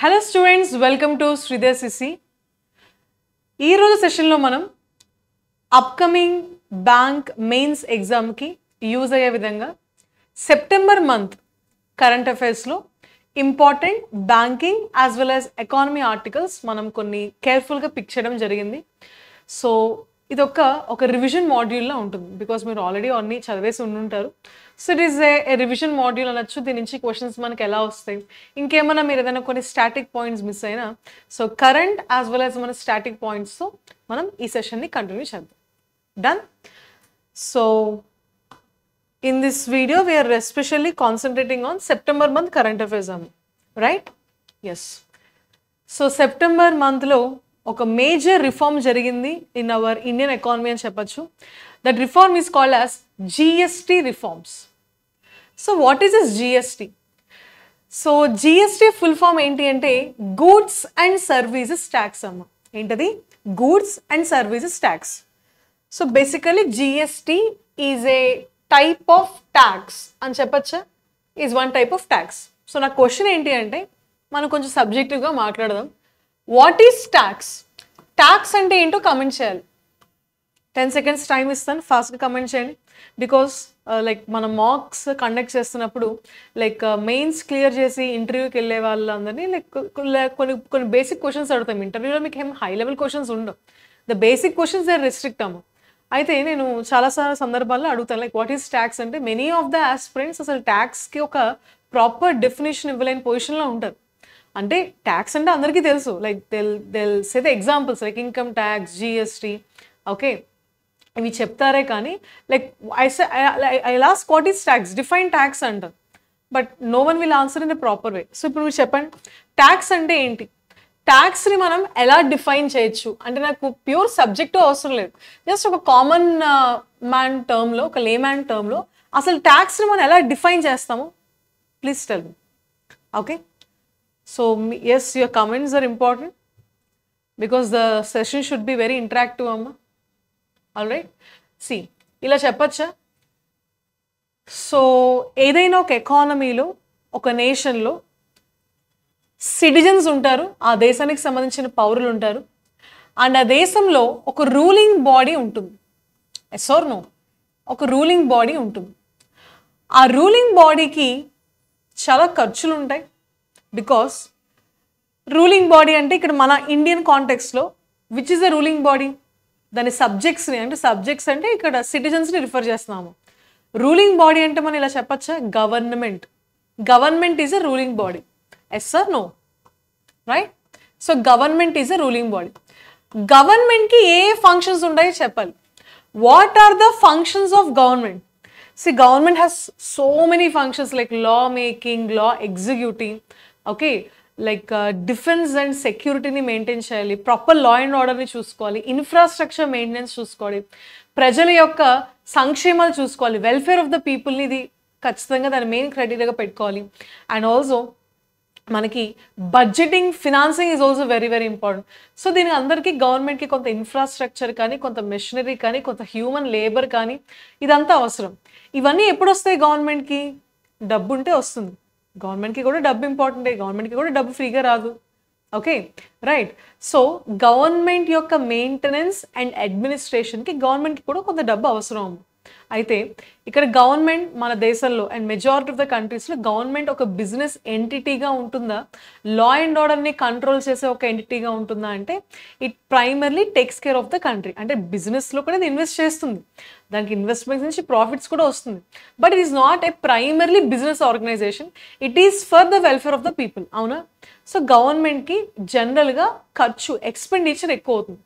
Hello students, welcome to Sridhar Sisi. ఈ రోజు సెషన్లో మనం అప్కమింగ్ బ్యాంక్ మెయిన్స్ ఎగ్జామ్కి యూజ్ అయ్యే విధంగా సెప్టెంబర్ మంత్ కరెంట్ అఫైర్స్లో important banking as well as economy articles మనం కొన్ని కేర్ఫుల్గా పిక్ చేయడం జరిగింది. సో ఇది ఒక రివిజన్ మాడ్యూల్లో ఉంటుంది బికాస్ మీరు ఆల్రెడీ అన్నీ చదివేసి ఉండుంటారు. So it is a revision module అనొచ్చు. దీని నుంచి క్వశ్చన్స్ మనకి ఎలా వస్తాయి, ఇంకేమైనా మీరు ఏదైనా కొన్ని స్టాటిక్ పాయింట్స్ మిస్ అయినా so current as well as మన స్టాటిక్ పాయింట్స్తో మనం ఈ సెషన్ని కంటిన్యూ చేద్దాం. Done. So in this video we are especially concentrating on September month current affairs, right? Yes. So September month lo oka major reform jarigindi in our Indian economy ani cheppachu. That reform is called as GST reforms. So what is this GST? So GST full form enti ante goods and services tax amma. Entadi goods and services tax. So basically GST is a type of tax అని చెప్పచ్చా, is one type of tax. So నా question ఏంటి అంటే మనం కొంచెం సబ్జెక్టివ్గా మాట్లాడదాం. What is tax? Tax అంటే ఏంటో కమెంట్ చేయాలి. 10 seconds టైం ఇస్తాను, ఫాస్ట్గా కమెంట్ చేయండి. బికాస్ లైక్ మనం మాక్స్ కండక్ట్ చేస్తున్నప్పుడు లైక్ మెయిన్స్ క్లియర్ చేసి ఇంటర్వ్యూకి వెళ్ళే వాళ్ళందరినీ లైక్ కొన్ని బేసిక్ క్వశ్చన్స్ అడుగుతాం. ఇంటర్వ్యూలో మీకు ఏం హై లెవెల్ క్వశ్చన్స్ ఉండవు. The basic questions they restrict అమ్మ. అయితే నేను చాలా సందర్భాల్లో అడుగుతాను లైక్ వాట్ ఈస్ ట్యాక్స్ అంటే మెనీ ఆఫ్ ద ఆస్పిరెంట్స్ అసలు ట్యాక్స్కి ఒక ప్రాపర్ డెఫినేషన్ ఇవ్వలేని పొజిషన్లో ఉంటారు. అంటే ట్యాక్స్ అంటే అందరికీ తెలుసు, like they'll say the examples like income tax, GST, okay, ఇవి చెప్తారే కానీ like I last what is tax, define tax అంటారు. But no one will answer in a proper way. So ఇప్పుడు మీరు చెప్పండి ట్యాక్స్ అంటే ఏంటి, ట్యాక్స్ని మనం ఎలా డిఫైన్ చేయొచ్చు అంటే నాకు ప్యూర్ సబ్జెక్టు అవసరం లేదు, జస్ట్ ఒక కామన్ మ్యాన్ టర్మ్లో, ఒక లే మ్యాన్ టర్మ్లో అసలు ట్యాక్స్ని మనం ఎలా డిఫైన్ చేస్తాము, please tell me. Okay, so yes your comments are important because the session should be very interactive అమ్మ. ఆల్ రైట్, సి ఇలా చెప్పచ్చా. సో ఏదైనా ఒక ఎకానమీలో, ఒక నేషన్లో సిటిజన్స్ ఉంటారు, ఆ దేశానికి సంబంధించిన పౌరులు ఉంటారు, అండ్ ఆ దేశంలో ఒక రూలింగ్ బాడీ ఉంటుంది. Yes or no? ఒక రూలింగ్ బాడీ ఉంటుంది. ఆ రూలింగ్ బాడీకి చాలా ఖర్చులు ఉంటాయి. బికాస్ రూలింగ్ బాడీ అంటే ఇక్కడ మన ఇండియన్ కాంటెక్స్లో which is the ruling body, దాని సబ్జెక్ట్స్ని అంటే సబ్జెక్ట్స్ అంటే ఇక్కడ సిటిజన్స్ని రిఫర్ చేస్తున్నాము. రూలింగ్ బాడీ అంటే మనం ఇలా చెప్పచ్చా, government. Government is a ruling body. Yes or no? Right. So government is a ruling body. గవర్నమెంట్కి ఏ ఫంక్షన్స్ ఉంటాయో చెప్పాలి. What are the functions of government? See government has so many functions like law making, law executing, okay, like defence and సెక్యూరిటీని maintain చేయాలి, proper law and ఆర్డర్ని చూసుకోవాలి, infrastructure maintenance చూసుకోవాలి, ప్రజల యొక్క సంక్షేమాలు చూసుకోవాలి, వెల్ఫేర్ ఆఫ్ ద పీపుల్ని ఇది ఖచ్చితంగా దాని మెయిన్ క్రైటీరియాగా పెట్టుకోవాలి. అండ్ ఆల్సో మనకి budgeting, financing is also very very important. So దీనికి అందరికీ గవర్నమెంట్కి కొంత ఇన్ఫ్రాస్ట్రక్చర్ కానీ, కొంత మెషినరీ కానీ, కొంత హ్యూమన్ లేబర్ కానీ ఇదంతా అవసరం. ఇవన్నీ ఎప్పుడు వస్తాయి గవర్నమెంట్కి? డబ్బు ఉంటే వస్తుంది. గవర్నమెంట్కి కూడా డబ్బు ఇంపార్టెంటే, గవర్నమెంట్కి కూడా డబ్బు ఫ్రీగా రాదు. Okay, right. సో గవర్నమెంట్ యొక్క మెయింటెనెన్స్ అండ్ అడ్మినిస్ట్రేషన్కి గవర్నమెంట్కి కూడా కొంత డబ్బు అవసరం. అయితే ఇక్కడ గవర్నమెంట్ మన దేశంలో అండ్ మెజారిటీ ఆఫ్ ద కంట్రీస్లో గవర్నమెంట్ ఒక బిజినెస్ ఎంటిటీగా ఉంటుందా, లా అండ్ ఆర్డర్ని కంట్రోల్ చేసే ఒక ఎంటిటీగా ఉంటుందా అంటే it primarily takes care of the country. అంటే బిజినెస్లో కూడా ఇది ఇన్వెస్ట్ చేస్తుంది, దానికి ఇన్వెస్ట్మెంట్స్ నుంచి ప్రాఫిట్స్ కూడా వస్తుంది. But it is not a primarily business organization, it is for the welfare of the people. అవునా? సో గవర్నమెంట్కి జనరల్గా ఖర్చు, ఎక్స్పెండిచర్ ఎక్కువ అవుతుంది.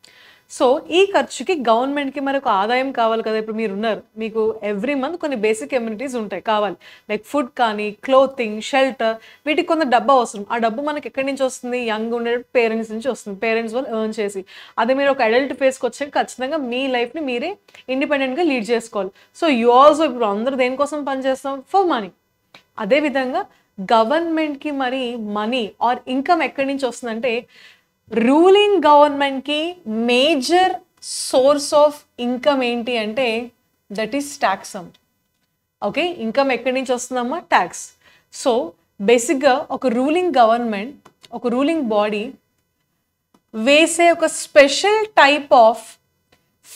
సో ఈ ఖర్చుకి గవర్నమెంట్కి మరి ఒక ఆదాయం కావాలి కదా. ఇప్పుడు మీరు ఉన్నారు, మీకు ఎవ్రీ మంత్ కొన్ని బేసిక్ ఎమ్యూనిటీస్ ఉంటాయి కావాలి, లైక్ ఫుడ్ కానీ, క్లోతింగ్, షెల్టర్, వీటికి కొంత డబ్బు అవసరం. ఆ డబ్బు మనకి ఎక్కడి నుంచి వస్తుంది? యంగ్ ఉండే పేరెంట్స్ నుంచి వస్తుంది, పేరెంట్స్ వాళ్ళు ఎర్న్ చేసి. అదే మీరు ఒక అడల్ట్ ఫేస్కి వచ్చాక ఖచ్చితంగా మీ లైఫ్ని మీరే ఇండిపెండెంట్గా లీడ్ చేసుకోవాలి. సో యూ ఆల్సో ఇప్పుడు అందరూ దేనికోసం పనిచేస్తాం? For money. అదేవిధంగా గవర్నమెంట్కి మరి మనీ ఆర్ ఇన్కమ్ ఎక్కడి నుంచి వస్తుందంటే రూలింగ్ గవర్నమెంట్కి మేజర్ సోర్స్ ఆఫ్ ఇన్కమ్ ఏంటి అంటే that is tax. Okay, income ఎక్కడి నుంచి వస్తుందమ్మా? ట్యాక్స్. సో బేసిక్గా ఒక రూలింగ్ గవర్నమెంట్ ఒక రూలింగ్ బాడీ వేసే ఒక special type of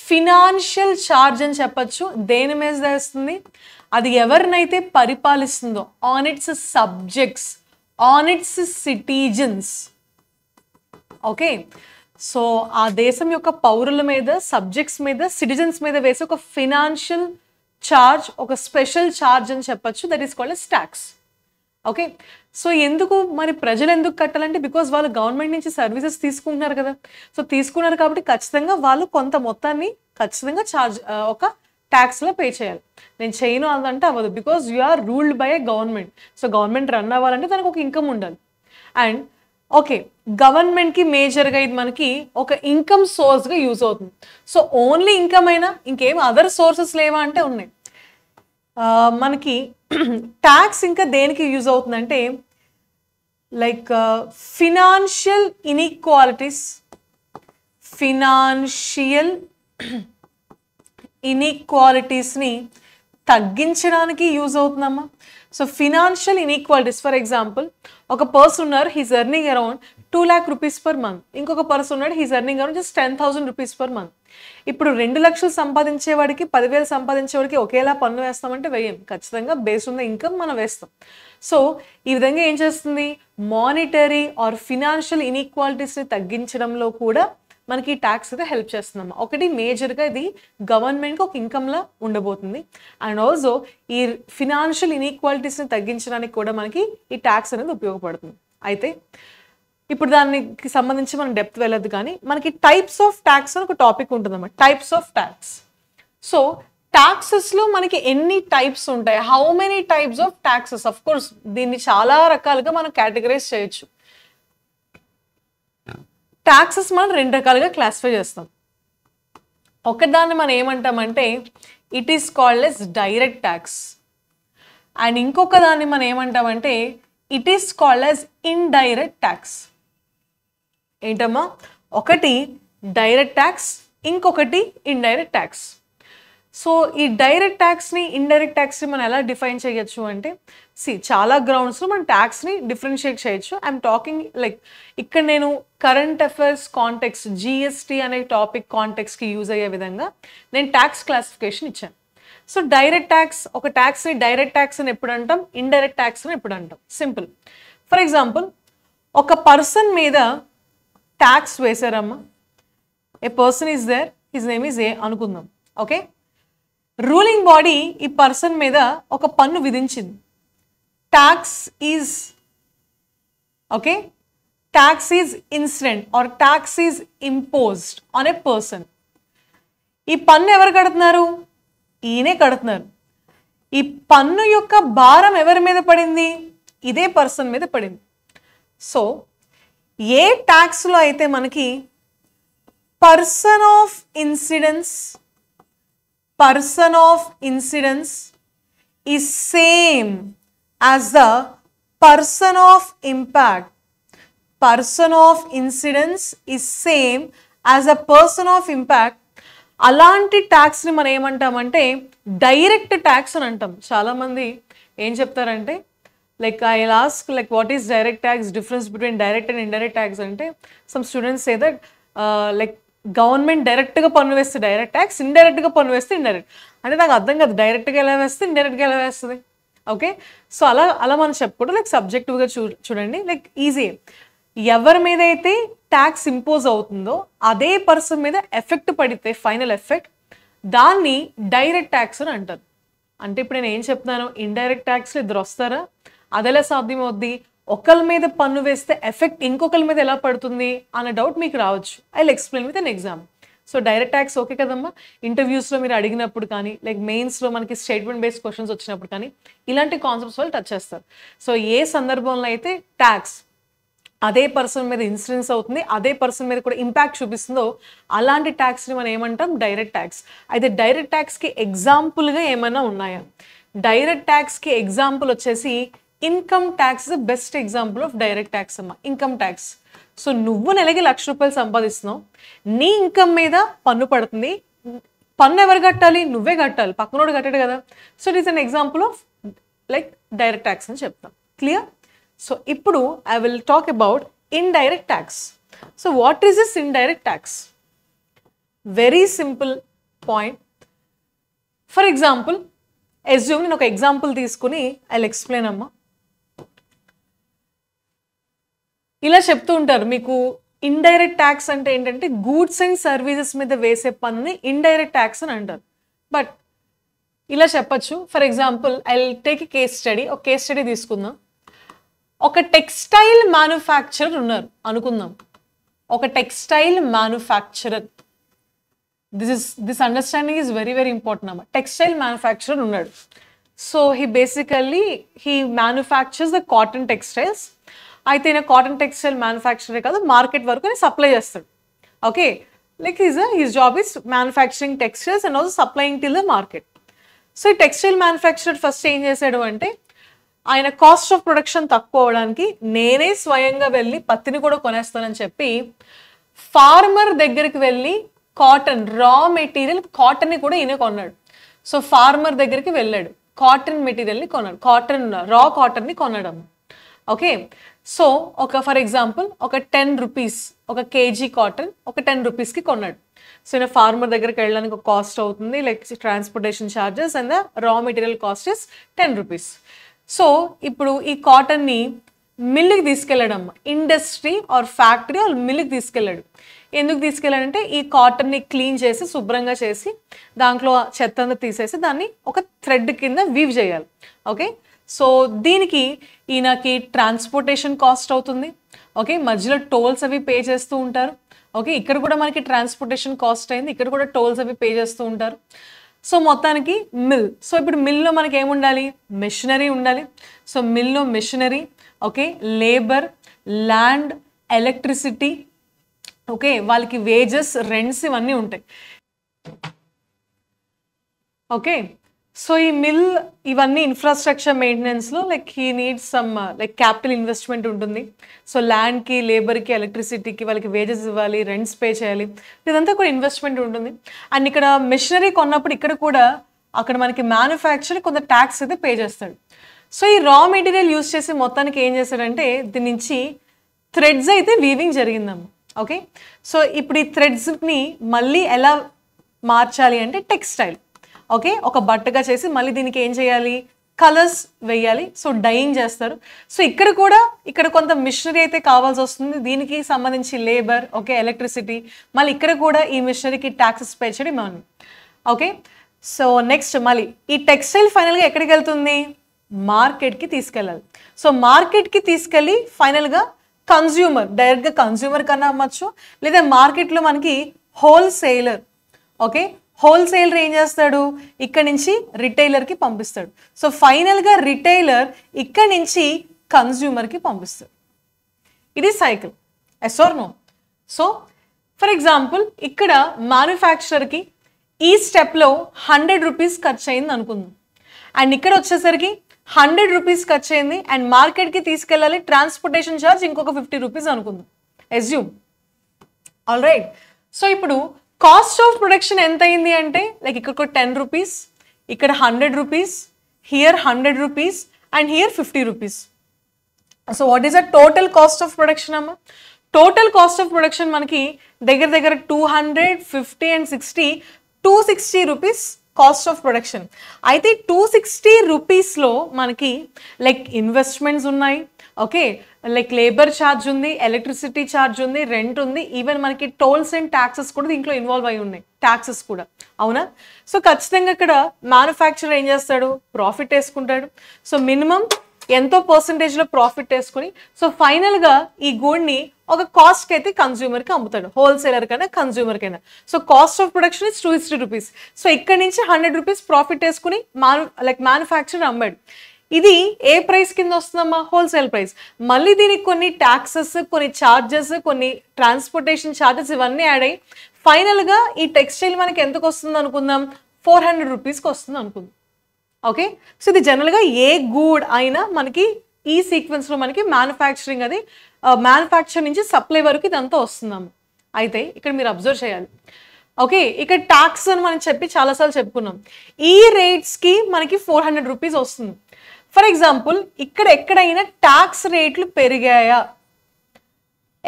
financial charge అని చెప్పచ్చు. దేని మీద వేస్తుంది? అది ఎవరినైతే పరిపాలిస్తుందో, on its subjects, on its citizens. Okay, so ఆ దేశం యొక్క పౌరుల మీద, సబ్జెక్ట్స్ మీద, సిటిజన్స్ మీద వేసే ఒక ఫినాన్షియల్ ఛార్జ్, ఒక స్పెషల్ ఛార్జ్ అని చెప్పచ్చు. That is called yes tax. Okay, so ఎందుకు మరి ప్రజలు ఎందుకు కట్టాలంటే బికాజ్ వాళ్ళు గవర్నమెంట్ నుంచి సర్వీసెస్ తీసుకుంటున్నారు కదా. సో తీసుకున్నారు కాబట్టి ఖచ్చితంగా వాళ్ళు కొంత మొత్తాన్ని ఖచ్చితంగా ఛార్జ్ ఒక ట్యాక్స్లో పే చేయాలి. నేను చేయను అదంటే అవ్వదు, because you are ruled by a government. So government run అవ్వాలంటే దానికి ఒక ఇన్కమ్ ఉండాలి. అండ్ ఓకే, గవర్నమెంట్కి మేజర్గా ఇది మనకి ఒక ఇన్కమ్ సోర్స్గా యూజ్ అవుతుంది. సో ఓన్లీ ఇన్కమ్ అయినా ఇంకేం అదర్ సోర్సెస్ లేవా అంటే ఉన్నాయి. మనకి ట్యాక్స్ ఇంకా దేనికి యూజ్ అవుతుందంటే లైక్ ఫినాన్షియల్ ఇన్ఈక్వాలిటీస్ని తగ్గించడానికి యూజ్ అవుతుందమ్మా. So financial inequalities, for example ఒక పర్సన్ ఉన్నారు, he's earning around 2 lakh rupees per month. ఇంకొక పర్సన్ ఉన్నాడు, he's earning around just 10,000 rupees per month. ఇప్పుడు 2 లక్షలు సంపాదించేవాడికి 10,000 సంపాదించేవాడికి ఒకేలా పన్ను వేస్తామంటే వేయం. ఖచ్చితంగా బేస్డ్ ఉన్న ఇన్కమ్ మనం వేస్తాం. సో ఈ విధంగా ఏం చేస్తుంది, మానిటరీ ఆర్ ఫినాన్షియల్ ఇన్ఈక్వాలిటీస్ని తగ్గించడంలో కూడా మనకి ట్యాక్స్ అయితే హెల్ప్ చేస్తుందమ్మా. ఒకటి మేజర్గా ఇది గవర్నమెంట్కి ఒక ఇన్కమ్లా ఉండబోతుంది. అండ్ ఆల్సో ఈ ఫినాన్షియల్ ఇన్ఈక్వాలిటీస్ని తగ్గించడానికి కూడా మనకి ఈ ట్యాక్స్ అనేది ఉపయోగపడుతుంది. అయితే ఇప్పుడు దానికి సంబంధించి మనం డెప్త్ వెళ్ళదు, కానీ మనకి టైప్స్ ఆఫ్ ట్యాక్స్ అని ఒక టాపిక్ ఉంటుందమ్మా. Types of tax. సో ట్యాక్సెస్లో మనకి ఎన్ని టైప్స్ ఉంటాయి, how many types of taxes? Of course దీన్ని చాలా రకాలుగా మనం కేటగరైజ్ చేయొచ్చు. ట్యాక్సెస్ మనం 2 రకాలుగా క్లాసిఫై చేస్తాం. ఒకదాన్ని మనం ఏమంటామంటే it is called yes direct tax. And ఇంకొక దాన్ని మనం ఏమంటామంటే it is called yes indirect tax. ఏంటమ్మా? ఒకటి డైరెక్ట్ ట్యాక్స్, ఇంకొకటి ఇండైరెక్ట్ ట్యాక్స్. సో ఈ డైరెక్ట్ ట్యాక్స్ని, ఇండైరెక్ట్ ట్యాక్స్ని మనం ఎలా డిఫైన్ చేయొచ్చు అంటే చాలా గ్రౌండ్స్లో మనం ట్యాక్స్ని డిఫరెన్షియేట్ చేయొచ్చు. ఐఎమ్ టాకింగ్ లైక్ ఇక్కడ నేను కరెంట్ అఫైర్స్ కాంటెక్స్ట్, జిఎస్టీ అనే టాపిక్ కాంటెక్స్కి యూజ్ అయ్యే విధంగా నేను ట్యాక్స్ క్లాసిఫికేషన్ ఇచ్చాను. సో డైరెక్ట్ ట్యాక్స్, ఒక ట్యాక్స్ని డైరెక్ట్ ట్యాక్స్ అని ఎప్పుడు అంటాం, ఇండైరెక్ట్ ట్యాక్స్ అని ఎప్పుడు అంటాం? సింపుల్. ఫర్ ఎగ్జాంపుల్ ఒక పర్సన్ మీద ట్యాక్స్ వేశారమ్మా. A person is there, his name is A అనుకుందాం. ఓకే, రూలింగ్ బాడీ ఈ పర్సన్ మీద ఒక పన్ను విధించింది. Tax is okay, tax is incident or tax is imposed on a person. ఈ పన్ను ఎవరు కడుతున్నారు? ఈయనే కడుతున్నారు. ఈ పన్ను యొక్క భారం ఎవరి మీద పడింది? ఇదే పర్సన్ మీద పడింది. సో ఏ ట్యాక్స్లో అయితే మనకి person of incidence is same as the person of impact. Person of incidence is same as a person of impact. అలాంటి ట్యాక్స్ని మనం ఏమంటామంటే డైరెక్ట్ ట్యాక్స్ అని అంటాం. చాలామంది ఏం చెప్తారంటే like I ask like what is direct tax, difference between direct and indirect tax అంటే some students say that like government డైరెక్ట్గా పన్ను వేస్తే డైరెక్ట్ ట్యాక్స్, ఇండైరెక్ట్గా పన్ను వేస్తే ఇండైరెక్ట్. అంటే నాకు అర్థం కాదు, డైరెక్ట్గా ఎలా వేస్తే ఇండైరెక్ట్గా ఎలా వేస్తుంది? ఓకే, సో అలా మనం చెప్పుకోవడం లైక్ సబ్జెక్టివ్గా చూడండి. లైక్ ఈజీ, ఎవరి మీద అయితే ట్యాక్స్ ఇంపోజ్ అవుతుందో అదే పర్సన్ మీద ఎఫెక్ట్ పడితే ఫైనల్ ఎఫెక్ట్, దాన్ని డైరెక్ట్ ట్యాక్స్ అని అంటారు. అంటే ఇప్పుడు నేను ఏం చెప్తున్నాను, ఇండైరెక్ట్ ట్యాక్స్లో ఇద్దరు వస్తారా, అదెలా సాధ్యమవుద్ది? ఒకరి మీద పన్ను వేస్తే ఎఫెక్ట్ ఇంకొకరి మీద ఎలా పడుతుంది అన్న డౌట్ మీకు రావచ్చు. I will explain with an example. So direct tax okay కదమ్మా, ఇంటర్వ్యూస్లో మీరు అడిగినప్పుడు కానీ లైక్ మెయిన్స్లో మనకి స్టేట్మెంట్ బేస్డ్ క్వశ్చన్స్ వచ్చినప్పుడు కానీ ఇలాంటి కాన్సెప్ట్స్ వాళ్ళు టచ్ చేస్తారు. సో ఏ సందర్భంలో అయితే ట్యాక్స్ అదే పర్సన్ మీద ఇన్సిడెన్స్ అవుతుంది, అదే పర్సన్ మీద కూడా ఇంపాక్ట్ చూపిస్తుందో అలాంటి ట్యాక్స్ని మనం ఏమంటాం, డైరెక్ట్ ట్యాక్స్. అయితే డైరెక్ట్ ట్యాక్స్కి ఎగ్జాంపుల్గా ఏమైనా ఉన్నాయా? డైరెక్ట్ ట్యాక్స్కి ఎగ్జాంపుల్ వచ్చేసి income tax is the best example of direct tax అమ్మా. Income tax. సో నువ్వు నెలకి 1,00,000 రూపాయలు సంపాదిస్తున్నావు, నీ ఇన్కమ్ మీద పన్ను పడుతుంది. పన్ను ఎవరు కట్టాలి? నువ్వే కట్టాలి, పక్కనోడు కట్టాడు కదా. So it is an example of like direct tax అని చెప్తాం. క్లియర్? సో ఇప్పుడు I will talk about indirect tax. So what is this indirect tax? Very simple point. For example, assume నేను ఒక ఎగ్జాంపుల్ తీసుకుని ఐ విల్ ఎక్స్ప్లెయిన్ అమ్మా. ఇలా చెప్తూ ఉంటారు మీకు, ఇండైరెక్ట్ ట్యాక్స్ అంటే ఏంటంటే గూడ్స్ అండ్ సర్వీసెస్ మీద వేసే పన్నుని ఇండైరెక్ట్ ట్యాక్స్ అని అంటారు. బట్ ఇలా చెప్పచ్చు. For example I will take a case study. ఒక కేస్ స్టడీ తీసుకుందాం. ఒక టెక్స్టైల్ మ్యానుఫ్యాక్చరర్ ఉన్నారు అనుకుందాం. ఒక textile manufacturer, this understanding is very very important అమ్మా. టెక్స్టైల్ మ్యానుఫ్యాక్చరర్ ఉన్నాడు. So he manufactures the cotton textiles. అయితే ఈయన కాటన్ టెక్స్టైల్ మ్యానుఫ్యాక్చరే కాదు, మార్కెట్ వరకు ఆయన సప్లై చేస్తాడు. Okay, like his job is manufacturing textiles and also supplying till the market. So ఈ textile manufacturer first ఏం చేశాడు అంటే, ఆయన కాస్ట్ ఆఫ్ ప్రొడక్షన్ తక్కువ అవడానికి నేనే స్వయంగా వెళ్ళి పత్తిని కూడా కొనేస్తానని చెప్పి ఫార్మర్ దగ్గరికి వెళ్ళి కాటన్ రా మెటీరియల్ కాటన్ని కూడా ఈయన కొన్నాడు. సో ఫార్మర్ దగ్గరికి వెళ్ళాడు, కాటన్ మెటీరియల్ని కొన్నాడు, రా కాటన్ని కొనడం. ఓకే, సో ఫర్ ఎగ్జాంపుల్ ఒక 10 రూపీస్ ఒక కేజీ కాటన్ ఒక 10 రూపీస్కి కొన్నాడు. సో ఈయన ఫార్మర్ దగ్గరికి వెళ్ళడానికి ఒక కాస్ట్ అవుతుంది, like transportation charges and the raw material cost is 10 rupees. So ఇప్పుడు ఈ కాటన్ని మిల్లుకి తీసుకెళ్ళాడమ్మ. ఇండస్ట్రీ ఆర్ ఫ్యాక్టరీ ఆర్ మిల్లుకి తీసుకెళ్ళాడు. ఎందుకు తీసుకెళ్ళాడంటే ఈ కాటన్ని క్లీన్ చేసి శుభ్రంగా చేసి దాంట్లో చెత్త అంతా తీసేసి దాన్ని ఒక థ్రెడ్ కింద వీవ్ చేయాలి. ఓకే, సో దీనికి ఈయనకి ట్రాన్స్పోర్టేషన్ కాస్ట్ అవుతుంది. ఓకే, మధ్యలో టోల్స్ అవి పే చేస్తూ ఉంటారు. ఓకే, ఇక్కడ కూడా మనకి ట్రాన్స్పోర్టేషన్ కాస్ట్ అయింది, ఇక్కడ కూడా టోల్స్ అవి పే చేస్తూ ఉంటారు. సో మొత్తానికి మిల్. సో ఇప్పుడు మిల్లో మనకి ఏముండాలి? మెషినరీ ఉండాలి. సో మిల్లో machinery, okay, labour, land, electricity, okay, వాళ్ళకి వేజెస్, రెంట్స్ ఇవన్నీ ఉంటాయి. ఓకే, సో ఈ మిల్ ఇవన్నీ ఇన్ఫ్రాస్ట్రక్చర్ మెయింటెనెన్స్లో like he needs some like capital investment ఉంటుంది. సో ల్యాండ్కి, లేబర్కి, ఎలక్ట్రిసిటీకి వాళ్ళకి వేజెస్ ఇవ్వాలి, రెంట్స్ పే చేయాలి, ఇదంతా కూడా ఇన్వెస్ట్మెంట్ ఉంటుంది. అండ్ ఇక్కడ మెషినరీ కొన్నప్పుడు ఇక్కడ కూడా అక్కడ మనకి మ్యానుఫ్యాక్చర్ కొంత ట్యాక్స్ అయితే పే చేస్తాడు. సో ఈ రా మెటీరియల్ యూజ్ చేసి మొత్తానికి ఏం చేస్తాడంటే దీని నుంచి థ్రెడ్స్ అయితే వీవింగ్ జరిగిందమ్మ. ఓకే, సో ఇప్పుడు ఈ థ్రెడ్స్ని మళ్ళీ ఎలా మార్చాలి అంటే టెక్స్టైల్. ఓకే, ఒక బట్టగా చేసి మళ్ళీ దీనికి ఏం చేయాలి? కలర్స్ వేయాలి. సో డైయింగ్ చేస్తారు. సో ఇక్కడ కొంత మిషనరీ అయితే కావాల్సి వస్తుంది, దీనికి సంబంధించి లేబర్, ఓకే, ఎలక్ట్రిసిటీ, మళ్ళీ ఇక్కడ కూడా ఈ మిషనరీకి ట్యాక్సెస్ పే చేయడం ఇవన్నీ. ఓకే, సో నెక్స్ట్ మళ్ళీ ఈ టెక్స్టైల్ ఫైనల్గా ఎక్కడికి వెళ్తుంది? మార్కెట్కి తీసుకెళ్ళాలి. సో మార్కెట్కి తీసుకెళ్ళి ఫైనల్గా కన్జ్యూమర్, డైరెక్ట్గా కన్జ్యూమర్ కన్నా అమ్మచ్చు, లేదా మార్కెట్లో మనకి హోల్సేలర్. ఓకే, హోల్సేలర్ ఏం చేస్తాడు? ఇక్కడ నుంచి రిటైలర్కి పంపిస్తాడు. సో ఫైనల్గా రిటైలర్ ఇక్కడ నుంచి కన్జ్యూమర్కి పంపిస్తాడు. ఇది cycle. Yes or no? So for example ఇక్కడ మ్యానుఫ్యాక్చరర్కి ఈ స్టెప్లో 100 రూపీస్ ఖర్చు అయింది అనుకుందాం. అండ్ ఇక్కడ వచ్చేసరికి 100 రూపీస్ ఖర్చు అయింది అండ్ మార్కెట్కి తీసుకెళ్ళాలి, ట్రాన్స్పోర్టేషన్ ఛార్జ్ ఇంకొక 50 రూపీస్ అనుకుందాం. అస్యూమ్. ఆల్ రైట్, సో ఇప్పుడు కాస్ట్ ఆఫ్ ప్రొడక్షన్ ఎంత అయింది అంటే లైక్ ఇక్కడ 10 రూపీస్, ఇక్కడ 100 rupees, here 100 rupees and here 50 rupees. So what is the total cost of production అమ్మ? టోటల్ కాస్ట్ ఆఫ్ ప్రొడక్షన్ మనకి దగ్గర 250 and 60, 260 rupees cost of production. అయితే 260 రూపీస్లో మనకి లైక్ ఇన్వెస్ట్మెంట్స్ ఉన్నాయి, ఓకే, లైక్ లేబర్ ఛార్జ్ ఉంది, ఎలక్ట్రిసిటీ ఛార్జ్ ఉంది, rent ఉంది, ఈవెన్ మనకి టోల్స్ అండ్ ట్యాక్సెస్ కూడా దీంట్లో ఇన్వాల్వ్ అయి ఉన్నాయి, ట్యాక్సెస్ కూడా. అవునా? సో ఖచ్చితంగా ఇక్కడ మ్యానుఫ్యాక్చరర్ ఏం చేస్తాడు? ప్రాఫిట్ వేసుకుంటాడు. సో మినిమం ఎంతో పర్సంటేజ్లో ప్రాఫిట్ వేసుకుని సో ఫైనల్గా ఈ గూడ్ని ఒక కాస్ట్కి అయితే కన్జ్యూమర్కి అమ్ముతాడు, హోల్సేలర్ కైనా కన్జ్యూమర్ కైనా. So cost of production is 260 rupees. So ఇక్కడ నుంచి 100 రూపీస్ ప్రాఫిట్ వేసుకుని మ్యానుఫ్యాక్చరర్ అమ్మాడు. ఇది ఏ ప్రైస్ కింద వస్తుందమ్మా? Wholesale price. మళ్ళీ దీనికి కొన్ని ట్యాక్సెస్, కొన్ని ఛార్జెస్, కొన్ని ట్రాన్స్పోర్టేషన్ ఛార్జెస్ ఇవన్నీ యాడ్ అయ్యి ఫైనల్గా ఈ టెక్స్టైల్ మనకి ఎంతకు వస్తుంది అనుకుందాం? 400 రూపీస్కి వస్తుంది అనుకుందాం. ఓకే, సో ఇది జనరల్గా ఏ గూడ్ అయినా మనకి ఈ సీక్వెన్స్లో మనకి మ్యానుఫ్యాక్చరింగ్ అది మ్యానుఫ్యాక్చర్ నుంచి సప్లై వరకు ఇదంతా వస్తుందమ్మ. అయితే ఇక్కడ మీరు అబ్జర్వ్ చేయాలి. ఓకే, ఇక్కడ ట్యాక్స్ అని మనం చాలాసార్లు చెప్పుకున్నాం. ఈ రేట్స్కి మనకి 400 రూపీస్ వస్తుంది. ఫర్ ఎగ్జాంపుల్ ఇక్కడ ఎక్కడైనా ట్యాక్స్ రేట్లు పెరిగాయా?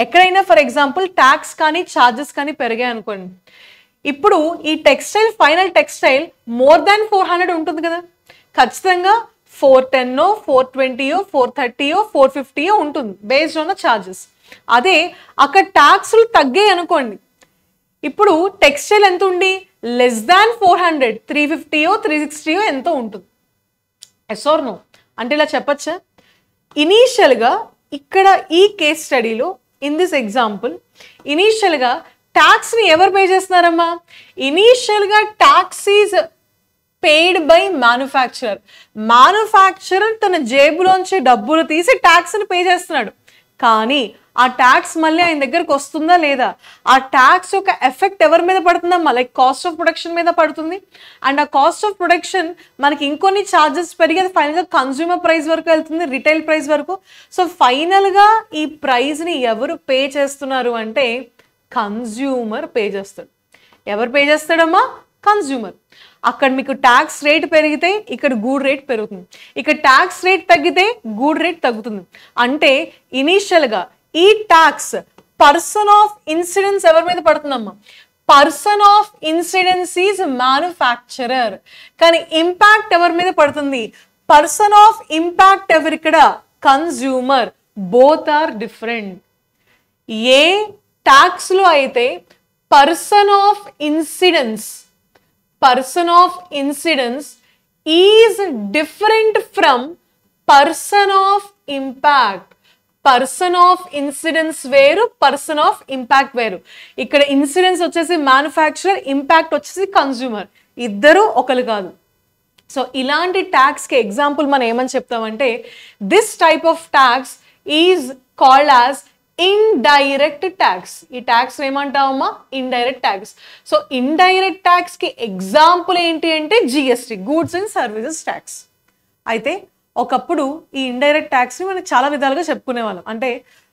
ఎక్కడైనా ఫర్ ఎగ్జాంపుల్ ట్యాక్స్ కానీ ఛార్జెస్ కానీ పెరిగాయి అనుకోండి, ఇప్పుడు ఈ textile final textile more than 400 ఉంటుంది కదా, ఖచ్చితంగా 410 420 430 450 ఉంటుంది బేస్డ్ ఆన్ ద ఛార్జెస్. అదే అక్కడ ట్యాక్స్లు తగ్గాయి అనుకోండి, ఇప్పుడు టెక్స్టైల్ ఎంత ఉండి లెస్ దాన్ 400 350 360 ఎంతో ఉంటుంది. ఎస్ ఆర్ నో అంటే ఇలా చెప్పచ్చా? ఇనీషియల్గా ఇక్కడ ఈ కేస్ స్టడీలో ఇన్ దిస్ ఎగ్జాంపుల్ ఇనీషియల్గా ట్యాక్స్ని ఎవరు పే చేస్తున్నారమ్మా? ఇనీషియల్గా tax is paid by manufacturer. Manufacturer తన జేబులోంచి డబ్బులు తీసి ట్యాక్స్ని పే చేస్తున్నాడు. కానీ ఆ ట్యాక్స్ మళ్ళీ ఆయన దగ్గరకు వస్తుందా లేదా, ఆ ట్యాక్స్ యొక్క ఎఫెక్ట్ ఎవరి మీద పడుతుందమ్మా? లైక్ కాస్ట్ ఆఫ్ ప్రొడక్షన్ మీద పడుతుంది. అండ్ ఆ కాస్ట్ ఆఫ్ ప్రొడక్షన్ మనకి ఇంకొన్ని ఛార్జెస్ పెరిగి అది ఫైనల్గా కన్జ్యూమర్ ప్రైస్ వరకు వెళ్తుంది, రిటైల్ ప్రైస్ వరకు. సో ఫైనల్గా ఈ ప్రైస్ని ఎవరు పే చేస్తున్నారు అంటే కన్జ్యూమర్ పే చేస్తాడు. ఎవరు పే చేస్తాడమ్మా? కన్జ్యూమర్. అక్కడ మీకు ట్యాక్స్ రేట్ పెరిగితే ఇక్కడ గూడ్ రేట్ పెరుగుతుంది, ఇక్కడ ట్యాక్స్ రేట్ తగ్గితే గూడ్ రేట్ తగ్గుతుంది. అంటే ఇనీషియల్గా ఈ ట్యాక్స్ పర్సన్ ఆఫ్ ఇన్సిడెన్స్ ఎవరి మీద పడుతుందమ్మా? Person of incidence is manufacturer. కానీ ఇంపాక్ట్ ఎవరి మీద పడుతుంది? పర్సన్ ఆఫ్ ఇంపాక్ట్ ఎవరు ఇక్కడ? కన్జ్యూమర్. Both are different. ఏ ట్యాక్స్లో అయితే person of incidence is different from person of impact. Person of incidence వేరు, పర్సన్ ఆఫ్ ఇంపాక్ట్ వేరు. ఇక్కడ ఇన్సిడెన్స్ వచ్చేసి మ్యానుఫ్యాక్చరర్, ఇంపాక్ట్ వచ్చేసి కన్జ్యూమర్, ఇద్దరు ఒకరు కాదు. సో ఇలాంటి ట్యాక్స్కి ఎగ్జాంపుల్ మనం ఏమని చెప్తామంటే this type of tax is called as indirect tax. ఈ ట్యాక్స్ ఏమంటామమ్మా? Indirect tax. సో ఇండైరెక్ట్ ట్యాక్స్కి ఎగ్జాంపుల్ ఏంటి అంటే GST, goods and services tax. అయితే ఒకప్పుడు ఈ ఇండైరెక్ట్ ట్యాక్స్ని మనం చాలా విధాలుగా చెప్పుకునే వాళ్ళం. అంటే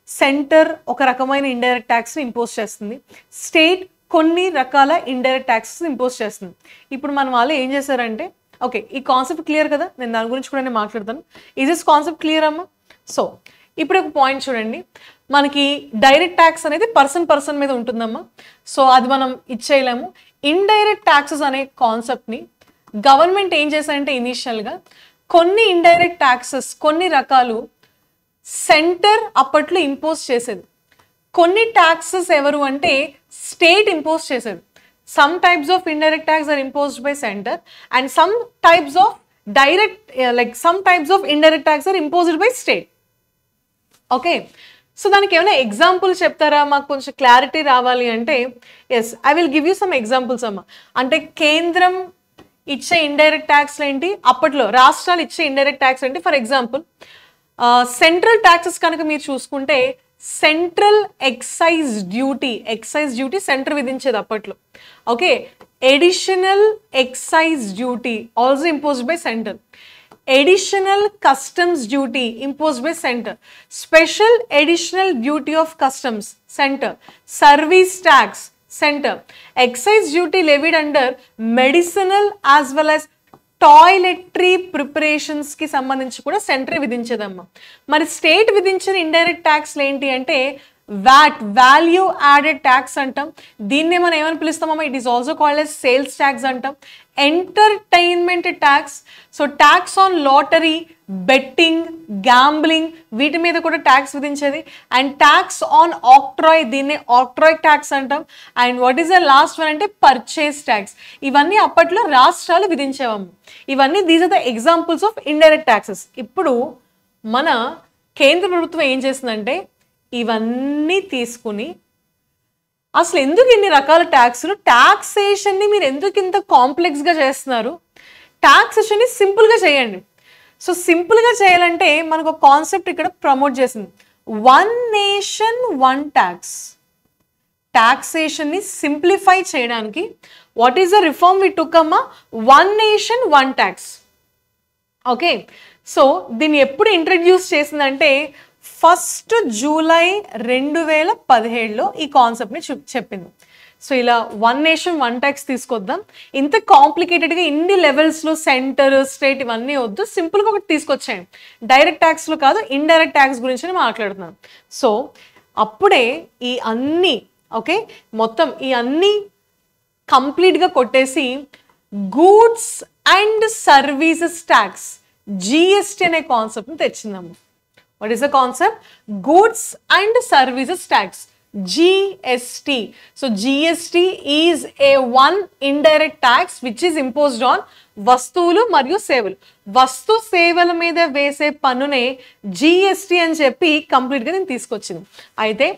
సెంటర్ ఒక రకమైన ఇండైరెక్ట్ ట్యాక్స్ని ఇంపోజ్ చేస్తుంది, స్టేట్ కొన్ని రకాల ఇండైరెక్ట్ ట్యాక్సెస్ ఇంపోజ్ చేస్తుంది. ఇప్పుడు మన వాళ్ళు ఏం చేశారంటే, ఓకే ఈ కాన్సెప్ట్ క్లియర్ కదా, నేను దాని గురించి కూడా నేను మాట్లాడతాను. ఈజ్ దిస్ కాన్సెప్ట్ క్లియర్ అమ్మా? సో ఇప్పుడు ఒక పాయింట్ చూడండి, మనకి డైరెక్ట్ ట్యాక్స్ అనేది పర్సన్ మీద ఉంటుందమ్మా. సో అది మనం ఇచ్చేయలేము. ఇండైరెక్ట్ ట్యాక్సెస్ అనే కాన్సెప్ట్ని గవర్నమెంట్ ఏం చేశారంటే ఇనీషియల్గా కొన్ని ఇండైరెక్ట్ ట్యాక్సెస్ కొన్ని రకాలు సెంటర్ అప్పట్లో ఇంపోజ్ చేసేది, కొన్ని ట్యాక్సెస్ ఎవరు అంటే స్టేట్ ఇంపోజ్ చేసేది. Some types of indirect tax are imposed by center and some types of indirect tax are imposed by state. Okay, so దానికి ఏమైనా ఎగ్జాంపుల్ చెప్తారా? మాకు కొంచెం క్లారిటీ రావాలి అంటే yes, I will give you some examples అమ్మా. అంటే కేంద్రం ఇచ్చే ఇండైరెక్ట్ ట్యాక్స్లు ఏంటి, అప్పట్లో రాష్ట్రాలు ఇచ్చే ఇండైరెక్ట్ ట్యాక్స్ ఏంటి. ఫర్ ఎగ్జాంపుల్ సెంట్రల్ ట్యాక్సెస్ కనుక మీరు చూసుకుంటే సెంట్రల్ ఎక్సైజ్ డ్యూటీ సెంటర్ విధించేది అప్పట్లో. Okay, additional excise duty also imposed by center, additional customs duty imposed by center, special additional duty of customs center, service tax center, excise duty levied under medicinal as well as toiletry ప్రిపరేషన్స్కి సంబంధించి కూడా centre విధించేదమ్మా. మరి state విధించిన indirect ట్యాక్స్లు ఏంటి అంటే VAT, value added tax అంటాం. దీన్నే మనం ఏమని పిలుస్తామమ్మా? It is also called as sales tax అంటాం. Entertainment tax, so tax on lottery, betting, gambling వీటి మీద కూడా ట్యాక్స్ విధించేది. అండ్ ట్యాక్స్ ఆన్ ఆక్ట్రాయ్, దీన్ని ఆక్ట్రాయ్ ట్యాక్స్ అంటాం. And what is the last one అంటే పర్చేస్ ట్యాక్స్. ఇవన్నీ అప్పట్లో రాష్ట్రాలు విధించేవమ్మ. ఇవన్నీ these are the examples of indirect taxes. ఇప్పుడు మన కేంద్ర ప్రభుత్వం ఏం చేసిందంటే ఇవన్నీ తీసుకుని అసలు ఎందుకు ఇన్ని రకాల ట్యాక్స్లు, ట్యాక్సేషన్ని మీరు ఎందుకు ఇంత కాంప్లెక్స్గా చేస్తున్నారు, ట్యాక్సేషన్ని సింపుల్గా చేయండి. సో సింపుల్గా చేయాలంటే మనకు ఒక కాన్సెప్ట్ ఇక్కడ ప్రమోట్ చేసింది, వన్ నేషన్ వన్ ట్యాక్స్. ట్యాక్సేషన్ని సింప్లిఫై చేయడానికి what is the reform we took అమ్మా? One nation one tax. Okay, so దీన్ని ఎప్పుడు ఇంట్రడ్యూస్ చేసిందంటే 1 జూలై 2017లో ఈ కాన్సెప్ట్ని చెప్పింది. సో ఇలా వన్ నేషన్ వన్ ట్యాక్స్ తీసుకొద్దాం, ఇంత కాంప్లికేటెడ్గా ఇన్ని లెవెల్స్లో సెంటర్ స్టేట్ ఇవన్నీ వద్దు, సింపుల్గా ఒకటి తీసుకొచ్చాయండి. డైరెక్ట్ ట్యాక్స్లో కాదు ఇండైరెక్ట్ ట్యాక్స్ గురించి నేను మాట్లాడుతున్నాను. సో అప్పుడే ఈ అన్ని ఓకే మొత్తం ఈ అన్ని కంప్లీట్గా కొట్టేసి goods and services tax GST అనే కాన్సెప్ట్ని తెచ్చిందాము. What is the concept? Goods and services tax, GST. So GST is a one indirect tax which is imposed on వస్తువులు మరియు సేవలు. వస్తు సేవల మీద వేసే పన్నునే GST అని చెప్పి కంప్లీట్గా నేను తీసుకొచ్చింది. అయితే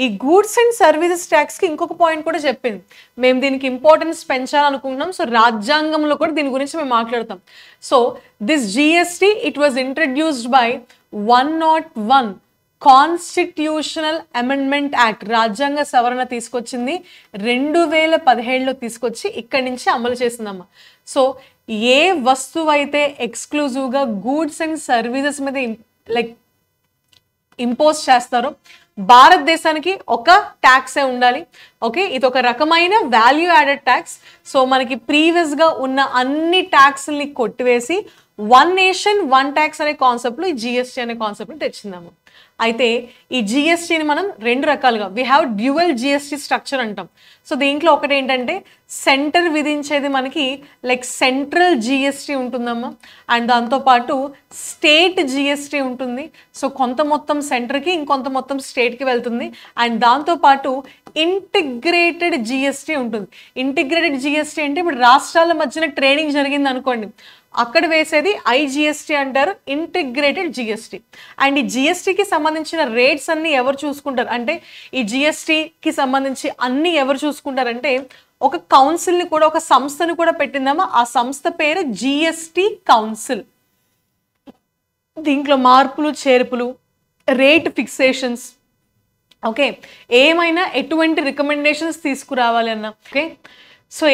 ఈ గూడ్స్ అండ్ సర్వీసెస్ ట్యాక్స్కి ఇంకొక పాయింట్ కూడా చెప్పింది. మేము దీనికి ఇంపార్టెన్స్ పెంచాలనుకుంటున్నాం. సో రాజ్యాంగంలో కూడా దీని గురించి మేము మాట్లాడతాం. So this GST it was introduced by 101 constitutional amendment act, రాజ్యాంగ సవరణ తీసుకొచ్చింది 2017లో తీసుకొచ్చి ఇక్కడి నుంచి అమలు చేసిందమ్మా. సో ఏ వస్తువు అయితే ఎక్స్క్లూజివ్గా గూడ్స్ అండ్ సర్వీసెస్ మీద లైక్ ఇంపోజ్ చేస్తారో భారతదేశానికి ఒక ట్యాక్సే ఉండాలి. ఓకే, ఇది ఒక రకమైన వాల్యూ యాడెడ్ ట్యాక్స్. సో మనకి ప్రీవియస్గా ఉన్న అన్ని ట్యాక్స్ని కొట్టివేసి వన్ నేషన్ వన్ ట్యాక్స్ అనే కాన్సెప్ట్లో ఈ GST అనే కాన్సెప్ట్ని తెచ్చిందాము. అయితే ఈ GSTని మనం రెండు రకాలుగా we have dual GST structure అంటాం. సో దీంట్లో ఒకటి ఏంటంటే సెంటర్ విధించేది మనకి లైక్ సెంట్రల్ GST ఉంటుందమ్మా, అండ్ దాంతోపాటు స్టేట్ GST ఉంటుంది. సో కొంత మొత్తం సెంటర్కి ఇంకొంత మొత్తం స్టేట్కి వెళ్తుంది. అండ్ దాంతోపాటు ఇంటిగ్రేటెడ్ GST ఉంటుంది. ఇంటిగ్రేటెడ్ GST అంటే ఇప్పుడు రాష్ట్రాల మధ్యన ట్రేడింగ్ జరిగింది అనుకోండి, అక్కడ వేసేది IGST అంటారు, ఇంటిగ్రేటెడ్ GST. అండ్ ఈ GSTకి సంబంధించిన రేట్స్ అన్ని ఎవరు చూసుకుంటారు అంటే ఈ GSTకి సంబంధించి అన్ని ఎవరు చూసుకుంటారంటే ఒక కౌన్సిల్ని కూడా ఒక సంస్థను కూడా పెట్టిందామా. ఆ సంస్థ పేరు GST కౌన్సిల్. దీంట్లో మార్పులు చేర్పులు, రేట్ ఫిక్సేషన్స్, ఓకే ఏమైనా ఎటువంటి రికమెండేషన్స్ తీసుకురావాలి అన్నా, ఓకే సో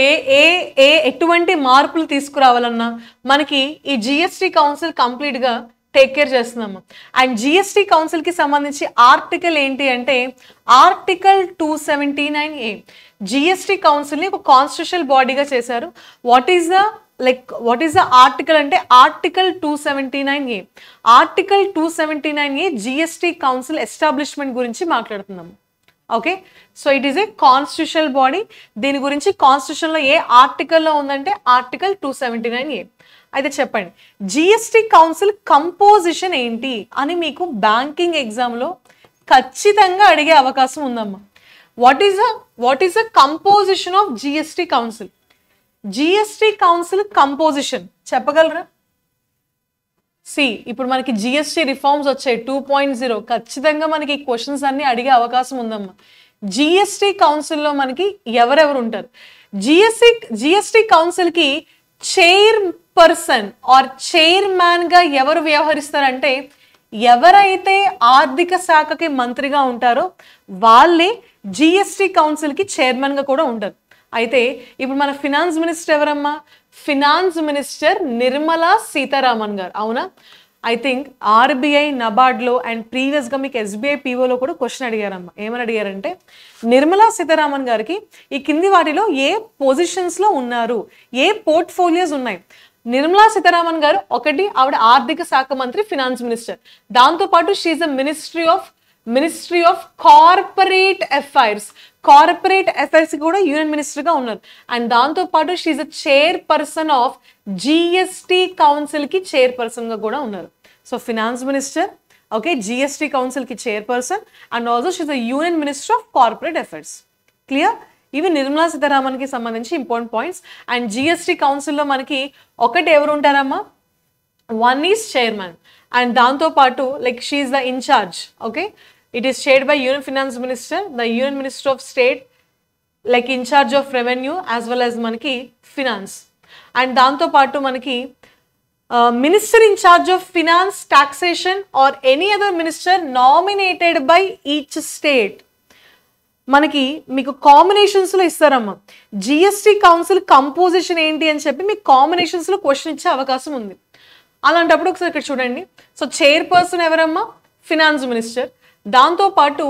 ఎటువంటి మార్పులు తీసుకురావాలన్నా మనకి ఈ GST కౌన్సిల్ కంప్లీట్గా టేక్ కేర్ చేస్తున్నాము. అండ్ GST కౌన్సిల్కి సంబంధించి ఆర్టికల్ ఏంటి అంటే ఆర్టికల్ 279A. GST కౌన్సిల్ని ఒక కాన్స్టిట్యూషనల్ బాడీగా చేశారు. వాట్ ఈస్ ద ఆర్టికల్ అంటే article 279A. Article 279A GST council establishment గురించి మాట్లాడుతున్నాము. Okay, so it is A constitutional body. దీని గురించి కాన్స్టిట్యూషన్లో ఏ ఆర్టికల్లో ఉందంటే ఆర్టికల్ 279A. అయితే చెప్పండి GST కౌన్సిల్ కంపోజిషన్ ఏంటి అని మీకు బ్యాంకింగ్ ఎగ్జామ్లో ఖచ్చితంగా అడిగే అవకాశం ఉందమ్మా. What is the composition of GST council? GST council composition చెప్పగలరా? ఇప్పుడు మనకి GST రిఫార్మ్స్ వచ్చాయి 2.0, ఖచ్చితంగా మనకి ఈ క్వశ్చన్స్ అన్ని అడిగే అవకాశం ఉందమ్మా. GST కౌన్సిల్లో మనకి ఎవరెవరు ఉంటారు? GST కౌన్సిల్కి చైర్ పర్సన్ ఆర్ చైర్మన్ గా ఎవరు వ్యవహరిస్తారంటే ఎవరైతే ఆర్థిక శాఖకి మంత్రిగా ఉంటారో వాళ్ళే GST కౌన్సిల్కి చైర్మన్గా కూడా ఉంటారు. అయితే ఇప్పుడు మన ఫినాన్స్ మినిస్టర్ ఎవరమ్మా? ఫినాన్స్ మినిస్టర్ నిర్మలా సీతారామన్ గారు, అవునా? ఐ థింక్ RBI నబార్డ్లో అండ్ ప్రీవియస్గా మీకు SBI POలో కూడా క్వశ్చన్ అడిగారమ్మా. ఏమని అడిగారంటే నిర్మలా సీతారామన్ గారికి ఈ కింది వాటిలో ఏ పొజిషన్స్లో ఉన్నారు, ఏ పోర్ట్ఫోలియోస్ ఉన్నాయి? నిర్మలా సీతారామన్ గారు ఒకటి ఆవిడ ఆర్థిక శాఖ మంత్రి, ఫినాన్స్ మినిస్టర్. దాంతోపాటు she's the ministry of corporate affairs. Corporate affairs కూడా యూనియన్ మినిస్టర్గా ఉన్నారు. అండ్ దాంతోపాటు she's the chairperson of GST కౌన్సిల్కి చైర్పర్సన్గా కూడా ఉన్నారు. So finance minister, okay, GST కౌన్సిల్కి chairperson and also she's the union minister of corporate affairs. Clear? ఇవి నిర్మలా సీతారామన్కి సంబంధించి ఇంపార్టెంట్ పాయింట్స్. అండ్ GST కౌన్సిల్లో మనకి ఒకటి ఎవరు ఉంటారమ్మా? వన్ ఈజ్ చైర్మన్ అండ్ దాంతోపాటు like she is the incharge. Okay, it is chaired by Union Finance Minister, the Union Minister of State, like in charge of revenue as well as మనకి finance. And దాంతోపాటు మనకి minister in charge of finance, taxation or any other minister nominated by each state. మనకి మీకు కాంబినేషన్స్లో ఇస్తారమ్మా. GST council composition ఏంటి అని చెప్పి మీకు కాంబినేషన్స్లో క్వశ్చన్ ఇచ్చే అవకాశం ఉంది. అలాంటప్పుడు ఒకసారి ఇక్కడ చూడండి. సో చైర్పర్సన్ ఎవరమ్మా? Finance minister. దాంతోపాటు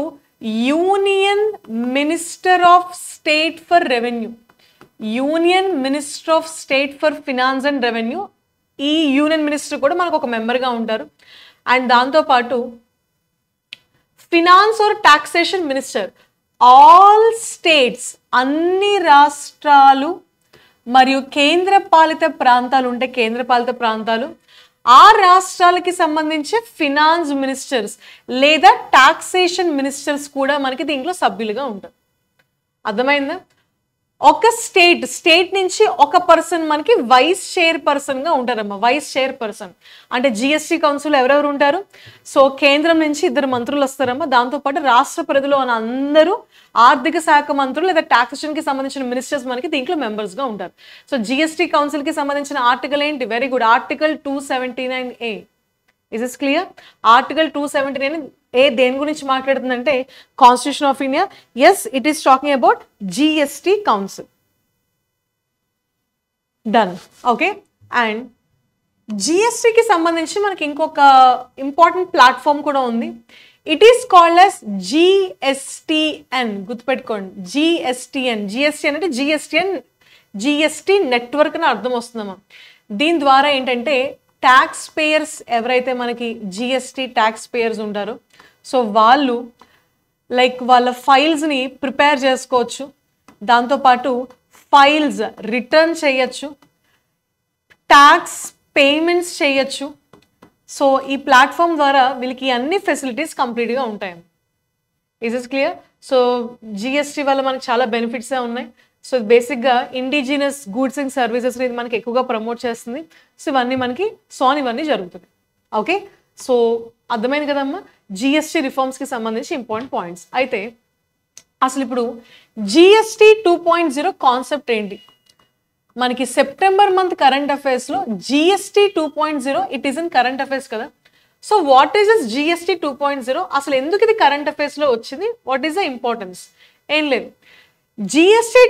union minister of state for revenue, union minister of state for finance and revenue. ఈ యూనియన్ మినిస్టర్ కూడా మనకు ఒక మెంబర్గా ఉంటారు. అండ్ దాంతోపాటు finance or taxation minister. All states, అన్ని రాష్ట్రాలు మరియు కేంద్రపాలిత ప్రాంతాలు ఉంటే కేంద్రపాలిత ప్రాంతాలు, ఆ రాష్ట్రాలకి సంబంధించి ఫినాన్స్ మినిస్టర్స్ లేదా టాక్సేషన్ మినిస్టర్స్ కూడా మనకి దీంట్లో సభ్యులుగా ఉంటారు. అర్థమైందా? ఒక స్టేట్ నుంచి ఒక పర్సన్ మనకి వైస్ చైర్పర్సన్గా ఉంటారమ్మా. వైస్ చైర్పర్సన్ అంటే జిఎస్టీ కౌన్సిల్ ఎవరెవరు ఉంటారు? సో కేంద్రం నుంచి 2 మంత్రులు వస్తారమ్మా. దాంతోపాటు రాష్ట్ర పరిధిలో ఉన్న అందరూ ఆర్థిక శాఖ మంత్రులు లేదా టాక్సేషన్కి సంబంధించిన మినిస్టర్స్ మనకి దీంట్లో మెంబర్స్గా ఉంటారు. సో జిఎస్టీ కౌన్సిల్కి సంబంధించిన ఆర్టికల్ ఏంటి? Very good, article 279A. Is is clear? Article 279A దేని గురించి మాట్లాడుతుందంటే constitution of India. Yes, it is talking about GST council. Done. Okay. And జిఎస్టీకి సంబంధించి మనకి ఇంకొక ఇంపార్టెంట్ ప్లాట్ఫామ్ కూడా ఉంది. It is called as GSTN. గుర్తుపెట్టుకోండి, జిఎస్టిఎన్. జిఎస్టీ అంటే జిఎస్టీ నెట్వర్క్ అని అర్థం వస్తుందమ్మా. దీని ద్వారా ఏంటంటే ట్యాక్స్ పేయర్స్ ఎవరైతే మనకి జిఎస్టీ ట్యాక్స్ పేయర్స్ ఉంటారో సో వాళ్ళు వాళ్ళ ఫైల్స్ని ప్రిపేర్ చేసుకోవచ్చు. దాంతోపాటు ఫైల్స్ రిటర్న్ చేయొచ్చు, ట్యాక్స్ పేమెంట్స్ చేయొచ్చు. సో ఈ ప్లాట్ఫామ్ ద్వారా వీళ్ళకి అన్ని ఫెసిలిటీస్ కంప్లీట్గా ఉంటాయి. Is is clear? So GST వల్ల మనకి చాలా బెనిఫిట్సే ఉన్నాయి. సో బేసిక్గా ఇండిజినస్ గూడ్స్ అండ్ సర్వీసెస్ ఇది మనకి ఎక్కువగా ప్రమోట్ చేస్తుంది. సో ఇవన్నీ మనకి ఇవన్నీ జరుగుతుంది. ఓకే. సో అర్థమైంది కదమ్మా జిఎస్టీ రిఫార్మ్స్కి సంబంధించి ఇంపార్టెంట్ పాయింట్స్. అయితే అసలు ఇప్పుడు జిఎస్టీ 2.0 కాన్సెప్ట్ ఏంటి? మనకి సెప్టెంబర్ మంత్ కరెంట్ అఫైర్స్లో GST 2.0 it is in current affairs కదా. So what is this GST 2.0? అసలు ఎందుకు ఇది కరెంట్ అఫైర్స్లో వచ్చింది? What is the importance? ఏం లేదు, జిఎస్టీ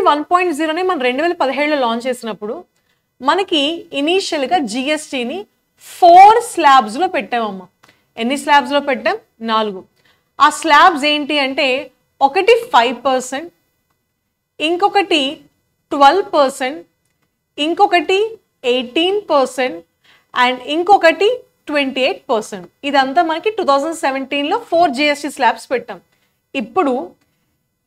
1.0ని మనం 2017లో లాంచ్ చేసినప్పుడు మనకి ఇనీషియల్గా జిఎస్టీని 4 స్లాబ్స్లో పెట్టామమ్మా. ఎన్ని స్లాబ్స్లో పెట్టాం? 4. ఆ స్లాబ్స్ ఏంటి అంటే ఒకటి 5%, ఇంకొకటి 12%, ఇంకొకటి 18% అండ్ ఇంకొకటి 28%. ఇదంతా మనకి 2017లో 4 జిఎస్టీ స్లాబ్స్ పెట్టాం. ఇప్పుడు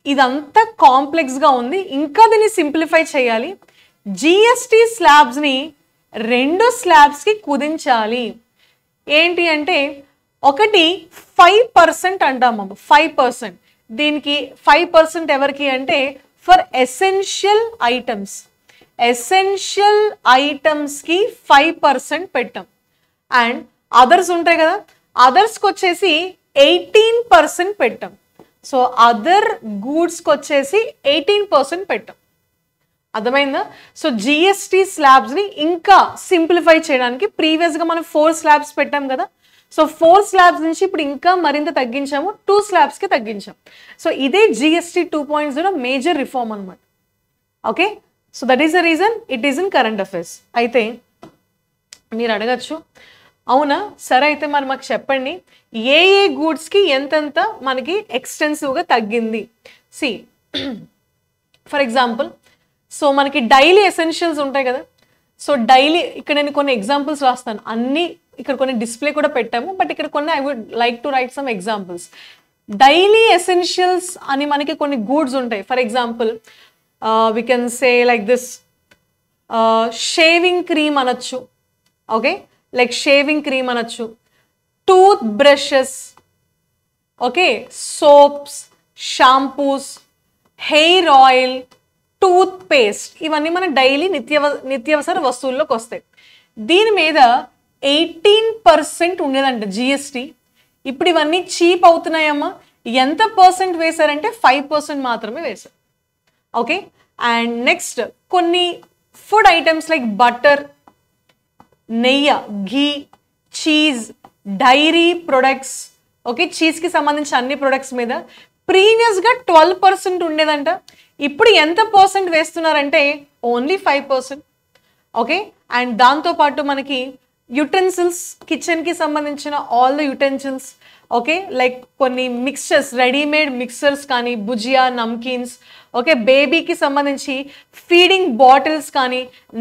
ఇదంతా కాంప్లెక్స్గా ఉంది, ఇంకా దీన్ని సింప్లిఫై చేయాలి. జిఎస్టీ స్లాబ్స్ని 2 స్లాబ్స్కి కుదించాలి. ఏంటి అంటే ఒకటి 5% అంటాము. 5% దీనికి 5% ఎవరికి అంటే ఫర్ ఎసెన్షియల్ ఐటమ్స్. ఎసెన్షియల్ ఐటమ్స్కి 5% పెట్టాం. అండ్ అదర్స్ ఉంటాయి కదా, అదర్స్కి వచ్చేసి 18% పెట్టాం. సో అదర్ గూడ్స్కి వచ్చేసి 18% పెట్టాం. అర్థమైందా? సో జిఎస్టీ స్లాబ్స్ని ఇంకా సింప్లిఫై చేయడానికి ప్రీవియస్గా మనం 4 స్లాబ్స్ పెట్టాం కదా. సో 4 స్లాబ్స్ నుంచి ఇప్పుడు ఇంకా మరింత తగ్గించాము, 2 స్లాబ్స్కి తగ్గించాం. సో ఇదే జిఎస్టీ 2.0 మేజర్ రిఫార్మ్ అనమాట. Okay. So that is the reason it is in current affairs. అయితే మీరు అడగచ్చు, అవునా సరే అయితే మరి మాకు చెప్పండి ఏ గూడ్స్కి ఎంతెంత మనకి ఎక్స్టెన్సివ్గా తగ్గింది. సి ఫర్ ఎగ్జాంపుల్, సో మనకి డైలీ ఎసెన్షియల్స్ ఉంటాయి కదా. సో డైలీ ఇక్కడ నేను కొన్ని ఎగ్జాంపుల్స్ రాస్తాను, అన్నీ ఇక్కడ కొన్ని డిస్ప్లే కూడా పెట్టాము, బట్ ఇక్కడ కొన్ని I would like to write some examples. Daily essentials అని మనకి కొన్ని గూడ్స్ ఉంటాయి. For example we can say like this, shaving cream అనొచ్చు. ఓకే, లైక్ షేవింగ్ క్రీమ్ అనొచ్చు, toothbrushes, okay, soaps, shampoos, hair oil, toothpaste, ఇవన్నీ మన daily నిత్యావసర వస్తువుల్లోకి వస్తాయి. దీని మీద 18% ఉండేదంట జిఎస్టీ. ఇప్పుడు ఇవన్నీ చీప్ అవుతున్నాయమ్మా. ఎంత పర్సెంట్ వేశారంటే 5% మాత్రమే వేశారు. ఓకే. అండ్ నెక్స్ట్ కొన్ని ఫుడ్ ఐటమ్స్ లైక్ బటర్, నెయ్యి, ఘీ, చీజ్, డైరీ ప్రొడక్ట్స్, ఓకే, చీజ్కి సంబంధించిన అన్ని ప్రొడక్ట్స్ మీద ప్రీవియస్గా 12% ఉండేదంట. ఇప్పుడు ఎంత పర్సెంట్ వేస్తున్నారంటే ఓన్లీ 5%. ఓకే. అండ్ దాంతోపాటు మనకి యుటెన్సిల్స్, కిచెన్కి సంబంధించిన all the utensils, okay, like కొన్ని మిక్స్చర్స్, రెడీమేడ్ మిక్సర్స్ కానీ, భుజియా, నమ్కీన్స్, ఓకే, బేబీకి సంబంధించి ఫీడింగ్ బాటిల్స్ కానీ,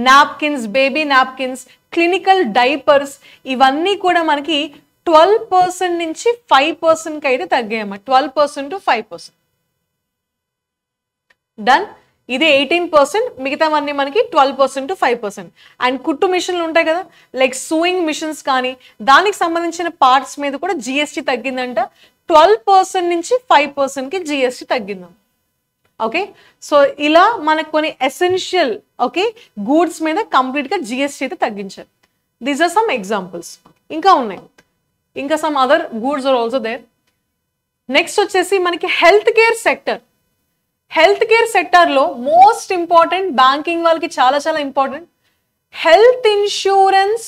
napkins, baby napkins, clinical diapers, ఇవన్నీ కూడా మనకి 12% నుంచి 5%కి అయితే తగ్గాయమ్మా. 12% to 5%. డన్. ఇది 18%, మిగతావన్నీ మనకి 12% to 5%. అండ్ కుట్టు మిషన్లు ఉంటాయి కదా, లైక్ సూయింగ్ మిషన్స్ కానీ దానికి సంబంధించిన పార్ట్స్ మీద కూడా జిఎస్టీ తగ్గిందంట. 12% నుంచి 5%కి జిఎస్టీ తగ్గిందాం. ఓకే, సో ఇలా మనకు కొన్ని ఎసెన్షియల్ గూడ్స్ మీద కంప్లీట్గా జిఎస్టీ అయితే తగ్గించారు. These are some examples. ఇంకా ఉన్నాయి, ఇంకా some other goods are also there. Next వచ్చేసి మనకి health care sector. Health care సెక్టార్లో మోస్ట్ ఇంపార్టెంట్, బ్యాంకింగ్ వాళ్ళకి చాలా చాలా important, health insurance,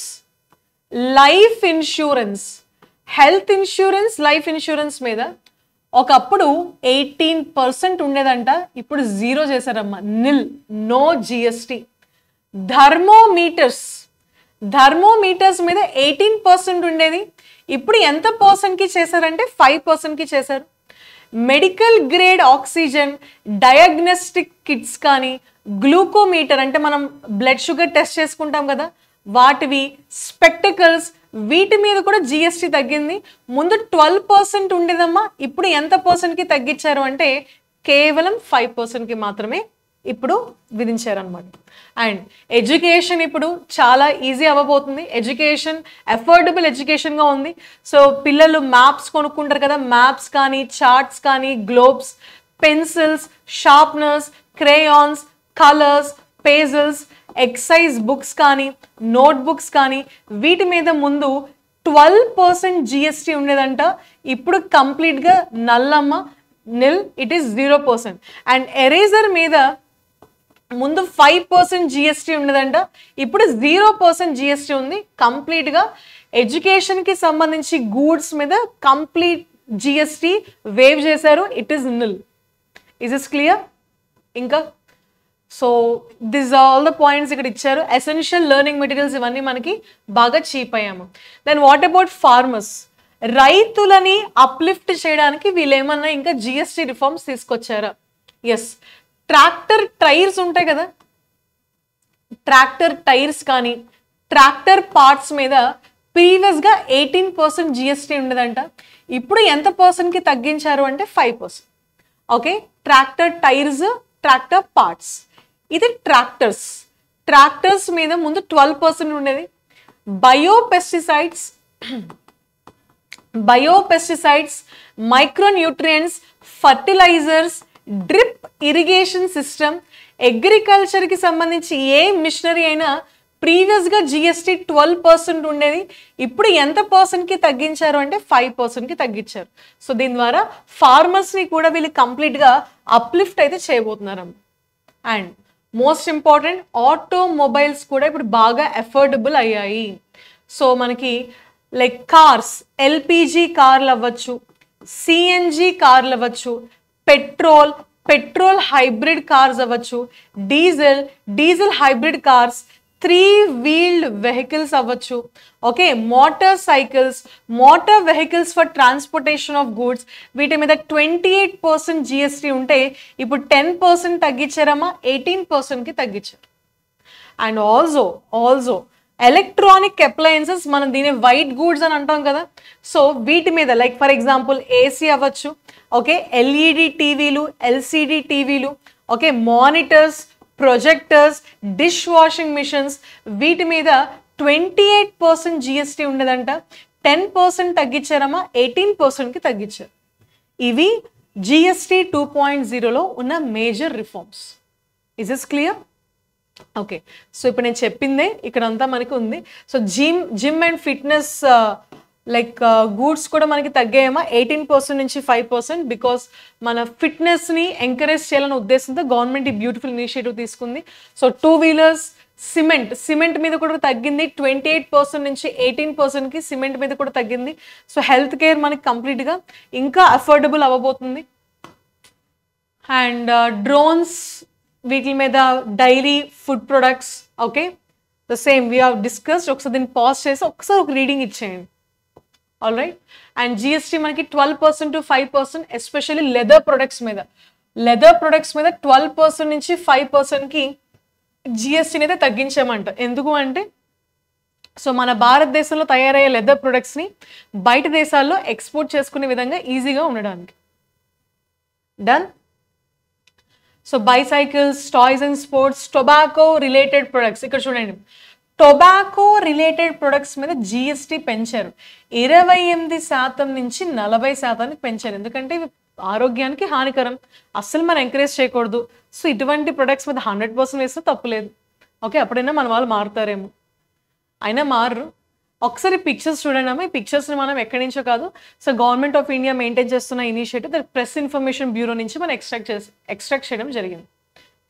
life insurance. Health insurance, life insurance మీద ఒకప్పుడు 18% ఉండేదంట, ఇప్పుడు 0 చేశారమ్మా, నిల్, నో జిఎస్టీ. థర్మోమీటర్స్ మీద 18% ఉండేది, ఇప్పుడు ఎంత పర్సెంట్కి చేశారంటే 5%కి చేశారు. Medical grade oxygen, diagnostic kits కానీ, గ్లూకోమీటర్ అంటే మనం బ్లడ్ షుగర్ టెస్ట్ చేసుకుంటాం కదా వాటివి, స్పెక్టకల్స్, వీటి మీద కూడా జిఎస్టీ తగ్గింది. ముందు 12% ఉండేదమ్మా, ఇప్పుడు ఎంత పర్సెంట్కి తగ్గించారు అంటే కేవలం 5%కి మాత్రమే ఇప్పుడు విధించారనమాట. అండ్ ఎడ్యుకేషన్ ఇప్పుడు చాలా ఈజీ అవ్వబోతుంది. ఎడ్యుకేషన్ అఫోర్డబుల్ ఎడ్యుకేషన్గా ఉంది. సో పిల్లలు మ్యాప్స్ కొనుక్కుంటారు కదా, మ్యాప్స్ కానీ, చార్ట్స్ కానీ, globes, pencils, sharpeners, crayons, colours, pastels, exercise books కానీ, నోట్బుక్స్ కానీ, వీటి మీద ముందు 12% జిఎస్టీ ఉండేదంట, ఇప్పుడు కంప్లీట్గా నల్లమ్మ, nil, it is 0%. And eraser మీద ముందు 5% జిఎస్టీ ఉండదంట, ఇప్పుడు 0% జిఎస్టీ ఉంది. కంప్లీట్గా ఎడ్యుకేషన్కి సంబంధించి గూడ్స్ మీద కంప్లీట్ జిఎస్టీ వేవ్ చేశారు, it is nil. Is is clear? ఇంకా so this all the points ఇక్కడ ఇచ్చారు. ఎసెన్షియల్ లెర్నింగ్ మెటీరియల్స్ ఇవన్నీ మనకి బాగా చీప్ అయ్యాము. Then what about farmers? రైతులని అప్లిఫ్ట్ చేయడానికి వీళ్ళు ఏమన్నా ఇంకా జిఎస్టీ రిఫార్మ్స్ తీసుకొచ్చారా? ఎస్, ట్రాక్టర్ టైర్స్ ఉంటాయి కదా, ట్రాక్టర్ టైర్స్ కానీ, ట్రాక్టర్ పార్ట్స్ మీద ప్రీవియస్గా 18% జిఎస్టీ ఉండదంట, ఇప్పుడు ఎంత పర్సెంట్కి తగ్గించారు అంటే 5%. ఓకే, ట్రాక్టర్ టైర్స్, ట్రాక్టర్ పార్ట్స్. ఇది ట్రాక్టర్స్ మీద ముందు 12% ఉండేది. Biopesticides, micronutrients, fertilizers, drip irrigation system, అగ్రికల్చర్కి సంబంధించి ఏ మిషనరీ అయినా ప్రీవియస్గా జిఎస్టీ 12% ఉండేది, ఇప్పుడు ఎంత పర్సెంట్కి తగ్గించారు అంటే 5%కి తగ్గించారు. సో దీని ద్వారా ఫార్మర్స్ని కూడా వీళ్ళు కంప్లీట్గా అప్లిఫ్ట్ అయితే చేయబోతున్నారమ్మ. అండ్ మోస్ట్ ఇంపార్టెంట్, ఆటోమొబైల్స్ కూడా ఇప్పుడు బాగా అఫోర్డబుల్ అయ్యాయి. సో మనకి లైక్ కార్స్, ఎల్పిజి కార్లు అవ్వచ్చు, సిఎన్జి కార్లు అవ్వచ్చు, పెట్రోల్ హైబ్రిడ్ కార్స్ అవ్వచ్చు, diesel hybrid cars, 3-wheeled vehicles అవ్వచ్చు, okay, motor vehicles for transportation of goods, వీటి మీద 28% జిఎస్టీ ఉంటే ఇప్పుడు 10% తగ్గించారమ్మా, 18%కి తగ్గించారు. అండ్ ఆల్సో ఎలక్ట్రానిక్ అప్లయన్సెస్, మనం దీని వైట్ గూడ్స్ అని అంటాం కదా, సో వీటి మీద లైక్ ఫర్ ఎగ్జాంపుల్ ఏసీ అవ్వచ్చు, ఓకే, ఎల్ఈడి టీవీలు, ఎల్సిడి టీవీలు, okay, monitors, projectors, dish washing machines, వీటి మీద 28% జిఎస్టీ ఉండదంట, 10% తగ్గించారమ్మా, 18%కి తగ్గించారు. ఇవి జిఎస్టీ 2.0లో ఉన్న major reforms. Is is clear? Okay, so ఇప్పుడు నేను చెప్పిందే ఇక్కడంతా మనకి ఉంది. So gym and fitness like goods కూడా మనకి తగ్గాయమ్మా, 18% నుంచి 5%, బికాస్ మన ఫిట్నెస్ని ఎంకరేజ్ చేయాలనే ఉద్దేశంతో గవర్నమెంట్ ఈ బ్యూటిఫుల్ ఇనిషియేటివ్ తీసుకుంది. సో 2-wheelers, సిమెంట్ మీద కూడా తగ్గింది, 28% నుంచి 18%కి సిమెంట్ మీద కూడా తగ్గింది. సో హెల్త్ కేర్ మనకి కంప్లీట్గా ఇంకా అఫోర్డబుల్ అవ్వబోతుంది. అండ్ డ్రోన్స్, వీటి మీద dairy food products, okay, the same we have discussed. ఒకసారి దీన్ని పాజ్ చేసి ఒకసారి ఒక రీడింగ్ ఇచ్చేయండి. All right. అండ్ జిఎస్టీ మనకి 12% to 5%, ఎస్పెషల్లీ లెదర్ ప్రొడక్ట్స్ మీద 12% నుంచి 5%కి జిఎస్టీని అయితే తగ్గించామంట. ఎందుకు అంటే సో మన భారతదేశంలో తయారయ్యే లెదర్ ప్రొడక్ట్స్ని బయట దేశాల్లో ఎక్స్పోర్ట్ చేసుకునే విధంగా ఈజీగా ఉండడానికి. Done. So bicycles, toys and sports, tobacco related products. ఇక్కడ చూడండి, టొబాకో రిలేటెడ్ ప్రొడక్ట్స్ మీద జిఎస్టీ పెంచారు. 28% నుంచి 40% పెంచారు. ఎందుకంటే ఇవి ఆరోగ్యానికి హానికరం, అస్సలు మనం ఎంకరేజ్ చేయకూడదు. సో ఇటువంటి ప్రొడక్ట్స్ మీద 100% వేస్తే తప్పులేదు. ఓకే, అప్పుడైనా మన వాళ్ళు మారుతారేమో, అయినా మారరు. ఒకసారి పిక్చర్స్ చూడండి అమ్మా. ఈ పిక్చర్స్ని మనం ఎక్కడి నుంచో కాదు, so government of India maintain చేస్తున్న initiative the press information bureau నుంచి మనం ఎక్స్ట్రాక్ట్ చేయడం జరిగింది.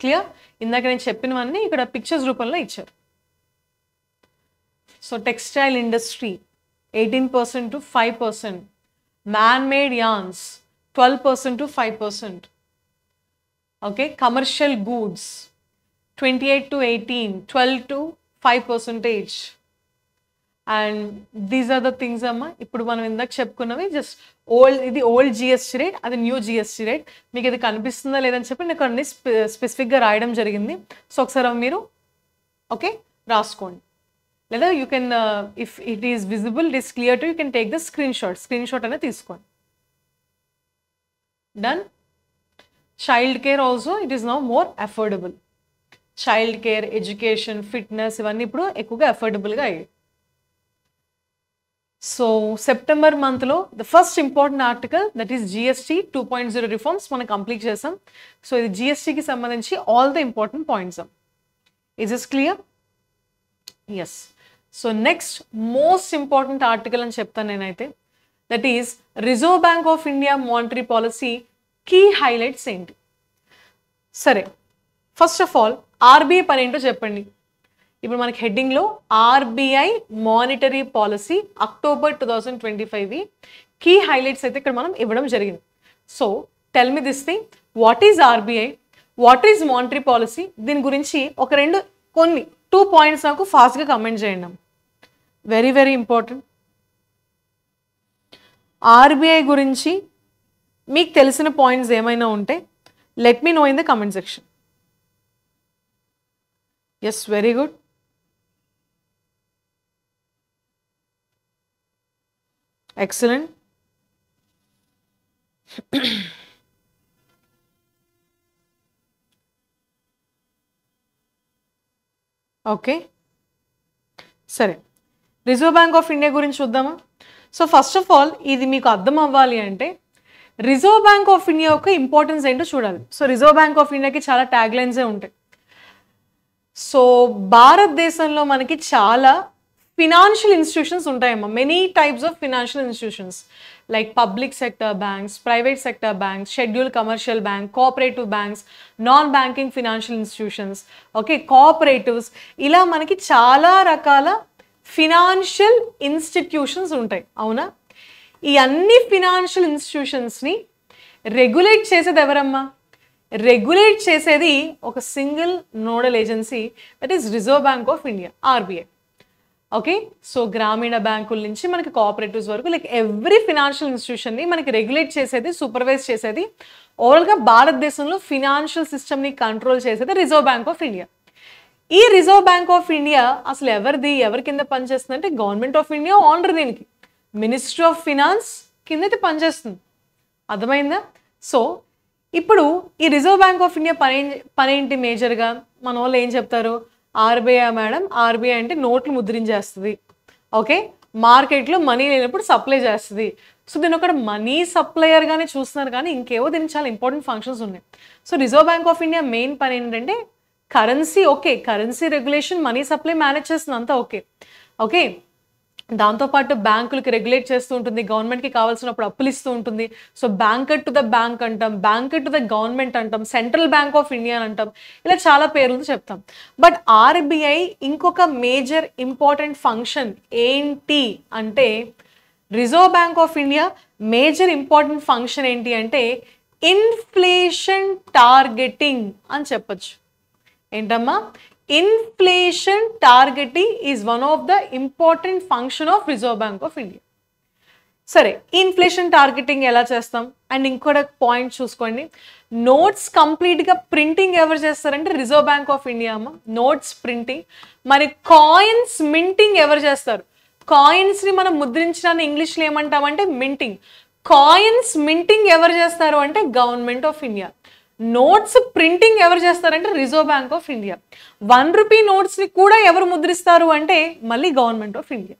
క్లియర్? ఇందాక నేను చెప్పినవన్నీ ఇక్కడ పిక్చర్స్ రూపంలో ఇచ్చారు. So textile industry 18% to 5%, man-made yarns 12% to 5%. Okay, commercial goods 28 to 18, 12 to 5%. And these are the things అమ్మా. ఇప్పుడు మనం ఇందాక చెప్పుకున్నవి జస్ట్ ఇది ఓల్డ్ జిఎస్టీ రేట్, అది న్యూ జిఎస్టీ రేట్. మీకు ఇది కనిపిస్తుందా లేదని చెప్పి నేను అన్ని స్పెసిఫిక్గా రాయడం జరిగింది. సో ఒకసారి మీరు ఓకే రాసుకోండి, లేదా you can if it is visible, it is clear to, you can take the screenshot అనేది తీసుకోండి. Done. Child care also it is now more affordable. Child care, education, fitness ఇవన్నీ ఇప్పుడు ఎక్కువగా అఫోర్డబుల్గా అయ్యాయి. సో సెప్టెంబర్ మంత్లో the first important article that is GST 2.0 reforms మనం complete చేసాం. సో ఇది జిఎస్టీకి సంబంధించి all the important points. Is is clear? Yes. So next most important article అని చెప్తాను నేనైతే, that is Reserve bank of India monetary policy key highlights ఏంటి. సరే, ఫస్ట్ ఆఫ్ ఆల్ ఆర్బీఐ పని ఏంటో చెప్పండి. ఇప్పుడు మనకి హెడ్డింగ్లో RBI monetary policy October 2025 key highlights అయితే ఇక్కడ మనం ఇవ్వడం జరిగింది. So tell me this thing, what is RBI, what is monetary policy, దీని గురించి ఒక కొన్ని 2 పాయింట్స్ నాకు ఫాస్ట్గా కమెంట్ చేయండి. Very very important. ఆర్బీఐ గురించి మీకు తెలిసిన పాయింట్స్ ఏమైనా ఉంటే let me know in the comment section. Yes, very good. Excellent. Okay, సరే రిజర్వ్ బ్యాంక్ ఆఫ్ ఇండియా గురించి చూద్దామా. సో ఫస్ట్ ఆఫ్ ఆల్ ఇది మీకు అర్థం అవ్వాలి అంటే రిజర్వ్ బ్యాంక్ ఆఫ్ ఇండియా యొక్క ఇంపార్టెన్స్ ఏంటో చూడాలి. సో రిజర్వ్ బ్యాంక్ ఆఫ్ ఇండియాకి చాలా ట్యాగ్ లైన్సే ఉంటాయి. సో భారతదేశంలో మనకి చాలా ఫినాన్షియల్ ఇన్స్టిట్యూషన్స్ ఉంటాయమ్మా. Many types of financial institutions like public sector banks, private sector banks, schedule commercial bank, cooperative banks, non banking financial institutions, okay, cooperatives, ఇలా మనకి చాలా రకాల ఫినాన్షియల్ ఇన్స్టిట్యూషన్స్ ఉంటాయి. అవునా? ఈ అన్ని ఫినాన్షియల్ ఇన్స్టిట్యూషన్స్ని రెగ్యులేట్ చేసేది ఎవరమ్మా? రెగ్యులేట్ చేసేది ఒక single nodal agency, that is Reserve bank of India, RBI. Okay, so గ్రామీణ బ్యాంకుల నుంచి మనకి కోఆపరేటివ్స్ వరకు లైక్ ఎవ్రీ ఫినాన్షియల్ ఇన్స్టిట్యూషన్ని మనకి రెగ్యులేట్ చేసేది, సూపర్వైజ్ చేసేది, ఓవరాల్గా భారతదేశంలో ఫినాన్షియల్ సిస్టమ్ని కంట్రోల్ చేసేది రిజర్వ్ బ్యాంక్ ఆఫ్ ఇండియా. ఈ రిజర్వ్ బ్యాంక్ ఆఫ్ ఇండియా అసలు ఎవరి కింద పనిచేస్తుంది అంటే గవర్నమెంట్ ఆఫ్ ఇండియా ఆనర్, దీనికి మినిస్ట్రీ ఆఫ్ ఫినాన్స్ కింద అయితే పనిచేస్తుంది. అర్థమైందా? సో ఇప్పుడు ఈ రిజర్వ్ బ్యాంక్ ఆఫ్ ఇండియా పనేంటి మేజర్గా మన వాళ్ళు ఏం చెప్తారు, ఆర్బీఐ మేడం, ఆర్బీఐ అంటే నోట్లు ముద్రించేస్తుంది, ఓకే, మార్కెట్లో మనీ లేనప్పుడు సప్లై చేస్తుంది. సో దీని ఒక మనీ సప్లయర్గానే చూస్తున్నారు, కానీ ఇంకేవో దీనికి చాలా ఇంపార్టెంట్ ఫంక్షన్స్ ఉన్నాయి. So reserve bank of India main పని ఏంటంటే currency, okay, currency regulation, money supply manage చేస్తుంది, అంతా ఓకే. ఓకే, దాంతోపాటు బ్యాంకులకి రెగ్యులేట్ చేస్తూ ఉంటుంది, గవర్నమెంట్కి కావాల్సినప్పుడు అప్పులు ఇస్తూ ఉంటుంది. So banker to the bank అంటాం, బ్యాంకర్ టు ద గవర్నమెంట్ అంటాం, సెంట్రల్ బ్యాంక్ ఆఫ్ ఇండియా అంటాం, ఇలా చాలా పేర్లతో చెప్తాం. బట్ ఆర్బీఐ ఇంకొక మేజర్ ఇంపార్టెంట్ ఫంక్షన్ ఏంటి అంటే, reserve bank of India major important function ఏంటి అంటే ఇన్ఫ్లేషన్ టార్గెటింగ్ అని చెప్పచ్చు. ఏంటమ్మా? Inflation targeting is one of the important function of Reserve Bank of India. సరే, ఇన్ఫ్లేషన్ టార్గెటింగ్ ఎలా చేస్తాం? అండ్ ఇంకోటి పాయింట్ చూసుకోండి, నోట్స్ కంప్లీట్గా ప్రింటింగ్ ఎవరు చేస్తారంటే రిజర్వ్ బ్యాంక్ ఆఫ్ ఇండియా అమ్మ, నోట్స్ ప్రింటింగ్. మరి కాయిన్స్ మింటింగ్ ఎవరు చేస్తారు? కాయిన్స్ని మనం ముద్రించడాన్ని ఇంగ్లీష్లో ఏమంటామంటే మింటింగ్. కాయిన్స్ మింటింగ్ ఎవరు చేస్తారు అంటే government of India. Notes printing ఎవరు చేస్తారంటే reserve bank of India. 1 rupee నోట్స్ని కూడా ఎవరు ముద్రిస్తారు అంటే మళ్ళీ గవర్నమెంట్ ఆఫ్ ఇండియా.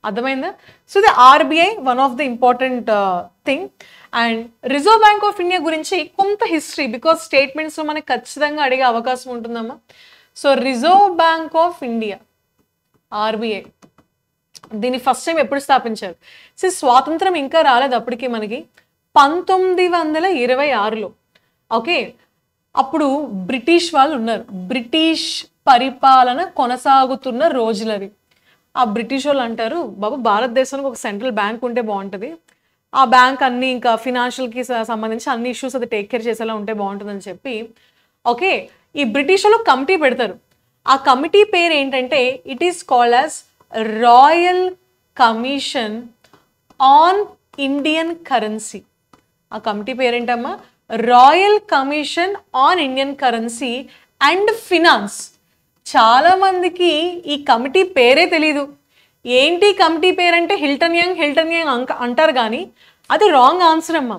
అర్థమైందా? So the RBI one of the important thing. And reserve bank of India గురించి కొంత హిస్టరీ, బికాస్ స్టేట్మెంట్స్లో మనకి ఖచ్చితంగా అడిగే అవకాశం ఉంటుందమ్మా. So reserve bank of India, RBI, దీన్ని ఫస్ట్ టైం ఎప్పుడు స్థాపించారు? సో స్వాతంత్రం ఇంకా రాలేదు అప్పటికి మనకి, 1926లో. ఓకే, అప్పుడు బ్రిటిష్ వాళ్ళు ఉన్నారు, బ్రిటిష్ పరిపాలన కొనసాగుతున్న రోజులవి. ఆ బ్రిటిష్ వాళ్ళు అంటారు, బాబు భారతదేశానికి ఒక సెంట్రల్ బ్యాంక్ ఉంటే బాగుంటుంది, ఆ బ్యాంక్ అన్ని ఇంకా ఫినాన్షియల్కి సంబంధించి అన్ని ఇష్యూస్ అది టేక్ కేర్ చేసేలా ఉంటే బాగుంటుందని చెప్పి, ఓకే, ఈ బ్రిటిష్ వాళ్ళు కమిటీ పెడతారు. ఆ కమిటీ పేరు ఏంటంటే it is called as royal commission on Indian currency. ఆ కమిటీ పేరేంటమ్మా? Royal commission on Indian currency and finance. చాలా మందికి ఈ కమిటీ పేరే తెలీదు. ఏంటి కమిటీ పేరంటే హిల్టన్ యంగ్ అంటారు, కానీ అది రాంగ్ ఆన్సర్ అమ్మా.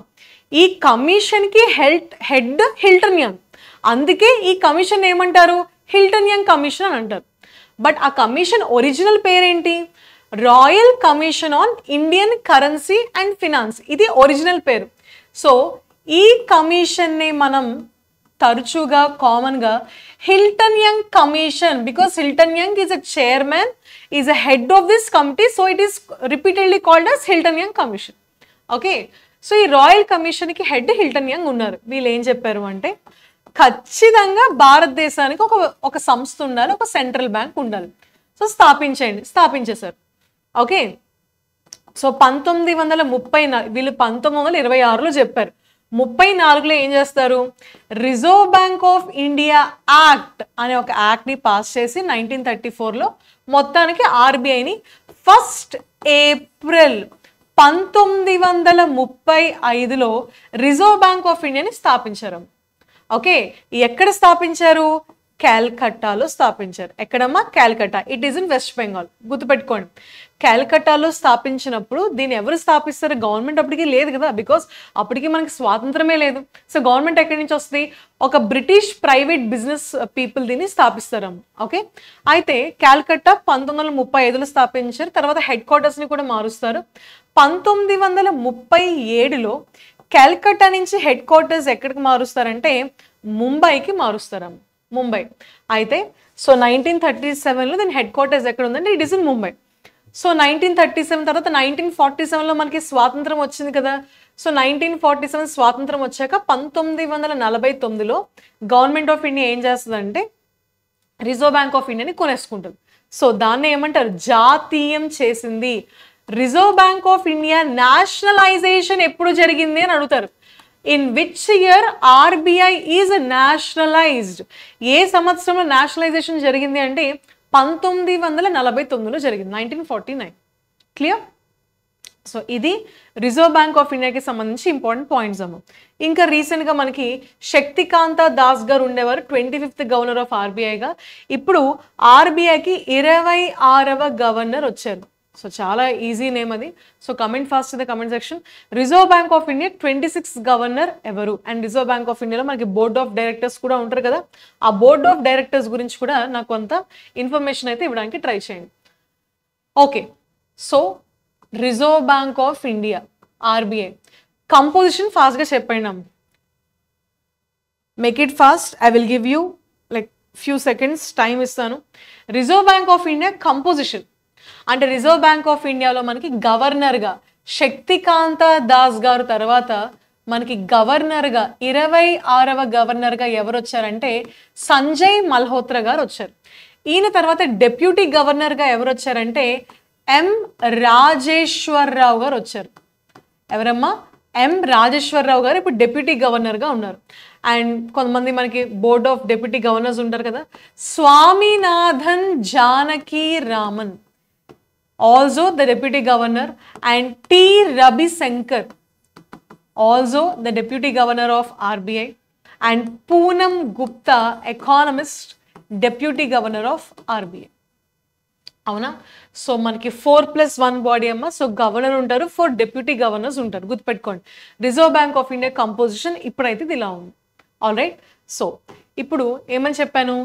ఈ కమిషన్కి హెడ్ హిల్టన్ యంగ్, అందుకే ఈ కమిషన్ ఏమంటారు? హిల్టన్ యంగ్ కమిషన్ అని అంటారు. బట్ ఆ కమిషన్ ఒరిజినల్ పేరేంటి? Royal commission on Indian currency and finance, ఇది ఒరిజినల్ పేరు. సో ఈ కమిషన్ని మనం తరచుగా కామన్గా Hilton Young commission, because Hilton Young is a chairman, is a head of this committee, so it is repeatedly called as Hilton Young commission. Okay, so ఈ royal కమిషన్కి head Hilton Young ఉన్నారు. వీళ్ళు ఏం చెప్పారు అంటే ఖచ్చితంగా భారతదేశానికి ఒక సంస్థ ఉండాలి, ఒక సెంట్రల్ బ్యాంక్ ఉండాలి. సో స్థాపించేశారు. ఓకే, సో 1934, వీళ్ళు 1926లో చెప్పారు. 34లో ఏం చేస్తారు? Reserve bank of India act అనే ఒక యాక్ట్ని పాస్ చేసి 1934లో మొత్తానికి ఆర్బీఐని 1 ఏప్రిల్ 1935లో రిజర్వ్ బ్యాంక్ ఆఫ్ ఇండియాని స్థాపించారు. ఓకే, ఎక్కడ స్థాపించారు? క్యాల్కట్టాలో స్థాపించారు. ఎక్కడమ్మా? Calcutta. It is in West Bengal. గుర్తుపెట్టుకోండి, క్యాల్కట్టాలో స్థాపించినప్పుడు దీన్ని ఎవరు స్థాపిస్తారు? గవర్నమెంట్ అప్పటికి లేదు కదా, బికాస్ అప్పటికి మనకి స్వాతంత్రమే లేదు. సో గవర్నమెంట్ ఎక్కడి నుంచి వస్తుంది? ఒక బ్రిటిష్ ప్రైవేట్ బిజినెస్ పీపుల్ దీన్ని స్థాపిస్తారమ్మ. ఓకే, అయితే క్యాల్కట్టా 1935లో స్థాపించారు. తర్వాత హెడ్ క్వార్టర్స్ని కూడా మారుస్తారు. 1937లో క్యాల్కట్టా నుంచి హెడ్ క్వార్టర్స్ ఎక్కడికి మారుస్తారంటే ముంబైకి మారుస్తారమ్మ. ముంబై. అయితే సో 1937లో దీని హెడ్ క్వార్టర్స్ ఎక్కడ ఉందంటే it is in Mumbai. So 1937 తర్వాత 1947లో మనకి స్వాతంత్రం వచ్చింది కదా. సో 1947 స్వాతంత్రం వచ్చాక 1949లో గవర్నమెంట్ ఆఫ్ ఇండియా ఏం చేస్తుందంటే రిజర్వ్ బ్యాంక్ ఆఫ్ ఇండియాని కొనేసుకుంటుంది. సో దాన్ని ఏమంటారు? జాతీయం చేసింది. Reserve bank of India nationalisation ఎప్పుడు జరిగింది అని అడుగుతారు. In which year RBI is nationalised? ఏ సంవత్సరంలో నేషనలైజేషన్ జరిగింది అంటే 1949లో జరిగింది, 1949. క్లియర్? సో ఇది రిజర్వ్ బ్యాంక్ ఆఫ్ ఇండియాకి సంబంధించి ఇంపార్టెంట్ పాయింట్స్ అమ్మ. ఇంకా రీసెంట్గా మనకి శక్తికాంత దాస్ గారు ఉండేవారు 25th గవర్నర్ ఆఫ్ ఆర్బీఐగా. ఇప్పుడు ఆర్బీఐకి 26వ గవర్నర్ వచ్చారు. సో చాలా ఈజీ నేమ్ అది. So comment fast in the comment section. Reserve bank of India 26th governor ఎవరు? అండ్ రిజర్వ్ బ్యాంక్ ఆఫ్ ఇండియాలో మనకి బోర్డ్ ఆఫ్ డైరెక్టర్స్ కూడా ఉంటారు కదా, ఆ బోర్డ్ ఆఫ్ డైరెక్టర్స్ గురించి కూడా నాకు కొంత ఇన్ఫర్మేషన్ అయితే ఇవ్వడానికి ట్రై చేయండి. Okay, so reserve bank of India, RBI composition ఫాస్ట్గా చెప్పండి అమ్మ. Make it fast. I will give you like few seconds time ఇస్తాను. Reserve bank of India composition అంటే రిజర్వ్ బ్యాంక్ ఆఫ్ ఇండియాలో మనకి గవర్నర్గా శక్తికాంత దాస్ గారు తర్వాత మనకి గవర్నర్గా 26వ గవర్నర్గా ఎవరు వచ్చారంటే సంజయ్ మల్హోత్రా గారు వచ్చారు. ఈయన తర్వాత డెప్యూటీ గవర్నర్గా ఎవరు వచ్చారంటే ఎం రాజేశ్వరరావు గారు వచ్చారు. ఎవరమ్మా? ఎం రాజేశ్వరరావు గారు ఇప్పుడు డెప్యూటీ గవర్నర్గా ఉన్నారు. అండ్ కొంతమంది మనకి బోర్డ్ ఆఫ్ డెప్యూటీ గవర్నర్స్ ఉంటారు కదా, Swaminathan Janaki Raman. Also the deputy governor, and T Ravi Shankar, also the deputy governor of RBI, and Poonam Gupta, economist, deputy governor of RBI. అవునా? సో మనకి 4+1 బాడీ అమ్మ. సో గవర్నర్ ఉంటారు, 4 డెప్యూటీ గవర్నర్స్ ఉంటారు, గుర్తుపెట్టుకోండి. Reserve bank of India composition ఇప్పుడైతే ఇది ఇలా ఉంది. All right. సో ఇప్పుడు ఏమని చెప్పాను,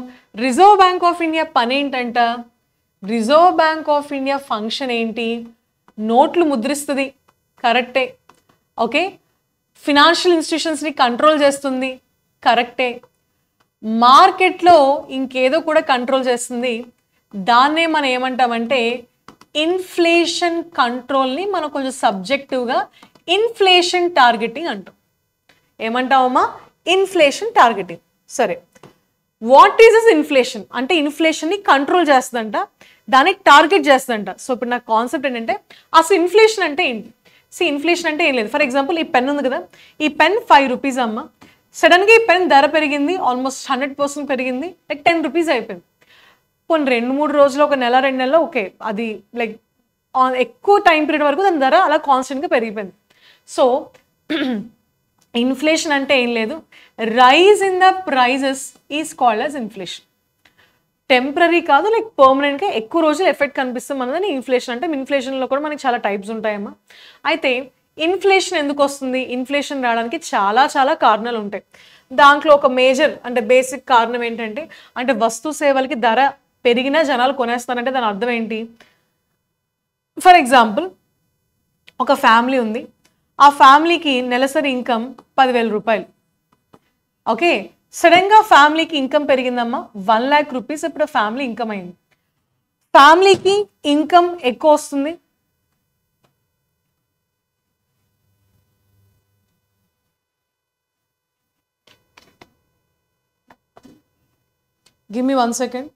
రిజర్వ్ బ్యాంక్ ఆఫ్ ఇండియా పని ఏంటంట, reserve bank of India function ఏంటి, నోట్లు ముద్రిస్తుంది, కరెక్టే. ఓకే, ఫినాన్షియల్ ఇన్స్టిట్యూషన్స్ని కంట్రోల్ చేస్తుంది, కరెక్టే. మార్కెట్లో ఇంకేదో కూడా కంట్రోల్ చేస్తుంది, దాన్నే మనం ఏమంటామంటే ఇన్ఫ్లేషన్ కంట్రోల్ని మనం కొంచెం సబ్జెక్టివ్గా ఇన్ఫ్లేషన్ టార్గెటింగ్ అంటాం. ఏమంటామమ్మా? Inflation targeting. సరే, వాట్ ఈజ్ ఇస్ ఇన్ఫ్లేషన్ అంటే ఇన్ఫ్లేషన్ని కంట్రోల్ చేస్తుందంట, దాన్ని టార్గెట్ చేస్తుందంట. సో ఇప్పుడు నా కాన్సెప్ట్ ఏంటంటే అసలు ఇన్ఫ్లేషన్ అంటే ఏంటి? ఇన్ఫ్లేషన్ అంటే ఏం లేదు. ఫర్ ఎగ్జాంపుల్ ఈ పెన్ ఉంది కదా, ఈ పెన్ 5 రూపీస్ అమ్మ. సడన్గా ఈ పెన్ ధర పెరిగింది, ఆల్మోస్ట్ 100% పెరిగింది, లైక్ 10 రూపీస్ అయిపోయింది. కొన్ని 2-3 రోజులు, ఒక నెల 2 నెలలు ఓకే, అది లైక్ ఎక్కువ టైం పీరియడ్ వరకు దాని ధర అలా కాన్స్టెంట్గా పెరిగిపోయింది. సో ఇన్ఫ్లేషన్ అంటే ఏం లేదు, rise in the prices is called as inflation. Temporary కాదు, లైక్ పర్మనెంట్గా ఎక్కువ రోజులు ఎఫెక్ట్ కనిపిస్తుంది అన్నదని ఇన్ఫ్లేషన్ అంటే. ఇన్ఫ్లేషన్లో కూడా మనకి చాలా టైప్స్ ఉంటాయమ్మా. అయితే ఇన్ఫ్లేషన్ ఎందుకు వస్తుంది? ఇన్ఫ్లేషన్ రావడానికి చాలా చాలా కారణాలు ఉంటాయి. దాంట్లో ఒక మేజర్ అంటే బేసిక్ కారణం ఏంటంటే, అంటే వస్తు సేవలకి ధర పెరిగినా జనాలు కొనేస్తారంటే దాని అర్థం ఏంటి? ఫర్ ఎగ్జాంపుల్ ఒక ఫ్యామిలీ ఉంది, ఆ ఫ్యామిలీకి నెలసరి ఇన్కమ్ 10,000 రూపాయలు. ఓకే, సడన్గా ఫ్యామిలీకి ఇన్కమ్ పెరిగిందమ్మా 1 lakh రూపీస్. ఇప్పుడు ఫ్యామిలీ ఇన్కమ్ అయింది. ఫ్యామిలీకి ఇన్కమ్ ఎక్కువ వస్తుంది, గివ్ మీ 1 second.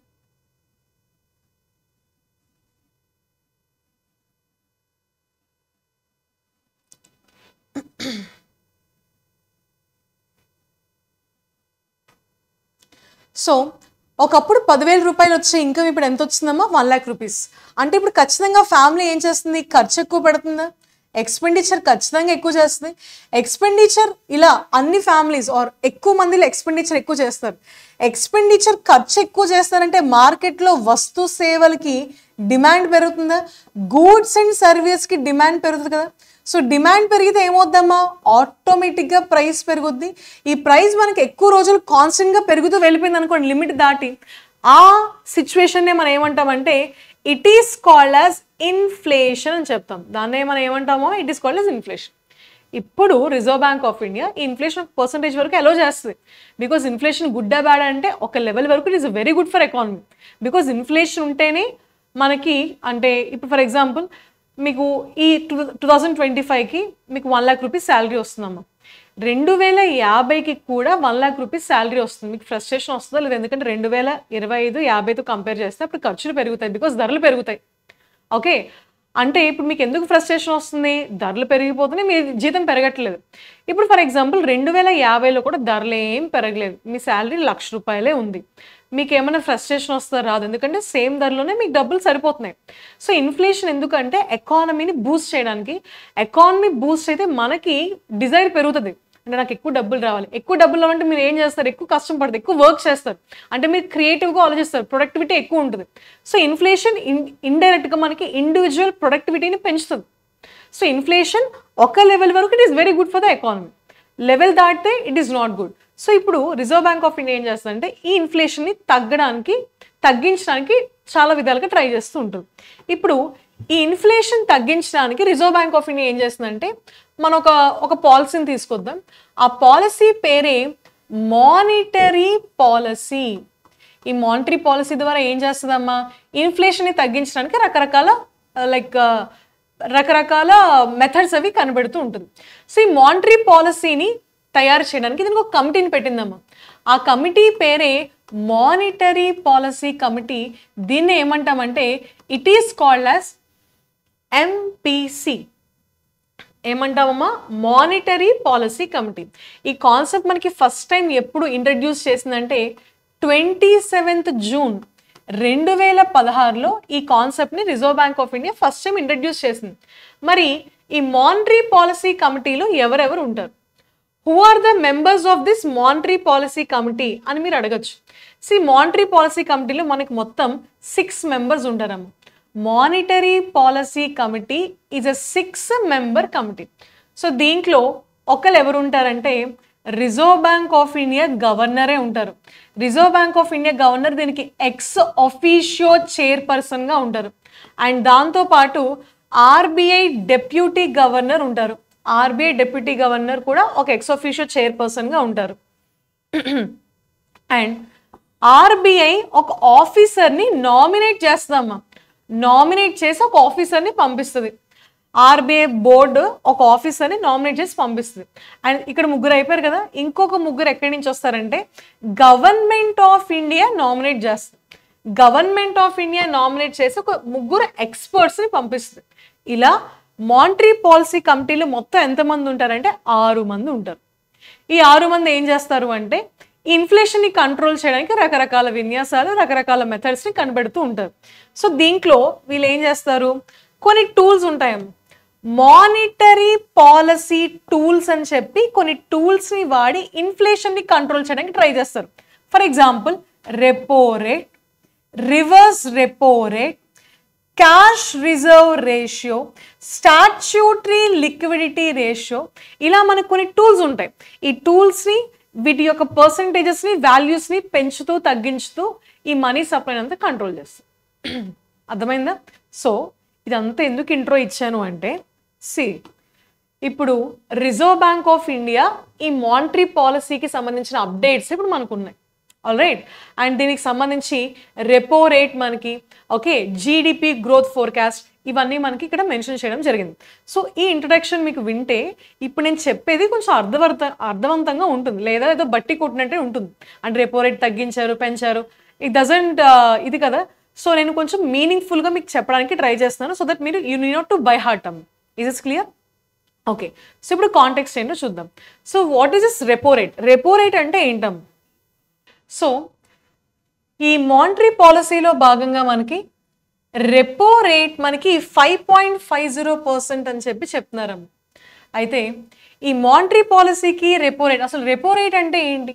సో ఒకప్పుడు 10,000 రూపాయలు వచ్చే ఇన్కమ్ ఇప్పుడు ఎంత వచ్చిందమ్మా? 1 lakh రూపీస్. అంటే ఇప్పుడు ఖచ్చితంగా ఫ్యామిలీ ఏం చేస్తుంది? ఖర్చు ఎక్కువ పెడుతుందా? ఎక్స్పెండిచర్ ఖచ్చితంగా ఎక్కువ చేస్తుంది. ఎక్స్పెండిచర్ ఇలా అన్ని ఫ్యామిలీస్ ఆర్ ఎక్కువ మందిలో ఎక్స్పెండిచర్ ఎక్కువ చేస్తారు. ఎక్స్పెండిచర్ ఖర్చు ఎక్కువ చేస్తారంటే మార్కెట్లో వస్తు సేవలకి డిమాండ్ పెరుగుతుందా? గూడ్స్ అండ్ సర్వీసెస్కి డిమాండ్ పెరుగుతుంది కదా. సో డిమాండ్ పెరిగితే ఏమవుద్దమ్మా? ఆటోమేటిక్గా ప్రైస్ పెరుగుద్ది. ఈ ప్రైస్ మనకి ఎక్కువ రోజులు కాన్స్టెంట్గా పెరుగుతూ వెళ్ళిపోయింది అనుకోండి, లిమిట్ దాటి, ఆ సిచ్యువేషన్నే మనం ఏమంటామంటే it is called as inflation అని చెప్తాం. దాన్నే మనం ఏమంటామో it is called as inflation. ఇప్పుడు రిజర్వ్ బ్యాంక్ ఆఫ్ ఇండియా ఈ ఇన్ఫ్లేషన్ పర్సంటేజ్ వరకు అలో చేస్తుంది. బికాజ్ ఇన్ఫ్లేషన్ గుడ్ బ్యాడ్ అంటే ఒక లెవెల్ వరకు it is very good for economy. Because inflation ఉంటేనే మనకి అంటే ఇప్పుడు ఫర్ ఎగ్జాంపుల్ మీకు ఈ 2025కి మీకు 1 lakh రూపీస్ శాలరీ వస్తుందమ్మా. 2050కి కూడా 1 lakh రూపీస్ శాలరీ వస్తుంది. మీకు ఫ్రస్ట్రేషన్ వస్తుందో లేదు, ఎందుకంటే 2025, 50తో కంపేర్ చేస్తే అప్పుడు ఖర్చులు పెరుగుతాయి, బికాజ్ ధరలు పెరుగుతాయి. ఓకే, అంటే ఇప్పుడు మీకు ఎందుకు ఫ్రస్ట్రేషన్ వస్తుంది? ధరలు పెరిగిపోతున్నాయి, మీ జీతం పెరగట్లేదు. ఇప్పుడు ఫర్ ఎగ్జాంపుల్ 2050లో కూడా ధరలు ఏం పెరగలేదు, మీ శాలరీ 1,00,000 రూపాయలే ఉంది. మీకు ఏమైనా ఫ్రస్ట్రేషన్ వస్తుందో రాదు, ఎందుకంటే సేమ్ ధరలోనే మీకు డబ్బులు సరిపోతున్నాయి. సో ఇన్ఫ్లేషన్ ఎందుకంటే ఎకానమీని బూస్ట్ చేయడానికి. ఎకానమీ బూస్ట్ అయితే మనకి డిజైర్ పెరుగుతుంది, అంటే నాకు ఎక్కువ డబ్బులు రావాలి. ఎక్కువ డబ్బులు రావాలంటే మీరు ఏం చేస్తారు? ఎక్కువ కష్టం పడతారు, ఎక్కువ వర్క్ చేస్తారు, అంటే మీరు క్రియేటివ్గా ఆలోచిస్తారు, ప్రొడక్టివిటీ ఎక్కువ ఉంటుంది. సో ఇన్ఫ్లేషన్ ఇండైరెక్ట్గా మనకి ఇండివిజువల్ ప్రొడక్టివిటీని పెంచుతుంది. సో ఇన్ఫ్లేషన్ ఒక లెవెల్ వరకు it is very good for the economy, level దాటితే it is not good. So ఇప్పుడు రిజర్వ్ బ్యాంక్ ఆఫ్ ఇండియా ఏం చేస్తుందంటే ఈ ఇన్ఫ్లేషన్ని తగ్గించడానికి చాలా విధాలుగా ట్రై చేస్తూ ఉంటుంది. ఇప్పుడు ఈ ఇన్ఫ్లేషన్ తగ్గించడానికి రిజర్వ్ బ్యాంక్ ఆఫ్ ఇండియా ఏం చేస్తుందంటే మనం ఒక పాలసీని తీసుకొద్దాం. ఆ పాలసీ పేరే మానిటరీ పాలసీ. ఈ మానిటరీ పాలసీ ద్వారా ఏం చేస్తుందమ్మా? ఇన్ఫ్లేషన్ని తగ్గించడానికి రకరకాల మెథడ్స్ అవి కనబడుతూ ఉంటుంది. సో ఈ మానిటరీ పాలసీని తయారు చేయడానికి దీనికి ఒక కమిటీని పెట్టిందమ్మా. ఆ కమిటీ పేరే మానిటరీ పాలసీ కమిటీ. దీన్ని ఏమంటామంటే it is called as MPC. ఏమంటామమ్మా? Monetary policy committee. ఈ కాన్సెప్ట్ మనకి ఫస్ట్ టైం ఎప్పుడు ఇంట్రడ్యూస్ చేసిందంటే 27th June 2016లో ఈ కాన్సెప్ట్ని reserve bank of India first time introduce చేసింది. మరి ఈ మానిటరీ పాలసీ కమిటీలో ఎవరెవరు ఉంటారు? Who are the members of this monetary policy committee అని మీరు అడగచ్చు. మానిటరీ పాలసీ కమిటీలో మనకి మొత్తం 6 మెంబర్స్ ఉంటారమ్మ. Monetary policy committee is a 6 member committee. So దీంట్లో ఒకరు ఎవరు ఉంటారంటే రిజర్వ్ బ్యాంక్ ఆఫ్ ఇండియా గవర్నరే ఉంటారు. Reserve bank of India governor దీనికి ఎక్స్ ఆఫీషియో చైర్పర్సన్గా ఉంటారు. అండ్ దాంతోపాటు ఆర్బీఐ డెప్యూటీ గవర్నర్ ఉంటారు. ఆర్బీఐ డెప్యూటీ గవర్నర్ కూడా ఒక ఎక్స్ ఆఫీషియో చైర్పర్సన్గా ఉంటారు. అండ్ ఆర్బీఐ ఒక ఆఫీసర్ని నామినేట్ చేస్తుందమ్మా. నామినేట్ చేసి ఒక ఆఫీసర్ని పంపిస్తుంది. ఆర్బీఐ బోర్డు ఒక ఆఫీసర్ని నామినేట్ చేసి పంపిస్తుంది. అండ్ ఇక్కడ ముగ్గురు అయిపోయారు కదా, ఇంకొక ముగ్గురు ఎక్కడి నుంచి వస్తారంటే గవర్నమెంట్ ఆఫ్ ఇండియా నామినేట్ చేస్తుంది. గవర్నమెంట్ ఆఫ్ ఇండియా నామినేట్ చేసి ఒక ముగ్గురు ఎక్స్పర్ట్స్ని పంపిస్తుంది. ఇలా మానిటరీ పాలసీ కమిటీలో మొత్తం ఎంతమంది ఉంటారంటే 6 మంది ఉంటారు. ఈ 6 మంది ఏం చేస్తారు అంటే ఇన్ఫ్లేషన్ని కంట్రోల్ చేయడానికి రకరకాల విన్యాసాలు, రకరకాల మెథడ్స్ని కనిపెడుతూ ఉంటారు. సో దీంట్లో వీళ్ళు ఏం చేస్తారు, కొన్ని టూల్స్ ఉంటాయి. మానిటరీ పాలసీ టూల్స్ అని చెప్పి కొన్ని టూల్స్ని వాడి ఇన్ఫ్లేషన్ని కంట్రోల్ చేయడానికి ట్రై చేస్తారు. For example repo rate, reverse repo rate, cash reserve ratio, statutory liquidity ratio, ఇలా మనకు కొన్ని టూల్స్ ఉంటాయి. ఈ టూల్స్ని వీటి యొక్క పర్సంటేజెస్ని, వాల్యూస్ని పెంచుతూ తగ్గించుతూ ఈ మనీ సప్లైని అంతా కంట్రోల్ చేస్తుంది. అర్థమైందా? సో ఇదంతా ఎందుకు ఇంట్రో ఇచ్చాను అంటే ఇప్పుడు రిజర్వ్ బ్యాంక్ ఆఫ్ ఇండియా ఈ మానిటరీ పాలసీకి సంబంధించిన అప్డేట్స్ ఇప్పుడు మనకు ఉన్నాయి. All right. అండ్ దీనికి సంబంధించి రెపో రేట్ మనకి, ఓకే, జీడిపి గ్రోత్ ఫోర్కాస్ట్, ఇవన్నీ మనకి ఇక్కడ మెన్షన్ చేయడం జరిగింది. సో ఈ ఇంట్రడక్షన్ మీకు వింటే ఇప్పుడు నేను చెప్పేది కొంచెం అర్థవంతంగా ఉంటుంది, లేదా ఏదో బట్టి కొట్టినట్టే ఉంటుంది. అంటే రెపో రేట్ తగ్గించారు, పెంచారు, ఇట్ డజంట్ ఇది కదా. సో నేను కొంచెం మీనింగ్ఫుల్గా మీకు చెప్పడానికి ట్రై చేస్తున్నాను, సో దట్ మీరు you need not to buy heart Aam. Is is clear? Okay. So ఇప్పుడు కాంటెక్స్ట్ ఏంటో చూద్దాం. So what is this repo rate? Repo rate అంటే ఏంటం? సో ఈ మానిటరీ పాలసీలో భాగంగా మనకి రెపో రేట్ మనకి 5.50% అని చెప్పి చెప్తున్నారమ్మ. అయితే ఈ మానిటరీ పాలసీకి రెపో రేట్, అసలు రెపో రేట్ అంటే ఏంటి,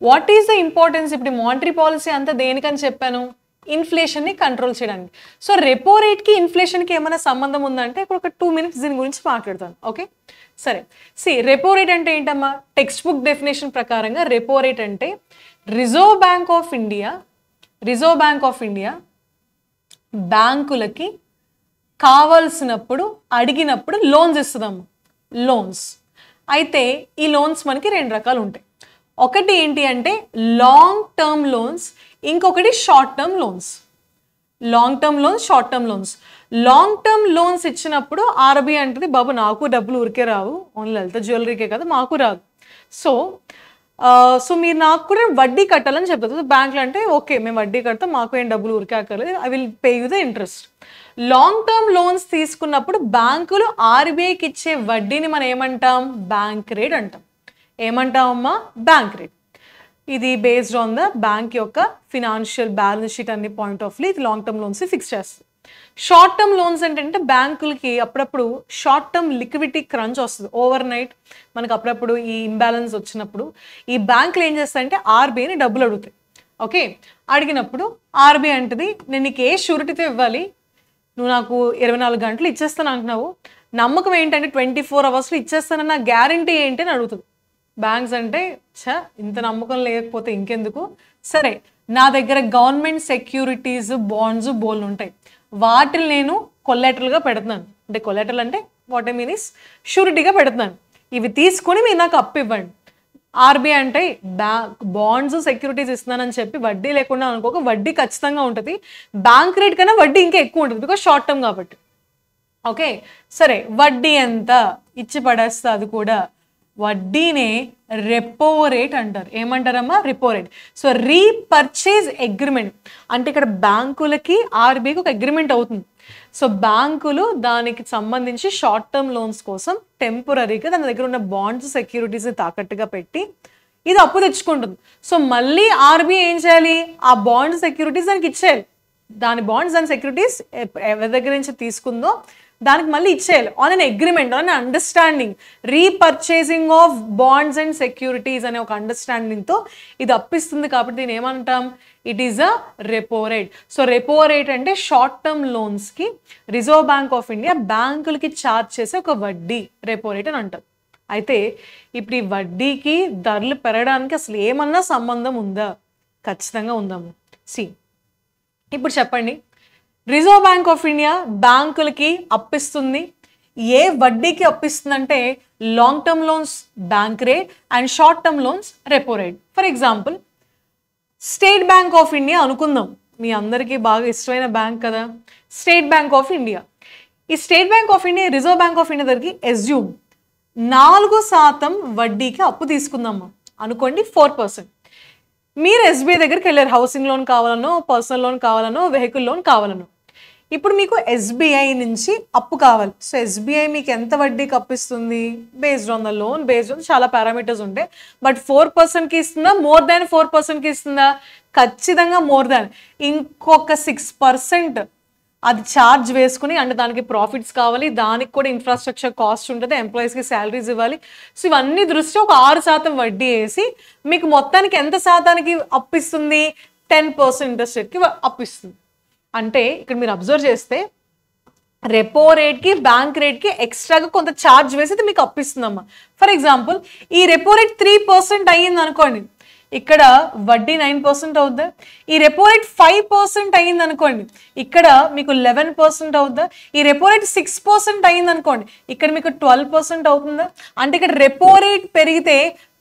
వాట్ ఈస్ ద ఇంపార్టెన్స్? ఇప్పుడు మానిటరీ పాలసీ అంతా దేనికని చెప్పాను? ఇన్ఫ్లేషన్ని కంట్రోల్ చేయడానికి. సో రెపో రేట్కి ఇన్ఫ్లేషన్కి ఏమైనా సంబంధం ఉందంటే ఇప్పుడు ఒక 2 minutes దీని గురించి మాట్లాడతాను. ఓకే, సరే. రెపో రేట్ అంటే ఏంటమ్మా? టెక్స్ట్ బుక్ డెఫినేషన్ ప్రకారంగా రెపో రేట్ అంటే రిజర్వ్ బ్యాంక్ ఆఫ్ ఇండియా బ్యాంకులకి కావాల్సినప్పుడు అడిగినప్పుడు లోన్స్ ఇస్తుందమ్మా. లోన్స్ అయితే ఈ లోన్స్ మనకి 2 రకాలు ఉంటాయి. ఒకటి ఏంటి అంటే లాంగ్ టర్మ్ లోన్స్, ఇంకొకటి short term loans. Long term loans, short term loans. Long term loans ఇచ్చినప్పుడు ఆర్బీఐ అంటుంది, బాబు నాకు డబ్బులు ఊరికే రావు, ఓన్లీ లలిత జ్యువెలరీకే కదా, మాకు రాదు. సో మీరు నాకు కూడా వడ్డీ కట్టాలని చెప్తారు. బ్యాంకులు అంటే ఓకే మేము వడ్డీ కడతాం, మాకు ఏం డబ్బులు ఊరికే అక్కర్లేదు, I will pay you the interest. Long term loans తీసుకున్నప్పుడు బ్యాంకులు ఆర్బీఐకి ఇచ్చే వడ్డీని మనం ఏమంటాం? బ్యాంక్ రేట్ అంటాం. ఏమంటామమ్మా? Bank rate. ఇది బేస్డ్ ఆన్ ద బ్యాంక్ యొక్క ఫినాన్షియల్ బ్యాలెన్స్ షీట్ అనే పాయింట్ ఆఫ్ వ్యూ ఇది లాంగ్ టర్మ్ లోన్స్ ఫిక్స్ చేస్తుంది. షార్ట్ టర్మ్ లోన్స్ ఏంటంటే బ్యాంకులకి అప్పుడప్పుడు షార్ట్ టర్మ్ లిక్విడిటీ క్రంచ్ వస్తుంది. ఓవర్ నైట్ మనకు అప్పుడప్పుడు ఈ ఇంబ్యాలెన్స్ వచ్చినప్పుడు ఈ బ్యాంకులు ఏం చేస్తాయంటే ఆర్బీఐని డబ్బులు అడుగుతాయి. ఓకే, అడిగినప్పుడు ఆర్బీఐ అంటది, నేను నీకు ఏ షూరిటీతో ఇవ్వాలి, నువ్వు నాకు 24 గంటలు ఇచ్చేస్తాను అంటున్నావు, నమ్మకం ఏంటంటే 24 hours ఇచ్చేస్తానన్న గ్యారంటీ ఏంటి అని అడుగుతుంది. బ్యాంక్స్ అంటే ఇంత నమ్మకం లేకపోతే ఇంకెందుకు, సరే నా దగ్గర గవర్నమెంట్ సెక్యూరిటీస్, బాండ్స్ బోల్డ్ ఉంటాయి, వాటిని నేను కొలెటరల్గా పెడుతున్నాను. అంటే కొలెటరల్ అంటే వాట్ ఐ మీన్ ఇస్ షూరిటీగా పెడుతున్నాను, ఇవి తీసుకొని మీరు నాకు అప్పు ఇవ్వండి. ఆర్బీఐ అంటే బాండ్స్ సెక్యూరిటీస్ ఇస్తున్నానని చెప్పి వడ్డీ లేకుండా అనుకోక వడ్డీ ఖచ్చితంగా ఉంటుంది. బ్యాంక్ రేట్ కన్నా వడ్డీ ఇంకా ఎక్కువ ఉంటుంది, బికాస్ షార్ట్ టర్మ్ కాబట్టి. ఓకే, సరే వడ్డీ ఎంత ఇచ్చి పడేస్తా, అది కూడా వడ్డీనే రెపో రేట్ అంటారు. ఏమంటారమ్మా? Repo rate. So repurchase agreement అంటే ఇక్కడ బ్యాంకులకి ఆర్బీఐకి ఒక అగ్రిమెంట్ అవుతుంది. సో బ్యాంకులు దానికి సంబంధించి షార్ట్ టర్మ్ లోన్స్ కోసం టెంపరీగా దాని దగ్గర ఉన్న బాండ్స్ సెక్యూరిటీస్ని తాకట్టుగా పెట్టి ఇది అప్పు తెచ్చుకుంటుంది. సో మళ్ళీ ఆర్బీఐ ఏం చేయాలి, ఆ బాండ్ సెక్యూరిటీస్ దానికి ఇచ్చేయాలి. దాని బాండ్స్ అండ్ సెక్యూరిటీస్ ఎవరి దగ్గర నుంచి తీసుకుందో దానికి మళ్ళీ ఇచ్చేయాలి on an agreement, on understanding. Repurchasing of bonds and securities అనే ఒక అండర్స్టాండింగ్తో ఇది అప్పిస్తుంది. కాబట్టి దీన్ని ఏమంటాం, it is a repo rate. So repo rate అంటే షార్ట్ టర్మ్ లోన్స్కి రిజర్వ్ బ్యాంక్ ఆఫ్ ఇండియా బ్యాంకులకి ఛార్జ్ చేసే ఒక వడ్డీ రెపో రేట్ అని అంటారు. అయితే ఇప్పుడు ఈ వడ్డీకి ధరలు పెరగడానికి అసలు ఏమన్నా సంబంధం ఉందా? ఖచ్చితంగా ఉందాము. ఇప్పుడు చెప్పండి, రిజర్వ్ బ్యాంక్ ఆఫ్ ఇండియా బ్యాంకులకి అప్పిస్తుంది. ఏ వడ్డీకి అప్పిస్తుందంటే long term loans bank rate and short term loans repo rate. For example state bank of India అనుకుందాం, మీ అందరికీ బాగా ఇష్టమైన బ్యాంక్ కదా స్టేట్ బ్యాంక్ ఆఫ్ ఇండియా. ఈ state bank of India reserve bank of India దగ్గరికి ఎస్యూమ్ 4% వడ్డీకి అప్పు తీసుకుందాము అనుకోండి, 4%. మీరు ఎస్బీఐ దగ్గరికి వెళ్ళారు, హౌసింగ్ లోన్ కావాలనో, పర్సనల్ లోన్ కావాలనో, వెహికల్ లోన్ కావాలనో. ఇప్పుడు మీకు ఎస్బీఐ నుంచి అప్పు కావాలి. సో ఎస్బీఐ మీకు ఎంత వడ్డీకి అప్పిస్తుంది, based on the loan, based on చాలా పారామీటర్స్ ఉంటాయి. బట్ 4%కి ఇస్తుందా, మోర్ దాన్ 4%కి ఇస్తుందా? ఖచ్చితంగా మోర్ దాన్. ఇంకొక 6% అది ఛార్జ్ వేసుకుని, అంటే దానికి ప్రాఫిట్స్ కావాలి, దానికి కూడా ఇన్ఫ్రాస్ట్రక్చర్ కాస్ట్ ఉంటుంది, ఎంప్లాయీస్కి శాలరీస్ ఇవ్వాలి. సో ఇవన్నీ దృష్ట్యా ఒక 6% వడ్డీ వేసి మీకు మొత్తానికి ఎంత శాతానికి అప్పిస్తుంది, 10% ఇంట్రెస్ట్ రేట్కి అప్పిస్తుంది. అంటే ఇక్కడ మీరు అబ్జర్వ్ చేస్తే రెపో రేట్కి బ్యాంక్ రేట్కి ఎక్స్ట్రాగా కొంత ఛార్జ్ వేసి మీకు అప్పిస్తుందమ్మా. ఫర్ ఎగ్జాంపుల్ ఈ రెపో రేట్ 3% అయ్యింది అనుకోండి, ఇక్కడ వడ్డీ 9% అవుద్దా? ఈ రెపో రేట్ 5% అయ్యింది అనుకోండి, ఇక్కడ మీకు 11% అవుద్దా? ఈ రెపో రేట్ 6% అయ్యింది అనుకోండి, ఇక్కడ మీకు 12% అవుతుందా? అంటే ఇక్కడ రెపో రేట్ పెరిగితే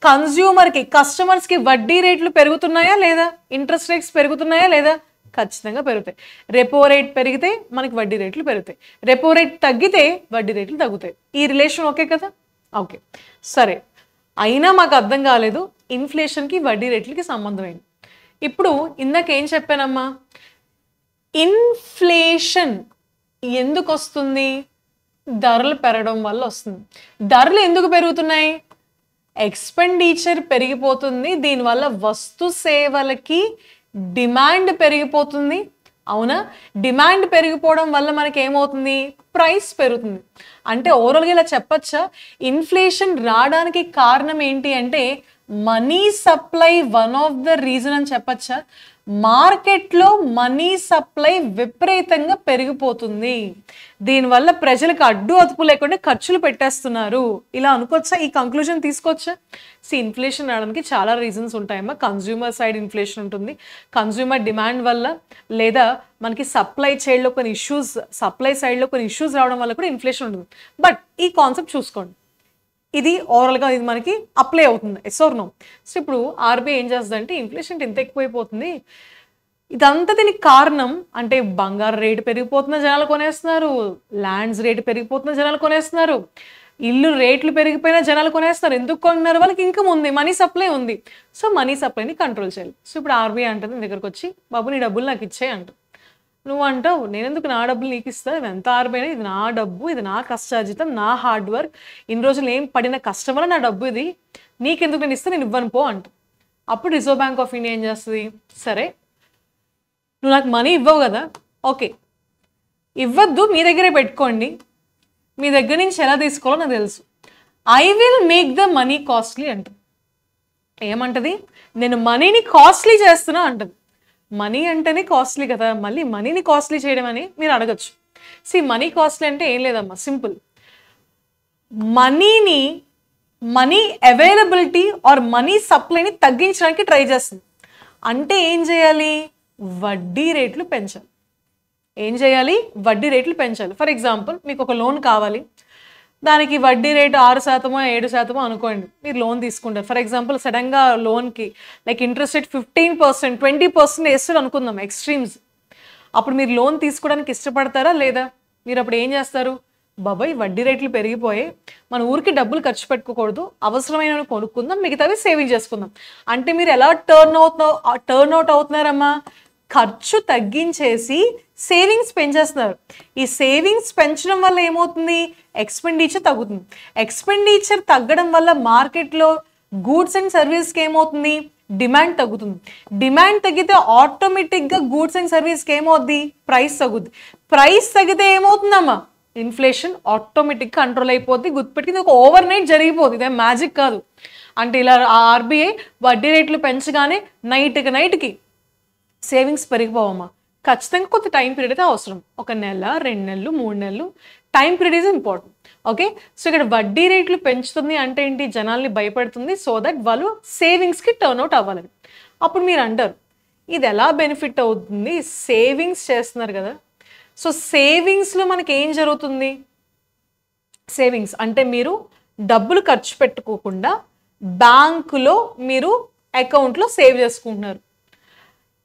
కన్జ్యూమర్కి, కస్టమర్స్కి వడ్డీ రేట్లు పెరుగుతున్నాయా లేదా, ఇంట్రెస్ట్ రేట్స్ పెరుగుతున్నాయా లేదా? ఖచ్చితంగా పెరుగుతాయి. రెపో రేట్ పెరిగితే మనకి వడ్డీ రేట్లు పెరుగుతాయి, రెపో రేట్ తగ్గితే వడ్డీ రేట్లు తగ్గుతాయి. ఈ రిలేషన్ ఓకే కదా? ఓకే, సరే. అయినా మాకు అర్థం కాలేదు ఇన్ఫ్లేషన్కి వడ్డీ రేట్లకి సంబంధం ఏంటి. ఇప్పుడు ఇందాక ఏం చెప్పానమ్మా, ఇన్ఫ్లేషన్ ఎందుకు వస్తుంది? ధరలు పెరగడం వల్ల వస్తుంది. ధరలు ఎందుకు పెరుగుతున్నాయి? ఎక్స్పెండిచర్ పెరిగిపోతుంది, దీనివల్ల వస్తు సేవలకి డిమాండ్ పెరిగిపోతుంది. అవునా? డిమాండ్ పెరిగిపోవడం వల్ల మనకి ఏమవుతుంది, ప్రైస్ పెరుగుతుంది. అంటే ఓవరాల్గా ఇలా చెప్పచ్చా, ఇన్ఫ్లేషన్ రావడానికి కారణం ఏంటి అంటే money supply one of the reason అని చెప్పచ్చా. మార్కెట్లో మనీ సప్లై విపరీతంగా పెరిగిపోతుంది, దీనివల్ల ప్రజలకు అడ్డు అదుపు లేకుండా ఖర్చులు పెట్టేస్తున్నారు. ఇలా అనుకోవచ్చా, ఈ కంక్లూజన్ తీసుకోవచ్చా? ఇన్ఫ్లేషన్ రావడానికి చాలా రీజన్స్ ఉంటాయమ్మా. కన్జ్యూమర్ సైడ్ ఇన్ఫ్లేషన్ ఉంటుంది, కన్జ్యూమర్ డిమాండ్ వల్ల, లేదా మనకి సప్లై సైడ్లో కొన్ని ఇష్యూస్ రావడం వల్ల కూడా ఇన్ఫ్లేషన్ ఉంటుంది. బట్ ఈ కాన్సెప్ట్ చూసుకోండి, ఇది ఓవరాల్గా ఇది మనకి అప్లై అవుతుంది, ఎస్ ఆర్ నో? సో ఇప్పుడు ఆర్బీఐ ఏం చేస్తుందంటే ఇన్ఫ్లేషన్ ఇంత ఎక్కువైపోతుంది, ఇదంతా దీనికి కారణం అంటే బంగారు రేటు పెరిగిపోతున్న జనాలు కొనేస్తున్నారు, ల్యాండ్స్ రేటు పెరిగిపోతున్న జనాలు కొనేస్తున్నారు, ఇల్లు రేట్లు పెరిగిపోయినా జనాలు కొనేస్తారు. ఎందుకు కొన్నారు? వాళ్ళకి ఇన్కమ్ ఉంది, మనీ సప్లై ఉంది. సో మనీ సప్లైని కంట్రోల్ చేయాలి. సో ఇప్పుడు ఆర్బీఐ అంటుంది నీ దగ్గరకు వచ్చి, బాబు నీ డబ్బులు నాకు ఇచ్చేయి అంట. నువ్వు అంటావు నేనెందుకు నా డబ్బులు నీకు ఇస్తా, ఎంత ఆర్బీఐ, ఇది నా డబ్బు, ఇది నా కష్టార్జితం, నా హార్డ్ వర్క్, ఇన్ని రోజులు ఏం పడిన కష్టం వల్ల నా డబ్బు ఇది, నీకెందుకు నేను ఇస్తా, నేను ఇవ్వను పో అంట. అప్పుడు రిజర్వ్ బ్యాంక్ ఆఫ్ ఇండియా ఏం చేస్తుంది, సరే నువ్వు నాకు మనీ ఇవ్వవు కదా, ఓకే ఇవ్వద్దు, మీ దగ్గరే పెట్టుకోండి, మీ దగ్గర నుంచి ఎలా తీసుకోవాలో నాకు తెలుసు, I will make the money costly అంట. ఏమంటది, నేను మనీని కాస్ట్లీ చేస్తున్నా అంటది. మనీ అంటేనే కాస్ట్లీ కదా, మళ్ళీ మనీని కాస్ట్లీ చేయడం అని మీరు అడగచ్చు. మనీ కాస్ట్లీ అంటే ఏం లేదమ్మా, simple. Money availability or money సప్లైని తగ్గించడానికి ట్రై చేస్తుంది. అంటే ఏం చేయాలి, వడ్డీ రేట్లు పెంచాలి. ఏం చేయాలి, వడ్డీ రేట్లు పెంచాలి. ఫర్ ఎగ్జాంపుల్ మీకు ఒక లోన్ కావాలి, దానికి వడ్డీ రేటు 6% 7% అనుకోండి, మీరు లోన్ తీసుకుంటారు. ఫర్ ఎగ్జాంపుల్ సడన్గా లోన్కి లైక్ ఇంట్రెస్ట్ రేట్ 15% 20% వేస్తారు అనుకుందాం, ఎక్స్ట్రీమ్స్. అప్పుడు మీరు లోన్ తీసుకోవడానికి ఇష్టపడతారా లేదా? మీరు అప్పుడు ఏం చేస్తారు, బాబాయ్ వడ్డీ రేట్లు పెరిగిపోయి మన ఊరికి డబ్బులు ఖర్చు పెట్టుకోకూడదు, అవసరమైనవి కొనుక్కుందాం, మిగతావి సేవింగ్ చేసుకుందాం. అంటే మీరు ఎలా టర్న్ అవుట్ అవుతున్నారమ్మా, ఖర్చు తగ్గించేసి సేవింగ్స్ పెంచేస్తున్నారు. ఈ సేవింగ్స్ పెంచడం వల్ల ఏమవుతుంది, ఎక్స్పెండిచర్ తగ్గుతుంది. ఎక్స్పెండిచర్ తగ్గడం వల్ల మార్కెట్లో గూడ్స్ అండ్ సర్వీస్కి ఏమవుతుంది, డిమాండ్ తగ్గుతుంది. డిమాండ్ తగ్గితే ఆటోమేటిక్గా గూడ్స్ అండ్ సర్వీస్కి ఏమవుద్ది, ప్రైస్ తగ్గుద్ది. ప్రైస్ తగ్గితే ఏమవుతుందమ్మా, ఇన్ఫ్లేషన్ ఆటోమేటిక్ కంట్రోల్ అయిపోద్ది. గుర్తుపెట్టుకుంది, ఒక ఓవర్ నైట్ జరిగిపోతుంది, ఇదే మ్యాజిక్ కాదు. అంటే ఇలా ఆర్బీఐ వడ్డీ రేట్లు పెంచగానే నైట్కి సేవింగ్స్ పెరిగిపోవమ్మా. ఖచ్చితంగా కొంత టైం పీరియడ్ అయితే అవసరం, 1 నెల 2 నెలలు 3 నెలలు time period is important. Okay, so ఇక్కడ వడ్డీ రేట్లు పెంచుతుంది అంటే ఏంటి, జనాల్ని భయపెడుతుంది, సో దట్ వాళ్ళు సేవింగ్స్కి టర్న్అవుట్ అవ్వాలని. అప్పుడు మీరు అంటారు ఇది ఎలా బెనిఫిట్ అవుతుంది, సేవింగ్స్ చేస్తున్నారు కదా. సో సేవింగ్స్లో మనకి ఏం జరుగుతుంది, సేవింగ్స్ అంటే మీరు డబ్బులు ఖర్చు పెట్టుకోకుండా బ్యాంకులో మీరు అకౌంట్లో సేవ్ చేసుకుంటున్నారు.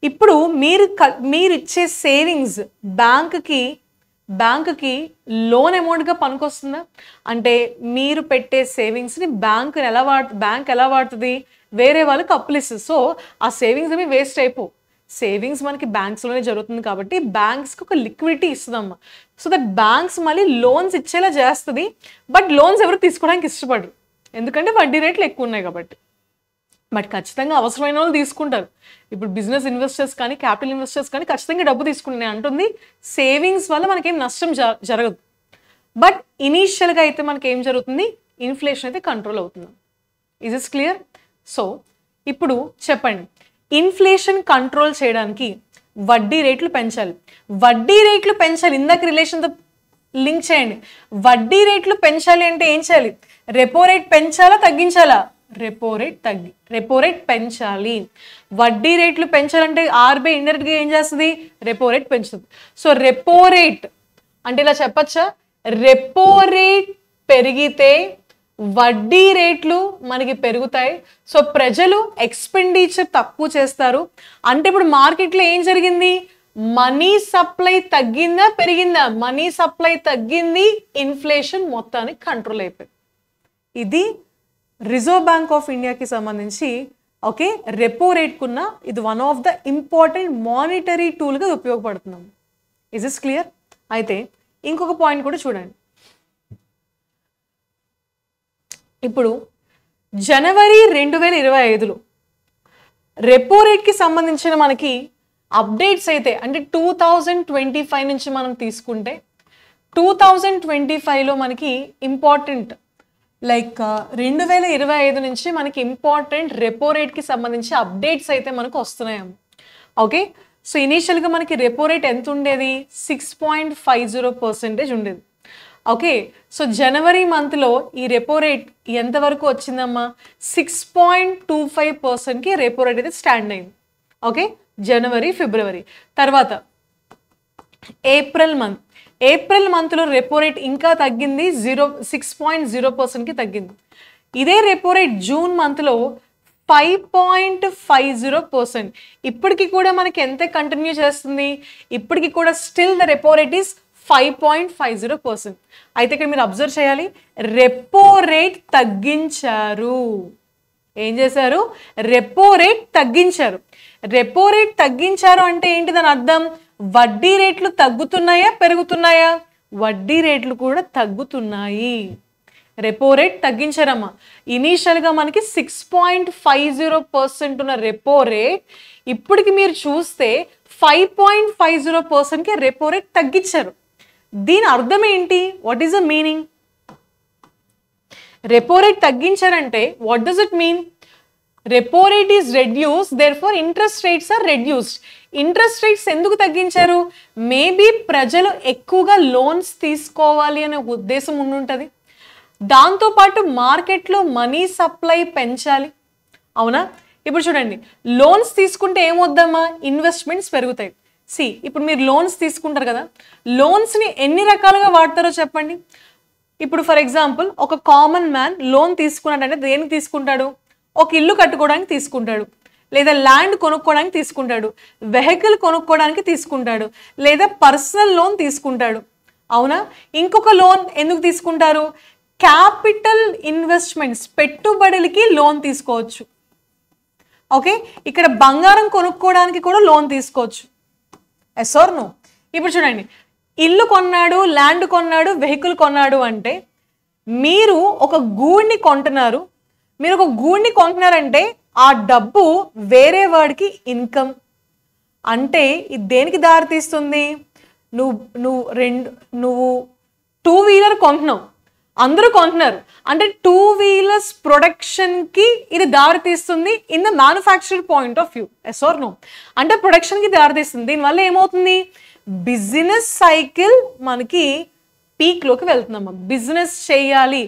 ఇప్పుడు మీరు ఇచ్చే సేవింగ్స్ బ్యాంకుకి లోన్ అమౌంట్గా పనికొస్తుందా, అంటే మీరు పెట్టే సేవింగ్స్ని బ్యాంక్ ఎలా వాడుతుంది, వేరే వాళ్ళకి అప్పులు ఇస్తుంది. సో ఆ సేవింగ్స్ అవి వేస్ట్ అయిపో. సేవింగ్స్ మనకి బ్యాంక్స్లోనే జరుగుతుంది కాబట్టి బ్యాంక్స్కి ఒక లిక్విడిటీ ఇస్తుందమ్మా. సో దట్ బ్యాంక్స్ మళ్ళీ లోన్స్ ఇచ్చేలా చేస్తుంది. బట్ లోన్స్ ఎవరు తీసుకోవడానికి ఇష్టపడరు, ఎందుకంటే వడ్డీ రేట్లు ఎక్కువ ఉన్నాయి కాబట్టి. బట్ ఖచ్చితంగా అవసరమైన వాళ్ళు తీసుకుంటారు. ఇప్పుడు బిజినెస్ ఇన్వెస్టర్స్ కానీ క్యాపిటల్ ఇన్వెస్టర్స్ కానీ ఖచ్చితంగా డబ్బు తీసుకుంటాను అంటుంది. సేవింగ్స్ వల్ల మనకేం నష్టం జరగదు. బట్ ఇనీషియల్గా అయితే మనకి ఏం జరుగుతుంది, ఇన్ఫ్లేషన్ అయితే కంట్రోల్ అవుతుంది. Is is clear? సో ఇప్పుడు చెప్పండి, ఇన్ఫ్లేషన్ కంట్రోల్ చేయడానికి వడ్డీ రేట్లు పెంచాలి. వడ్డీ రేట్లు పెంచాలి, ఇందాక రిలేషన్తో లింక్ చేయండి. వడ్డీ రేట్లు పెంచాలి అంటే ఏం చేయాలి, రెపో రేట్ పెంచాలా తగ్గించాలా, రెపో రేట్ పెంచాలి. వడ్డీ రేట్లు పెంచాలంటే ఆర్బీఐ ఇండైరెక్ట్గా ఏం చేస్తుంది, రెపో రేట్ పెంచుతుంది. సో రెపో రేట్ అంటే ఇలా చెప్పచ్చా, రెపో రేట్ పెరిగితే వడ్డీ రేట్లు మనకి పెరుగుతాయి. సో ప్రజలు ఎక్స్పెండిచర్ తక్కువ చేస్తారు. అంటే ఇప్పుడు మార్కెట్లో ఏం జరిగింది, మనీ సప్లై తగ్గిందా పెరిగిందా, మనీ సప్లై తగ్గింది, ఇన్ఫ్లేషన్ మొత్తానికి కంట్రోల్ అయిపోయింది. ఇది రిజర్వ్ బ్యాంక్ ఆఫ్ ఇండియాకి సంబంధించి ఓకే రెపో రేట్కున్న ఇది one of the important monetary టూల్గా ఉపయోగపడుతున్నాం. Is is clear? అయితే ఇంకొక పాయింట్ కూడా చూడండి. ఇప్పుడు జనవరి 2025లో రెపో రేట్కి సంబంధించిన మనకి అప్డేట్స్ అయితే అంటే 2025 నుంచి మనం తీసుకుంటే 2025లో మనకి ఇంపార్టెంట్ లైక్ 2025 నుంచి మనకి ఇంపార్టెంట్ రెపో రేట్కి సంబంధించి అప్డేట్స్ అయితే మనకు వస్తున్నాయేమో. ఓకే, సో ఇనీషియల్గా మనకి రెపో రేట్ ఎంత ఉండేది, 6.50% ఉండేది. ఓకే, సో జనవరి మంత్లో ఈ రెపో రేట్ ఎంతవరకు వచ్చిందమ్మా, 6.25%కి రెపో రేట్ అయితే స్టాండ్ అయింది. ఓకే, జనవరి ఫిబ్రవరి తర్వాత ఏప్రిల్ మంత్లో రెపో రేట్ ఇంకా తగ్గింది, 6.0%కి తగ్గింది. ఇదే రెపో రేట్ జూన్ మంత్లో 5.50%. ఇప్పటికి కూడా మనకి ఎంత కంటిన్యూ చేస్తుంది, ఇప్పటికి కూడా still the repo rate is 5.50%. అయితే ఇక్కడ మీరు అబ్జర్వ్ చేయాలి, రెపో రేట్ తగ్గించారు. ఏం చేశారు, రెపో రేట్ తగ్గించారు. రెపో రేట్ తగ్గించారు అంటే ఏంటి దాని అర్థం, వడ్డీ రేట్లు తగ్గుతున్నాయా పెరుగుతున్నాయా, వడ్డీ రేట్లు కూడా తగ్గుతున్నాయి. రెపో రేట్ తగ్గించారమ్మా. ఇనీషియల్గా మనకి 6.50% ఉన్న రెపో రేట్ ఇప్పటికి మీరు చూస్తే 5.50%కి రెపో రేట్ తగ్గించారు. దీని అర్థం ఏంటి, what is the meaning, repo rate తగ్గించారంటే what does it mean, repo rate is reduced, therefore interest rates are reduced. Interest rates ఎందుకు తగ్గించారు, మేబీ ప్రజలు ఎక్కువగా లోన్స్ తీసుకోవాలి అనే ఉద్దేశం ఉండుంటుంది. దాంతోపాటు మార్కెట్లో మనీ సప్లై పెంచాలి, అవునా. ఇప్పుడు చూడండి, లోన్స్ తీసుకుంటే ఏమొద్దమ్మా, ఇన్వెస్ట్మెంట్స్ పెరుగుతాయి. ఇప్పుడు మీరు లోన్స్ తీసుకుంటారు కదా, లోన్స్ని ఎన్ని రకాలుగా వాడతారో చెప్పండి. ఇప్పుడు ఫర్ ఎగ్జాంపుల్ ఒక కామన్ మ్యాన్ లోన్ తీసుకున్నాడంటే దేనికి తీసుకుంటాడు, ఒక ఇల్లు కట్టుకోవడానికి తీసుకుంటాడు, లేదా ల్యాండ్ కొనుక్కోవడానికి తీసుకుంటాడు, వెహికల్ కొనుక్కోవడానికి తీసుకుంటాడు, లేదా పర్సనల్ లోన్ తీసుకుంటాడు, అవునా. ఇంకొక లోన్ ఎందుకు తీసుకుంటారు, క్యాపిటల్ ఇన్వెస్ట్మెంట్స్ పెట్టుబడులకి లోన్ తీసుకోవచ్చు. ఓకే, ఇక్కడ బంగారం కొనుక్కోవడానికి కూడా లోన్ తీసుకోవచ్చు. Yes or no? ఇప్పుడు చూడండి, ఇల్లు కొన్నాడు, ల్యాండ్ కొన్నాడు, వెహికల్ కొన్నాడు అంటే మీరు ఒక గూడ్ని కొంటున్నారు, మీరు ఒక గూడ్ని కొంటున్నారంటే ఆ డబ్బు వేరే వాడికి ఇన్కమ్. అంటే ఇది దేనికి దారితీస్తుంది? నువ్వు నువ్వు 2 వీలర్ కొంటున్నావు, అందరూ కొంటున్నారు అంటే 2 వీలర్స్ ప్రొడక్షన్కి ఇది దారితీస్తుంది in the manufacture point of view. Yes or no? అంటే ప్రొడక్షన్కి దారితీస్తుంది. దీనివల్ల ఏమవుతుంది? బిజినెస్ సైకిల్ మనకి పీక్లోకి వెళ్తున్నాము. బిజినెస్ చేయాలి,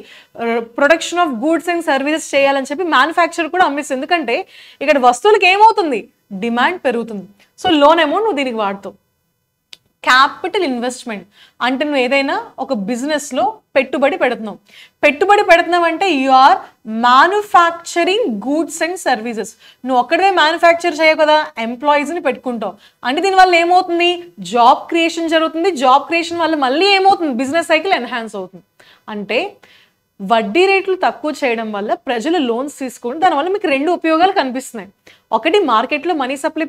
production of goods and services చేయాలని చెప్పి మ్యానుఫ్యాక్చర్ కూడా అమ్మిస్తుంది. ఎందుకంటే ఇక్కడ వస్తువులకి ఏమవుతుంది? డిమాండ్ పెరుగుతుంది. సో లోన్ అమౌంట్ నువ్వు దీనికి వాడుతావు. క్యాపిటల్ ఇన్వెస్ట్మెంట్ అంటే నువ్వు ఏదైనా ఒక బిజినెస్లో పెట్టుబడి పెడుతున్నావు అంటే you are manufacturing goods and services. నువ్వు ఒక్కడే మ్యానుఫ్యాక్చర్ చేయవు కదా, ఎంప్లాయీస్ని పెట్టుకుంటావు. అంటే దీనివల్ల ఏమవుతుంది? జాబ్ క్రియేషన్ జరుగుతుంది. జాబ్ క్రియేషన్ వల్ల మళ్ళీ ఏమవుతుంది? బిజినెస్ సైకిల్ ఎన్హాన్స్ అవుతుంది. అంటే వడ్డీ రేట్లు తక్కువ చేయడం వల్ల ప్రజలు లోన్స్ తీసుకుని దానివల్ల మీకు 2 ఉపయోగాలు కనిపిస్తున్నాయి. ఒకటి, మార్కెట్లో మనీ సప్లై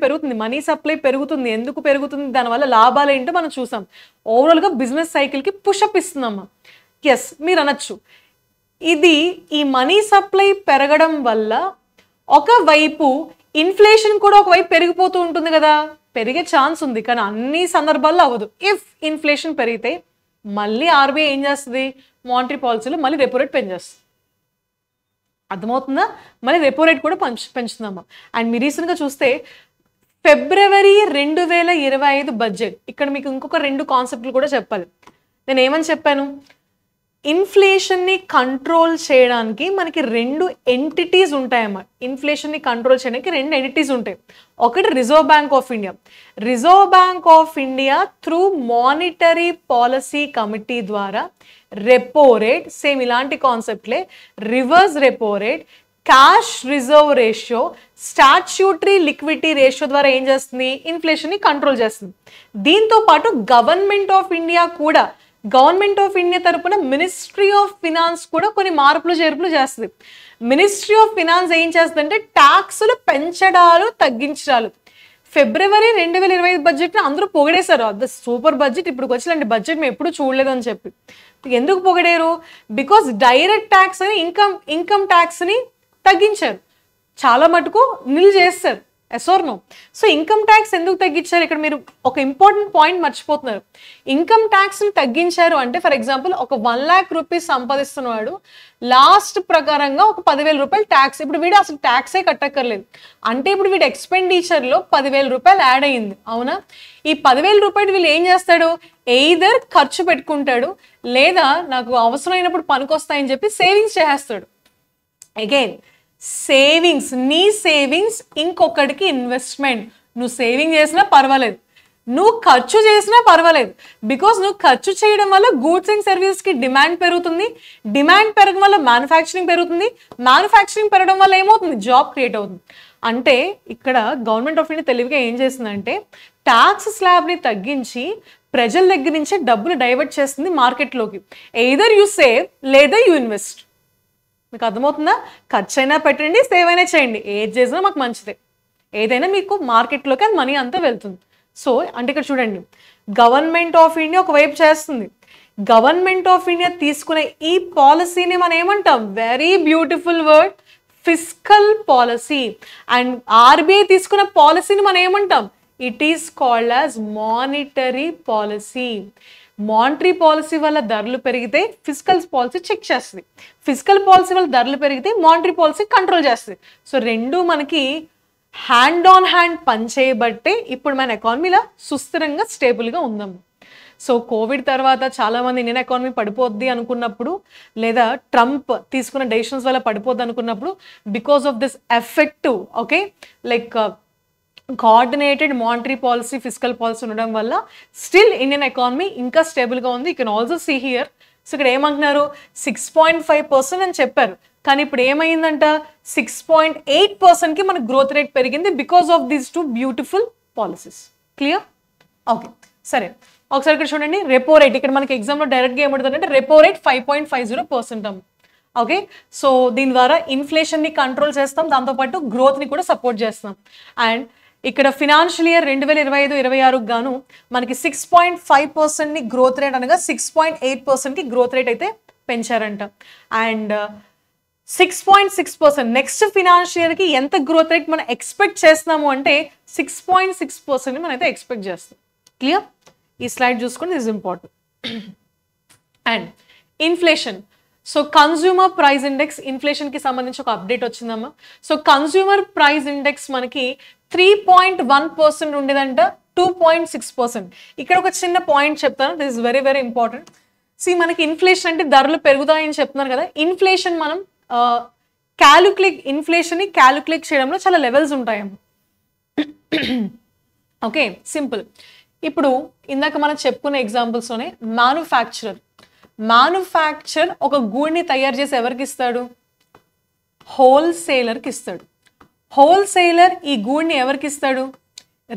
పెరుగుతుంది. ఎందుకు పెరుగుతుంది? దానివల్ల లాభాలు ఏంటో మనం చూసాం. ఓవరాల్గా బిజినెస్ సైకిల్కి పుషప్ ఇస్తుందమ్మా. ఎస్, మీరు అనొచ్చు ఇది ఈ మనీ సప్లై పెరగడం వల్ల ఒకవైపు ఇన్ఫ్లేషన్ కూడా ఒకవైపు పెరిగిపోతూ ఉంటుంది కదా. పెరిగే ఛాన్స్ ఉంది, కానీ అన్ని సందర్భాల్లో అవ్వదు. ఇఫ్ ఇన్ఫ్లేషన్ పెరిగితే మళ్ళీ ఆర్బీఐ ఏం చేస్తుంది? మానిటరీ పాలసీలో మళ్ళీ రెపో రేట్ పెంచేస్తుంది. అర్థమవుతుందా? మళ్ళీ రెపో రేట్ కూడా పెంచుతుందమ్మా. అండ్ మీరు రీసెంట్గా చూస్తే ఫిబ్రవరి 2025 బడ్జెట్, ఇక్కడ మీకు ఇంకొక 2 కాన్సెప్ట్లు కూడా చెప్పాలి. నేను ఏమని చెప్పాను? ఇన్ఫ్లేషన్ని కంట్రోల్ చేయడానికి మనకి 2 ఎంటిటీస్ ఉంటాయమ్మా. ఇన్ఫ్లేషన్ని కంట్రోల్ చేయడానికి 2 ఎంటిటీస్ ఉంటాయి. ఒకటి reserve bank of India through monetary policy committee ద్వారా రెపో రేట్, సేమ్ ఇలాంటి కాన్సెప్ట్లే, reverse repo rate, cash reserve ratio, statutory liquidity ratio ద్వారా ఏం చేస్తుంది? ఇన్ఫ్లేషన్ని కంట్రోల్ చేస్తుంది. దీంతో పాటు గవర్నమెంట్ ఆఫ్ ఇండియా తరపున మినిస్ట్రీ ఆఫ్ ఫినాన్స్ కూడా కొన్ని మార్పులు చేర్పులు చేస్తుంది. మినిస్ట్రీ ఆఫ్ ఫినాన్స్ ఏం చేస్తుందంటే ట్యాక్సులు పెంచడాలు తగ్గించడాలు. ఫిబ్రవరి 2025 బడ్జెట్ని అందరూ పొగిడేశారు, అది సూపర్ బడ్జెట్, ఇప్పుడు వచ్చిలాంటి బడ్జెట్ మేము ఎప్పుడు చూడలేదని చెప్పి. ఎందుకు పొగిడారు? బికాస్ డైరెక్ట్ ట్యాక్స్ అని ఇన్కమ్ ట్యాక్స్ని తగ్గించారు, చాలా మటుకు నిల్ చేస్తారు. Yes or no? So income tax ఎందుకు తగ్గించారు? ఇక్కడ మీరు ఒక ఇంపార్టెంట్ పాయింట్ మర్చిపోతున్నారు. ఇన్కమ్ ట్యాక్స్ని తగ్గించారు అంటే, ఫర్ ఎగ్జాంపుల్ ఒక 1 lakh రూపీస్ సంపాదిస్తున్నవాడు లాస్ట్ ప్రకారంగా ఒక 10,000 రూపాయలు ట్యాక్స్, ఇప్పుడు వీడు అసలు ట్యాక్సే కట్టక్కర్లేదు. అంటే ఇప్పుడు వీడు ఎక్స్పెండిచర్లో 10,000 రూపాయలు యాడ్ అయ్యింది, అవునా? ఈ 10,000 రూపాయలు వీళ్ళు ఏం చేస్తాడు? ఎయిదర్ ఖర్చు పెట్టుకుంటాడు, లేదా నాకు అవసరమైనప్పుడు పనికొస్తాయని చెప్పి సేవింగ్స్ చేసేస్తాడు. అగైన్ సేవింగ్స్, నీ సేవింగ్స్ ఇంకొకటికి ఇన్వెస్ట్మెంట్. నువ్వు సేవింగ్ చేసినా పర్వాలేదు, నువ్వు ఖర్చు చేసినా పర్వాలేదు. బికాస్ నువ్వు ఖర్చు చేయడం వల్ల గూడ్స్ అండ్ సర్వీసెస్కి డిమాండ్ పెరుగుతుంది, డిమాండ్ పెరగడం వల్ల మ్యానుఫ్యాక్చరింగ్ పెరుగుతుంది, మ్యానుఫ్యాక్చరింగ్ పెరగడం వల్ల ఏమవుతుంది? జాబ్ క్రియేట్ అవుతుంది. అంటే ఇక్కడ గవర్నమెంట్ ఆఫ్ ఇండియా తెలివిగా ఏం చేస్తుందంటే ట్యాక్స్ స్లాబ్ని తగ్గించి ప్రజల దగ్గర నుంచే డబ్బులు డైవర్ట్ చేస్తుంది మార్కెట్లోకి. ఎయిదర్ యూ సేవ్ లేదా యూ ఇన్వెస్ట్. మీకు అర్థమవుతుందా? ఖర్చు అయినా పెట్టండి, సేవ్ అయినా చేయండి, ఏది చేసినా మాకు మంచిదే. ఏదైనా మీకు మార్కెట్లోకి అది మనీ అంతా వెళ్తుంది. సో అంటే ఇక్కడ చూడండి, గవర్నమెంట్ ఆఫ్ ఇండియా ఒకవైపు చేస్తుంది. గవర్నమెంట్ ఆఫ్ ఇండియా తీసుకునే ఈ పాలసీని మనం ఏమంటాం? Very beautiful word, fiscal policy. And RBI తీసుకున్న పాలసీని మనం ఏమంటాం? It is called as monetary policy. Monetary policy వల్ల ధరలు పెరిగితే ఫిస్కల్ పాలసీ చెక్ చేస్తుంది, ఫిస్కల్ పాలసీ వల్ల ధరలు పెరిగితే మానిటరీ పాలసీ కంట్రోల్ చేస్తుంది. సో 2 మనకి హ్యాండ్ ఆన్ హ్యాండ్ పనిచేయబట్టే ఇప్పుడు మన ఎకానమీలో సుస్థిరంగా స్టేబుల్గా ఉందాము. సో కోవిడ్ తర్వాత చాలామంది ఇండియన్ ఎకానమీ పడిపోద్ది అనుకున్నప్పుడు, లేదా ట్రంప్ తీసుకున్న డెసిషన్స్ వల్ల పడిపోద్ది అనుకున్నప్పుడు, because of this effective like coordinated monetary policy, fiscal policy ఉండడం వల్ల స్టిల్ ఇండియన్ ఎకానమీ ఇంకా స్టేబుల్గా ఉంది. You can also see here. So ఇక్కడ ఏమంటున్నారు? 6.5% అని చెప్పారు, కానీ ఇప్పుడు ఏమైందంట? 6.8%కి మన గ్రోత్ రేట్ పెరిగింది because of these 2 beautiful policies. Clear? Okay, సరే. ఒకసారి ఇక్కడ చూడండి, రెపో రేట్. ఇక్కడ మనకి ఎగ్జామ్లో డైరెక్ట్గా ఏమంటుందంటే రెపో రేట్ 5.50% అమ్మ. ఓకే, సో దీని ద్వారా ఇన్ఫ్లేషన్ని కంట్రోల్ చేస్తాం, దాంతోపాటు గ్రోత్ని కూడా సపోర్ట్ చేస్తాం. అండ్ ఇక్కడ ఫినాన్షియల్ ఇయర్ 2025-26 గాను మనకి 6.5%ని గ్రోత్ రేట్ అనగా 6.8%కి గ్రోత్ రేట్ అయితే పెంచారంట. అండ్ 6.6%. నెక్స్ట్ ఫినాన్షియల్ ఇయర్కి ఎంత గ్రోత్ రేట్ మనం ఎక్స్పెక్ట్ చేస్తున్నాము అంటే 6.6% మనం అయితే ఎక్స్పెక్ట్ చేస్తాం. క్లియర్? ఈ స్లైడ్ చూసుకొని is important. And inflation. So consumer price index, ఇన్ఫ్లేషన్కి సంబంధించి ఒక అప్డేట్ వచ్చిందమ్మా. సో కన్జ్యూమర్ ప్రైస్ ఇండెక్స్ మనకి 3.1% ఉండేదంట 2.6%. ఇక్కడ ఒక చిన్న పాయింట్ చెప్తాను, this is very very important. మనకి ఇన్ఫ్లేషన్ అంటే ధరలు పెరుగుతాయని చెప్తున్నారు కదా. ఇన్ఫ్లేషన్ మనం ఇన్ఫ్లేషన్ని క్యాలిక్యులేట్ చేయడంలో చాలా లెవెల్స్ ఉంటాయమ్మా. Okay, simple. ఇప్పుడు ఇందాక మనం చెప్పుకునే ఎగ్జాంపుల్స్లోనే మ్యానుఫ్యాక్చర్ ఒక గూడ్ని తయారు చేసి ఎవరికి ఇస్తాడు? హోల్సేలర్కి ఇస్తాడు. హోల్సేలర్ ఈ గూడ్ని ఎవరికి ఇస్తాడు?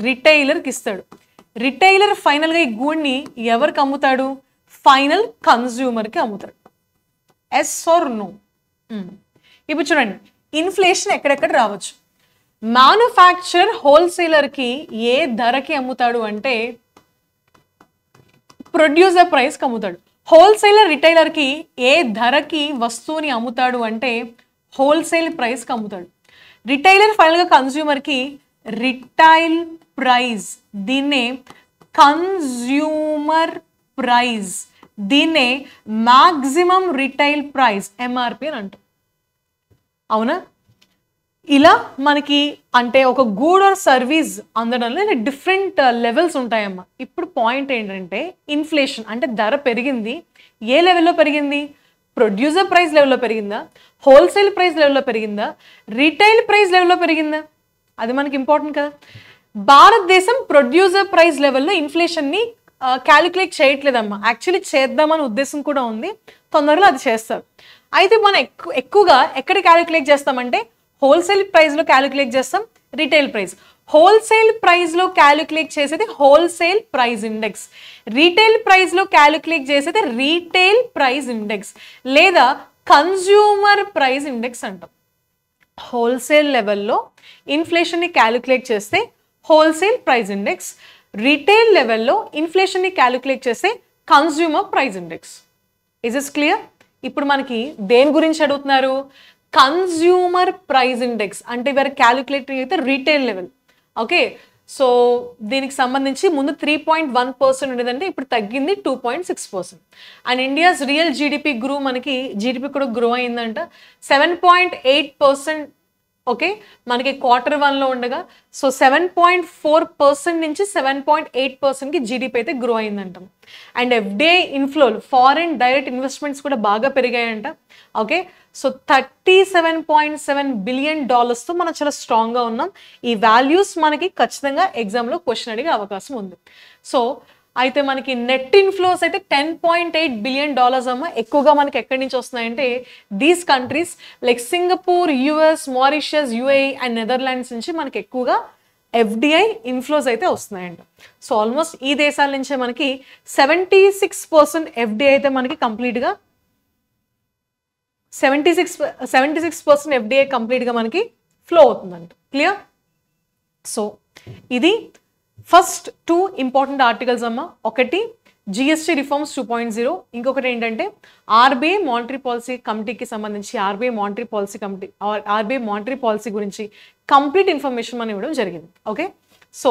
రిటైలర్కి ఇస్తాడు. రిటైలర్ ఫైనల్గా ఈ గూడ్ని ఎవరికి అమ్ముతాడు? ఫైనల్ కన్జ్యూమర్కి అమ్ముతాడు. Yes or no? ఇప్పుడు చూడండి, ఇన్ఫ్లేషన్ ఎక్కడెక్కడ రావచ్చు. మ్యానుఫ్యాక్చర్ హోల్సేలర్కి ఏ ధరకి అమ్ముతాడు అంటే ప్రొడ్యూసర్ ప్రైస్కి అమ్ముతాడు. హోల్సేలర్ రిటైలర్కి ఏ ధరకి వస్తువుని అమ్ముతాడు అంటే హోల్సేల్ ప్రైస్కి అమ్ముతాడు. రిటైలర్ ఫైనల్గా కన్జ్యూమర్కి రిటైల్ ప్రైస్, దీన్నే కన్జ్యూమర్ ప్రైస్, దీన్నే మ్యాక్సిమం రిటైల్ ప్రైస్ ఎంఆర్పి అని అంటాం. అవునా? ఇలా మనకి అంటే ఒక గూడ్ ఆర్ సర్వీస్ అందడంలో డిఫరెంట్ లెవెల్స్ ఉంటాయమ్మా. ఇప్పుడు పాయింట్ ఏంటంటే ఇన్ఫ్లేషన్ అంటే ధర పెరిగింది. ఏ లెవెల్లో పెరిగింది? ప్రొడ్యూసర్ ప్రైస్ లెవెల్లో పెరిగిందా? హోల్సేల్ ప్రైస్ లెవెల్లో పెరిగిందా? రిటైల్ ప్రైస్ లెవెల్లో పెరిగిందా? అది మనకి ఇంపార్టెంట్ కదా. భారతదేశం ప్రొడ్యూసర్ ప్రైస్ లెవెల్లో ఇన్ఫ్లేషన్ని క్యాలిక్యులేట్ చేయట్లేదమ్మా. యాక్చువల్లీ చేద్దామని ఉద్దేశం కూడా ఉంది, తొందరలో అది చేస్తారు. అయితే మనం ఎక్కువగా ఎక్కడ క్యాలిక్యులేట్ చేస్తామంటే హోల్సేల్ ప్రైస్లో క్యాలిక్యులేట్ చేస్తాం, రిటైల్ ప్రైస్. హోల్సేల్ ప్రైస్లో క్యాలిక్యులేట్ చేసేది హోల్సేల్ ప్రైస్ ఇండెక్స్, రీటైల్ ప్రైస్లో క్యాలిక్యులేట్ చేసేది రీటైల్ ప్రైస్ ఇండెక్స్ లేదా కన్జ్యూమర్ ప్రైస్ ఇండెక్స్ అంటాం. హోల్సేల్ లెవెల్లో ఇన్ఫ్లేషన్ని క్యాలిక్యులేట్ చేస్తే హోల్సేల్ ప్రైస్ ఇండెక్స్, రీటైల్ లెవెల్లో ఇన్ఫ్లేషన్ని క్యాలిక్యులేట్ చేస్తే consumer price index. Is is clear? ఇప్పుడు మనకి దేని గురించి అడుగుతున్నారు? కన్జ్యూమర్ ప్రైస్ ఇండెక్స్ అంటే ఇవరకు క్యాలిక్యులేట్ అయితే రీటైల్ లెవెల్. ఓకే, సో దీనికి సంబంధించి ముందు 3.1% ఉండేదంటే ఇప్పుడు తగ్గింది 2.6%. అండ్ ఇండియాస్ రియల్ జీడిపి మనకి జీడిపి కూడా గ్రో అయిందంట 7.8%. ఓకే, మనకి Q1లో ఉండగా సో 7.4% నుంచి 7.8%కి జీడిపి అయితే గ్రో అయిందంట. అండ్ ఎఫ్డిఐ ఇన్ఫ్లోలు, ఫారెన్ డైరెక్ట్ ఇన్వెస్ట్మెంట్స్ కూడా బాగా పెరిగాయంట. ఓకే, సో $37.7 బిలియన్ మనం చాలా స్ట్రాంగ్గా ఉన్నాం. ఈ వాల్యూస్ మనకి ఖచ్చితంగా ఎగ్జామ్లో క్వశ్చన్ అడిగే అవకాశం ఉంది. సో అయితే మనకి నెట్ ఇన్ఫ్లోస్ అయితే $10.8 బిలియన్ అమ్మ. ఎక్కువగా మనకి ఎక్కడి నుంచి వస్తున్నాయంటే these countries like Singapore, US, Mauritius, UAE and Netherlands నుంచి మనకి ఎక్కువగా ఎఫ్డిఐ ఇన్ఫ్లోస్ అయితే వస్తున్నాయంట. సో ఆల్మోస్ట్ ఈ దేశాల నుంచే మనకి 76% ఎఫ్డిఐ అయితే మనకి కంప్లీట్గా 76% ఎఫ్డిఐ కంప్లీట్గా మనకి ఫ్లో అవుతుందంట. క్లియర్? సో ఇది ఫస్ట్ 2 ఇంపార్టెంట్ ఆర్టికల్స్ అమ్మ. ఒకటి జిఎస్టీ రిఫార్మ్స్ 2.0, ఇంకొకటి ఏంటంటే ఆర్బీఐ మానిటరీ పాలసీ కమిటీకి సంబంధించి ఆర్బీఐ మానిటరీ పాలసీ గురించి కంప్లీట్ ఇన్ఫర్మేషన్ మనం ఇవ్వడం జరిగింది. ఓకే, సో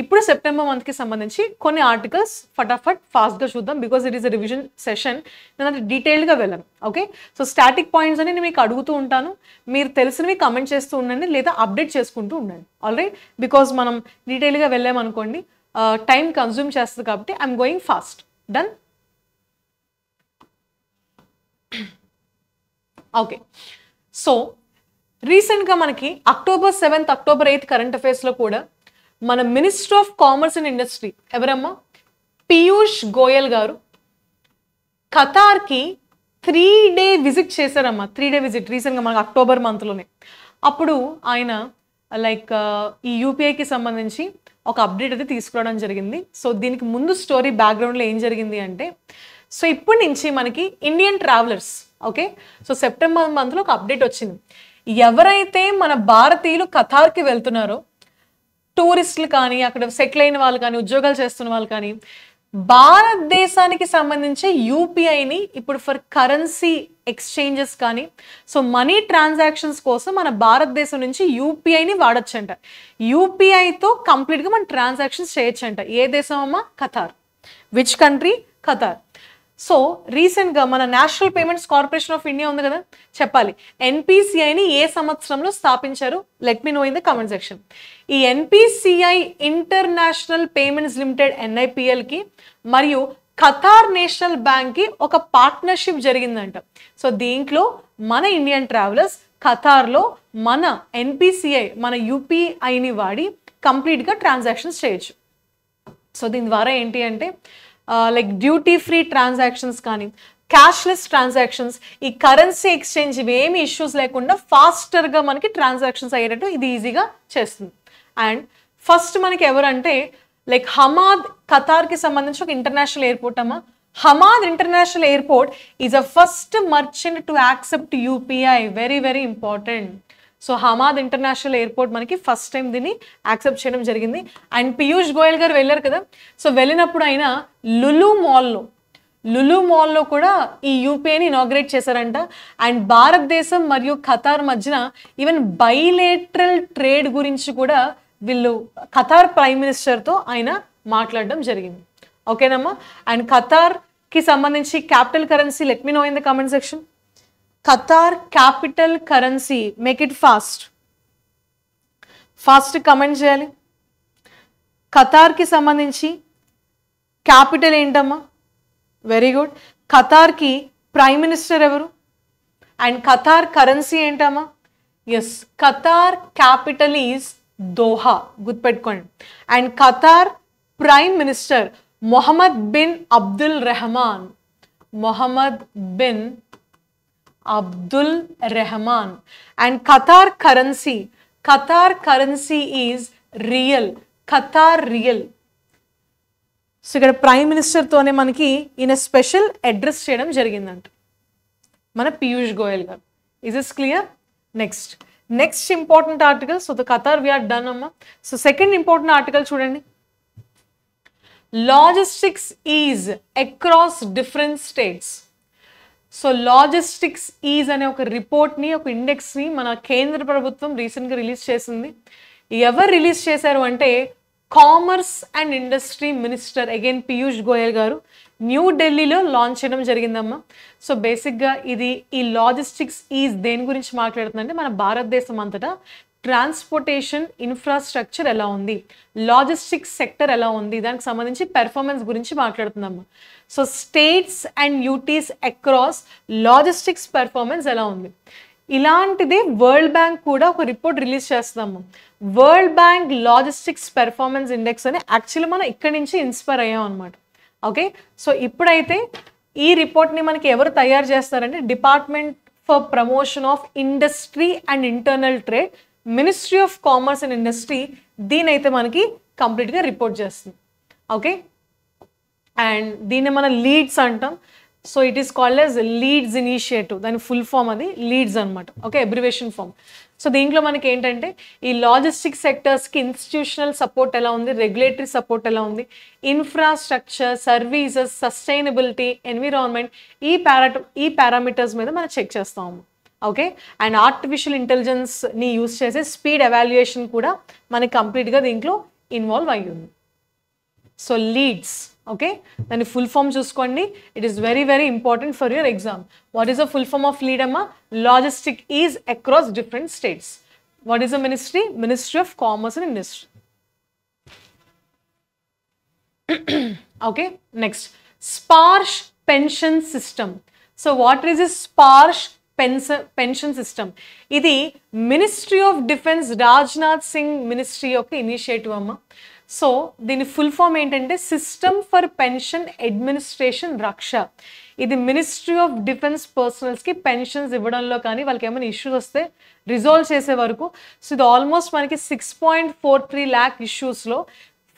ఇప్పుడు సెప్టెంబర్ మంత్కి సంబంధించి కొన్ని ఆర్టికల్స్ ఫటాఫట్ ఫాస్ట్గా చూద్దాం. Because it is a revision session, నేను అది డీటెయిల్గా వెళ్ళను. ఓకే, సో స్టాటిక్ పాయింట్స్ అని నేను మీకు అడుగుతూ ఉంటాను, మీరు తెలిసినవి కమెంట్ చేస్తూ ఉండండి లేదా అప్డేట్ చేసుకుంటూ ఉండండి. ఆల్రైట్, బికాజ్ మనం డీటెయిల్గా వెళ్ళామనుకోండి టైం కన్జ్యూమ్ చేస్తుంది కాబట్టి I'm going fast. Done? Okay, so రీసెంట్గా మనకి October 7th, October 8th current అఫైర్స్లో కూడా మన minister of commerce and industry ఎవరమ్మా? పీయూష్ గోయల్ గారు ఖతార్కి 3-day విజిట్ చేశారమ్మా. 3-day విజిట్ రీసెంట్గా మనకు అక్టోబర్ మంత్లోనే. అప్పుడు ఆయన లైక్ ఈ యూపీఐకి సంబంధించి ఒక అప్డేట్ అయితే తీసుకురావడం జరిగింది. సో దీనికి ముందు స్టోరీ బ్యాక్గ్రౌండ్లో ఏం జరిగింది అంటే సో ఇప్పటి నుంచి మనకి Indian travellers, okay, so September మంత్లో ఒక అప్డేట్ వచ్చింది. ఎవరైతే మన భారతీయులు ఖతార్కి వెళ్తున్నారో టూరిస్టులు కానీ అక్కడ సెటిల్ అయిన వాళ్ళు కానీ ఉద్యోగాలు చేస్తున్న వాళ్ళు కానీ భారతదేశానికి సంబంధించి యూపీఐని ఇప్పుడు ఫర్ కరెన్సీ ఎక్స్చేంజెస్ కానీ సో మనీ ట్రాన్సాక్షన్స్ కోసం మన భారతదేశం నుంచి యూపీఐని వాడచ్చంట. యూపీఐతో కంప్లీట్గా మన ట్రాన్సాక్షన్స్ చేయొచ్చంట. ఏ దేశం అమ్మా? Qatar. Which country? Qatar. So రీసెంట్గా మన national payments corporation of India ఉంది కదా, చెప్పాలి ఎన్పిసిఐని ఏ సంవత్సరంలో స్థాపించారు? Let me know in the comment section. ఈ ఎన్పిసిఐ ఇంటర్నేషనల్ పేమెంట్స్ లిమిటెడ్ ఎన్ఐపిఎల్కి మరియు ఖతార్ నేషనల్ బ్యాంక్కి ఒక పార్ట్నర్షిప్ జరిగిందంట. సో దీంట్లో మన ఇండియన్ ట్రావెలర్స్ ఖతార్లో మన ఎన్పిసిఐ మన యూపీఐని వాడి కంప్లీట్గా ట్రాన్సాక్షన్స్ చేయొచ్చు. సో దీని ద్వారా ఏంటి అంటే లైక్ డ్యూటీ ఫ్రీ ట్రాన్సాక్షన్స్ కానీ క్యాష్లెస్ ట్రాన్సాక్షన్స్, ఈ కరెన్సీ ఎక్స్చేంజ్ ఇవేమి ఇష్యూస్ లేకుండా ఫాస్టర్గా మనకి ట్రాన్సాక్షన్స్ అయ్యేటట్టు ఇది ఈజీగా చేస్తుంది. అండ్ ఫస్ట్ మనకి ఎవరంటే లైక్ హమాద్ ఖతార్కి సంబంధించి ఒక ఇంటర్నేషనల్ ఎయిర్పోర్ట్ అమ్మా. Hamad international airport is a first merchant to accept UPI. Very very important. So Hamad international airport మనకి ఫస్ట్ టైం దీన్ని యాక్సెప్ట్ చేయడం జరిగింది. అండ్ పీయూష్ గోయల్ గారు వెళ్ళారు కదా, సో వెళ్ళినప్పుడు ఆయన లులు మాల్లో కూడా ఈ యూపీఐని ఇనాగ్రేట్ చేశారంట. అండ్ భారతదేశం మరియు ఖతార్ మధ్యన ఈవెన్ బైలేటరల్ ట్రేడ్ గురించి కూడా వీళ్ళు ఖతార్ ప్రైమ్ మినిస్టర్తో ఆయన మాట్లాడడం జరిగింది. ఓకేనమ్మా. అండ్ ఖతార్కి సంబంధించి capital currency let me know in the comment section. Qatar capital currency, make it fast comment చేయాలి. ఖతార్కి సంబంధించి క్యాపిటల్ ఏంటమ్మా? Very good. ఖతార్కి ప్రైమ్ మినిస్టర్ ఎవరు? అండ్ ఖతార్ కరెన్సీ ఏంటమ్మా? Yes, Qatar capital is Doha, గుర్తుపెట్టుకోండి. And Qatar prime minister Mohammed bin Abdul Rahman. And Qatar currency is riyal, Qatar riyal. So ఇక్కడ ప్రైమ్ మినిస్టర్తోనే మనకి ఈయన స్పెషల్ అడ్రస్ చేయడం జరిగిందంట మన Piyush Goyal garu. Is is clear? Next important article. So the Qatar we are done అమ్మా. సో సెకండ్ ఇంపార్టెంట్ ఆర్టికల్ చూడండి. Logistics is across different states. So logistics is అనే ఒక రిపోర్ట్ని, ఒక ఇండెక్స్ని మన కేంద్ర ప్రభుత్వం రీసెంట్గా రిలీజ్ చేసింది. ఎవరు రిలీజ్ చేశారు అంటే commerce and industry minister again Piyush Goyal గారు న్యూఢిల్లీలో లాంచ్ చేయడం జరిగిందమ్మా. సో బేసిక్గా ఈ లాజిస్టిక్స్ ఈజ్ దేని గురించి మాట్లాడుతుందంటే మన భారతదేశం అంతటా ట్రాన్స్పోర్టేషన్ ఇన్ఫ్రాస్ట్రక్చర్ ఎలా ఉంది, లాజిస్టిక్స్ సెక్టర్ ఎలా ఉంది, దానికి సంబంధించి పెర్ఫార్మెన్స్ గురించి మాట్లాడుతుందమ్మా. So states and UTs across logistics performance ఎలా ఉంది. ఇలాంటిదే వరల్డ్ బ్యాంక్ కూడా ఒక రిపోర్ట్ రిలీజ్ చేస్తాము. World bank logistics performance index అని యాక్చువల్లీ మనం ఇక్కడి నుంచి ఇన్స్పైర్ అయ్యాం అనమాట. ఓకే, సో ఇప్పుడైతే ఈ రిపోర్ట్ని మనకి ఎవరు తయారు చేస్తారంటే department for promotion of industry and internal trade, ministry of commerce and industry దీనైతే మనకి కంప్లీట్గా రిపోర్ట్ చేస్తుంది. ఓకే, అండ్ దీన్ని మనం లీడ్స్ అంటాం. So it is called as leads initiative, దాని ఫుల్ ఫామ్ అది లీడ్స్ అనమాట. Okay, abbreviation form. సో దీంట్లో మనకి ఏంటంటే ఈ లాజిస్టిక్ సెక్టర్స్కి ఇన్స్టిట్యూషనల్ సపోర్ట్ ఎలా ఉంది, రెగ్యులేటరీ సపోర్ట్ ఎలా ఉంది, ఇన్ఫ్రాస్ట్రక్చర్, సర్వీసెస్, సస్టైనబిలిటీ, ఎన్విరాన్మెంట్, ఈ పారామీటర్స్ మీద మనం చెక్ చేస్తాము. ఓకే, అండ్ ఆర్టిఫిషియల్ ఇంటెలిజెన్స్ని యూజ్ చేసే స్పీడ్ ఎవాల్యుయేషన్ కూడా మనకి కంప్లీట్గా దీంట్లో ఇన్వాల్వ్ అయ్యి ఉంది. సో లీడ్స్, ఓకే, దాని ఫుల్ ఫామ్ చూసుకోండి. It is very very important for your exam. What is the full form of LEAD అమ్మా? Logistic ease across different states. What is the ministry? Ministry of commerce and industry. Okay, next Sparsh pension system. So what is this Sparsh pension system? ఇది ministry of defence, Rajnath Singh ministry యొక్క initiative అమ్మ. సో దీని full form ఏంటంటే system for pension administration Raksha. ఇది ministry of defence పర్సనల్స్కి pensions ఇవ్వడంలో కానీ వాళ్ళకి ఏమైనా ఇష్యూస్ వస్తే రిజాల్వ్ చేసే వరకు. సో ఇది ఆల్మోస్ట్ మనకి 6.43 lakh ఇష్యూస్లో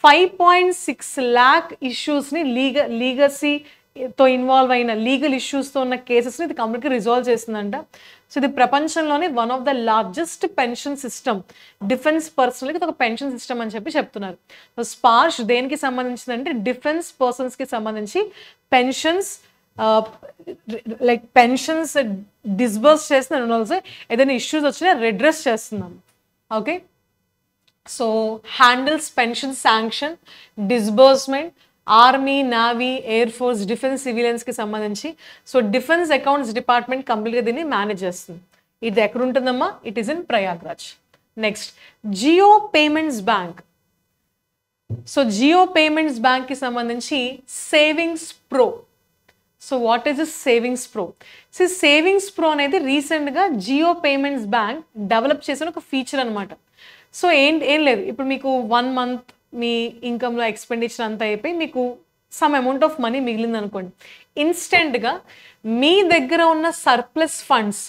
5.6 lakh ఇష్యూస్ని లీగసీ తో ఇన్వాల్వ్ అయిన లీగల్ ఇష్యూస్తో ఉన్న కేసెస్ని ఇది కంప్లీట్గా రిజాల్వ్ చేస్తుందంట. సో ఇది ప్రపంచంలోనే one of the largest pension system, defence పర్సనల్కి ఇది ఒక పెన్షన్ సిస్టమ్ అని చెప్పి చెప్తున్నారు. సో స్పార్ష్ దేనికి సంబంధించిందంటే డిఫెన్స్ పర్సన్స్కి సంబంధించి పెన్షన్స్ లైక్ పెన్షన్స్ డిస్బర్స్ చేస్తుంది అండ్ ఆల్సో ఏదైనా ఇష్యూస్ వచ్చినా రెడ్రెస్ చేస్తున్నాం. Okay, so handles pension sanction, disbursement, army, navy, air force, defence, సివిలియన్స్కి సంబంధించి. సో డిఫెన్స్ అకౌంట్స్ డిపార్ట్మెంట్ కంప్లీట్గా దీన్ని మేనేజ్ చేస్తుంది. ఇది ఎక్కడ ఉంటుందమ్మా? It is in Prayagraj. Next Jio payments bank. So Jio payments బ్యాంక్కి సంబంధించి savings pro. So what is this savings pro? So savings pro అనేది రీసెంట్గా జియో పేమెంట్స్ బ్యాంక్ డెవలప్ చేసిన ఒక ఫీచర్ అనమాట. సో ఏం లేదు, ఇప్పుడు మీకు 1 month మీ ఇన్కమ్లో ఎక్స్పెండిచర్ అంతా అయిపోయి మీకు సమ్ అమౌంట్ ఆఫ్ మనీ మిగిలింది అనుకోండి, ఇన్స్టెంట్గా మీ దగ్గర ఉన్న surplus funds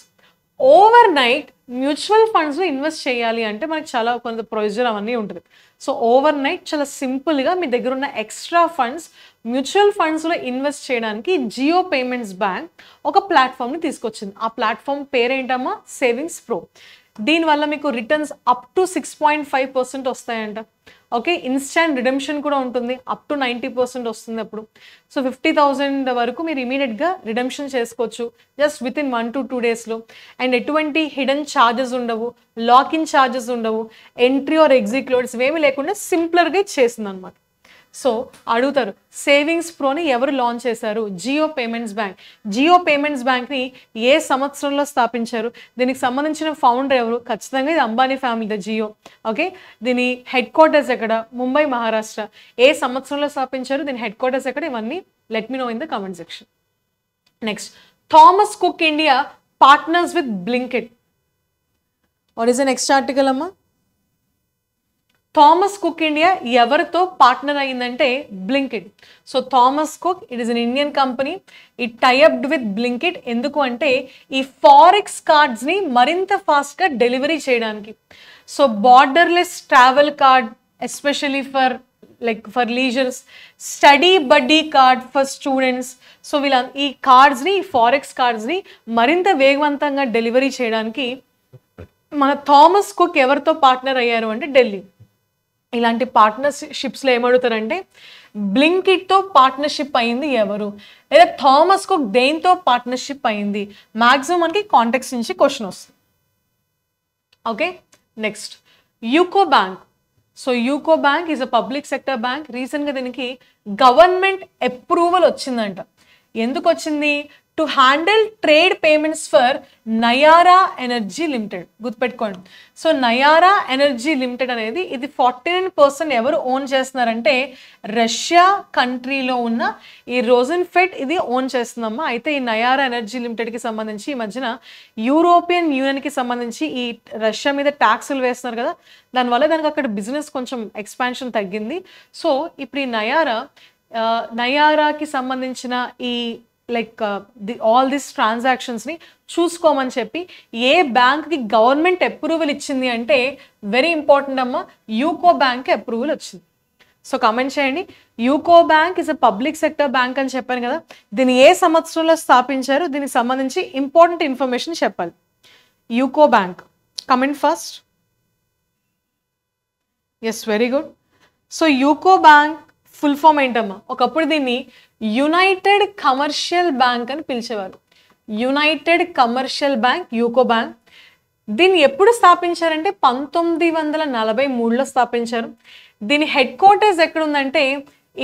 over night mutual ఫండ్స్లో ఇన్వెస్ట్ చేయాలి అంటే మనకి చాలా కొంత ప్రొసీజర్ అవన్నీ ఉంటుంది. సో ఓవర్ నైట్ చాలా సింపుల్గా మీ దగ్గర ఉన్న ఎక్స్ట్రా ఫండ్స్ మ్యూచువల్ ఫండ్స్లో ఇన్వెస్ట్ చేయడానికి జియో పేమెంట్స్ బ్యాంక్ ఒక ప్లాట్ఫామ్ని తీసుకొచ్చింది. ఆ ప్లాట్ఫామ్ పేరేంటమ్మా? Savings pro. దీనివల్ల మీకు రిటర్న్స్ అప్ టు 6.5% వస్తాయంట. ఓకే, ఇన్స్టాంట్ రిడెంప్షన్ కూడా ఉంటుంది, అప్ టు 90% వస్తుంది అప్పుడు. సో 50,000 వరకు మీరు ఇమీడియట్గా రిడెంప్షన్ చేసుకోవచ్చు జస్ట్ విత్ ఇన్ 1 to 2 daysలో. అండ్ ఎటువంటి హిడెన్ ఛార్జెస్ ఉండవు, లాక్-ఇన్ ఛార్జెస్ ఉండవు, ఎంట్రీ ఆర్ ఎగ్జిట్ లోడ్స్ ఏమీ లేకుండా సింప్లర్గా చేస్తుంది అనమాట. సో అడుగుతారు సేవింగ్స్ ప్రోని ఎవరు లాంచ్ చేశారు? Jio payments bank. Jio payments బ్యాంక్ని ఏ సంవత్సరంలో స్థాపించారు? దీనికి సంబంధించిన ఫౌండర్ ఎవరు? ఖచ్చితంగా ఇది అంబానీ ఫ్యామిలీ జియో. ఓకే, దీని హెడ్ క్వార్టర్స్ ఎక్కడ? ముంబై, మహారాష్ట్ర. ఏ సంవత్సరంలో స్థాపించారు? దీని హెడ్ క్వార్టర్స్ ఎక్కడ? ఇవన్నీ let me know in the comment section. Next Thomas Cook India partners with Blinkit. What is the next article అమ్మా? థామస్ కుక్ ఇండియా ఎవరితో పార్ట్నర్ అయిందంటే Blinkit. So Thomas Cook it is an Indian company, it tied up with Blinkit. ఎందుకు అంటే ఈ forex కార్డ్స్ని మరింత ఫాస్ట్గా delivery చేయడానికి. So borderless travel card especially for leisures, study buddy card for students. So ఈ కార్డ్స్ని, ఈ ఫారెక్స్ కార్డ్స్ని మరింత వేగవంతంగా డెలివరీ చేయడానికి మన థామస్ కుక్ ఎవరితో పార్ట్నర్ అయ్యారు అంటే ఢిల్లీ. ఇలాంటి పార్ట్నర్షిప్స్లో ఏమడుగుతారంటే బ్లింకిట్తో పార్ట్నర్షిప్ అయింది ఎవరు, లేదా థామస్ కుక్ దేంతో పార్ట్నర్షిప్ అయింది? మ్యాక్సిమం మనకి కాంటెక్స్ట్ నుంచి క్వశ్చన్ వస్తుంది. Okay, next UCO bank. So UCO bank is a public sector bank. రీసెంట్గా దీనికి గవర్నమెంట్ అప్రూవల్ వచ్చిందంట. ఎందుకు వచ్చింది? To handle trade payments for Nayara energy limited. గుర్తుపెట్టుకోండి. సో నయారా ఎనర్జీ లిమిటెడ్ అనేది ఇది 49% ఎవరు ఓన్ చేస్తున్నారంటే రష్యా కంట్రీలో ఉన్న ఈ రోజెన్ఫెడ్ ఇది ఓన్ చేస్తుందమ్మా. అయితే ఈ నయారా ఎనర్జీ లిమిటెడ్కి సంబంధించి ఈ మధ్యన యూరోపియన్ యూనియన్కి సంబంధించి ఈ రష్యా మీద ట్యాక్సులు వేస్తున్నారు కదా, దానివల్ల దానికి అక్కడ బిజినెస్ కొంచెం ఎక్స్పాన్షన్ తగ్గింది. సో ఇప్పుడు ఈ నయారాకి సంబంధించిన ఈ ఆల్ దిస్ ట్రాన్సాక్షన్స్ని చూసుకోమని చెప్పి ఏ బ్యాంక్కి గవర్నమెంట్ అప్రూవల్ ఇచ్చింది అంటే వెరీ ఇంపార్టెంట్ అమ్మా, యూకో బ్యాంక్కి అప్రూవల్ వచ్చింది. సో కమెంట్ చేయండి. UCO bank is a public sector bank అని చెప్పాను కదా, దీన్ని ఏ సంవత్సరంలో స్థాపించారు? దీనికి సంబంధించి ఇంపార్టెంట్ ఇన్ఫర్మేషన్ చెప్పాలి. UCO bank, comment first. Yes, very good. So UCO bank full form ఏంటమ్మా? ఒకప్పుడు దీన్ని యునైటెడ్ కమర్షియల్ బ్యాంక్ అని పిలిచేవారు. United Commercial Bank, UCO bank. దీన్ని ఎప్పుడు స్థాపించారంటే 1943లో స్థాపించారు. దీని హెడ్ క్వార్టర్స్ ఎక్కడ ఉందంటే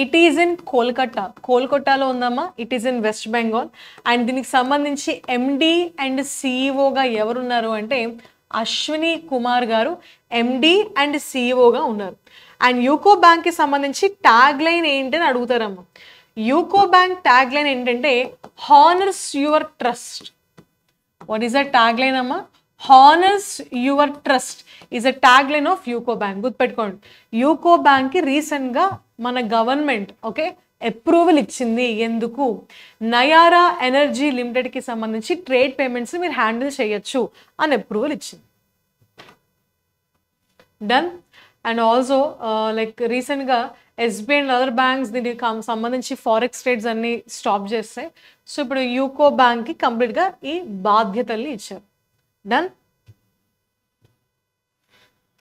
ఇట్ ఈజ్ ఇన్ కోల్కతా. కోల్కతాలో ఉందమ్మా. It is in West Bengal. And దీనికి సంబంధించి ఎండి అండ్ సిఇఓగా ఎవరున్నారు అంటే అశ్విని కుమార్ గారు ఎండి అండ్ సిఇఓగా ఉన్నారు. అండ్ యూకో బ్యాంక్కి సంబంధించి ట్యాగ్ లైన్ ఏంటని అడుగుతారమ్మా. యూకో బ్యాంక్ ట్యాగ్ లైన్ ఏంటంటే honours your trust. What is the tag line అమ్మా? Honours your trust is a tag line of UCO bank. గుర్తుపెట్టుకోండి. యూకో బ్యాంక్కి రీసెంట్గా మన గవర్నమెంట్ అప్రూవల్ ఇచ్చింది. ఎందుకు? నయారా ఎనర్జీ లిమిటెడ్కి సంబంధించి ట్రేడ్ పేమెంట్స్ మీరు హ్యాండిల్ చేయొచ్చు అని అప్రూవల్ ఇచ్చింది. డన్. అండ్ ఆల్సో రీసెంట్గా ఎస్బీఐ అండ్ అదర్ బ్యాంక్స్ దీనికి సంబంధించి ఫారెక్స్ ట్రేడ్స్ అన్ని స్టాప్ చేస్తాయి. సో ఇప్పుడు యూకో బ్యాంక్కి కంప్లీట్గా ఈ బాధ్యతల్ని ఇచ్చారు. Done.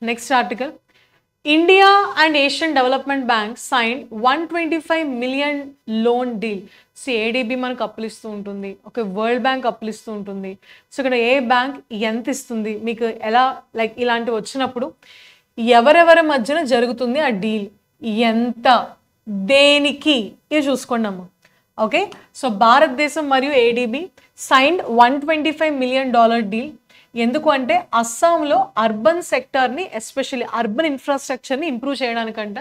Next article, India and Asian development bank signed 125 million loan deal. So ADB మనకు అప్పులు ఇస్తూ ఉంటుంది, ఒక వరల్డ్ బ్యాంక్ అప్పులు ఇస్తూ ఉంటుంది. సో ఇక్కడ ఏ బ్యాంక్ ఎంత ఇస్తుంది మీకు ఎలా, లైక్ ఇలాంటివి వచ్చినప్పుడు ఎవరెవరి మధ్యన జరుగుతుంది ఆ డీల్, ఎంత, దేనికి, ఇవి చూసుకోండి అమ్మ. ఓకే, సో భారతదేశం మరియు ఏడీబీ సైన్డ్ $125 మిలియన్ డీల్. ఎందుకు అంటే అస్సాంలో అర్బన్ సెక్టార్ని, ఎస్పెషల్లీ అర్బన్ ఇన్ఫ్రాస్ట్రక్చర్ని ఇంప్రూవ్ చేయడానికంట.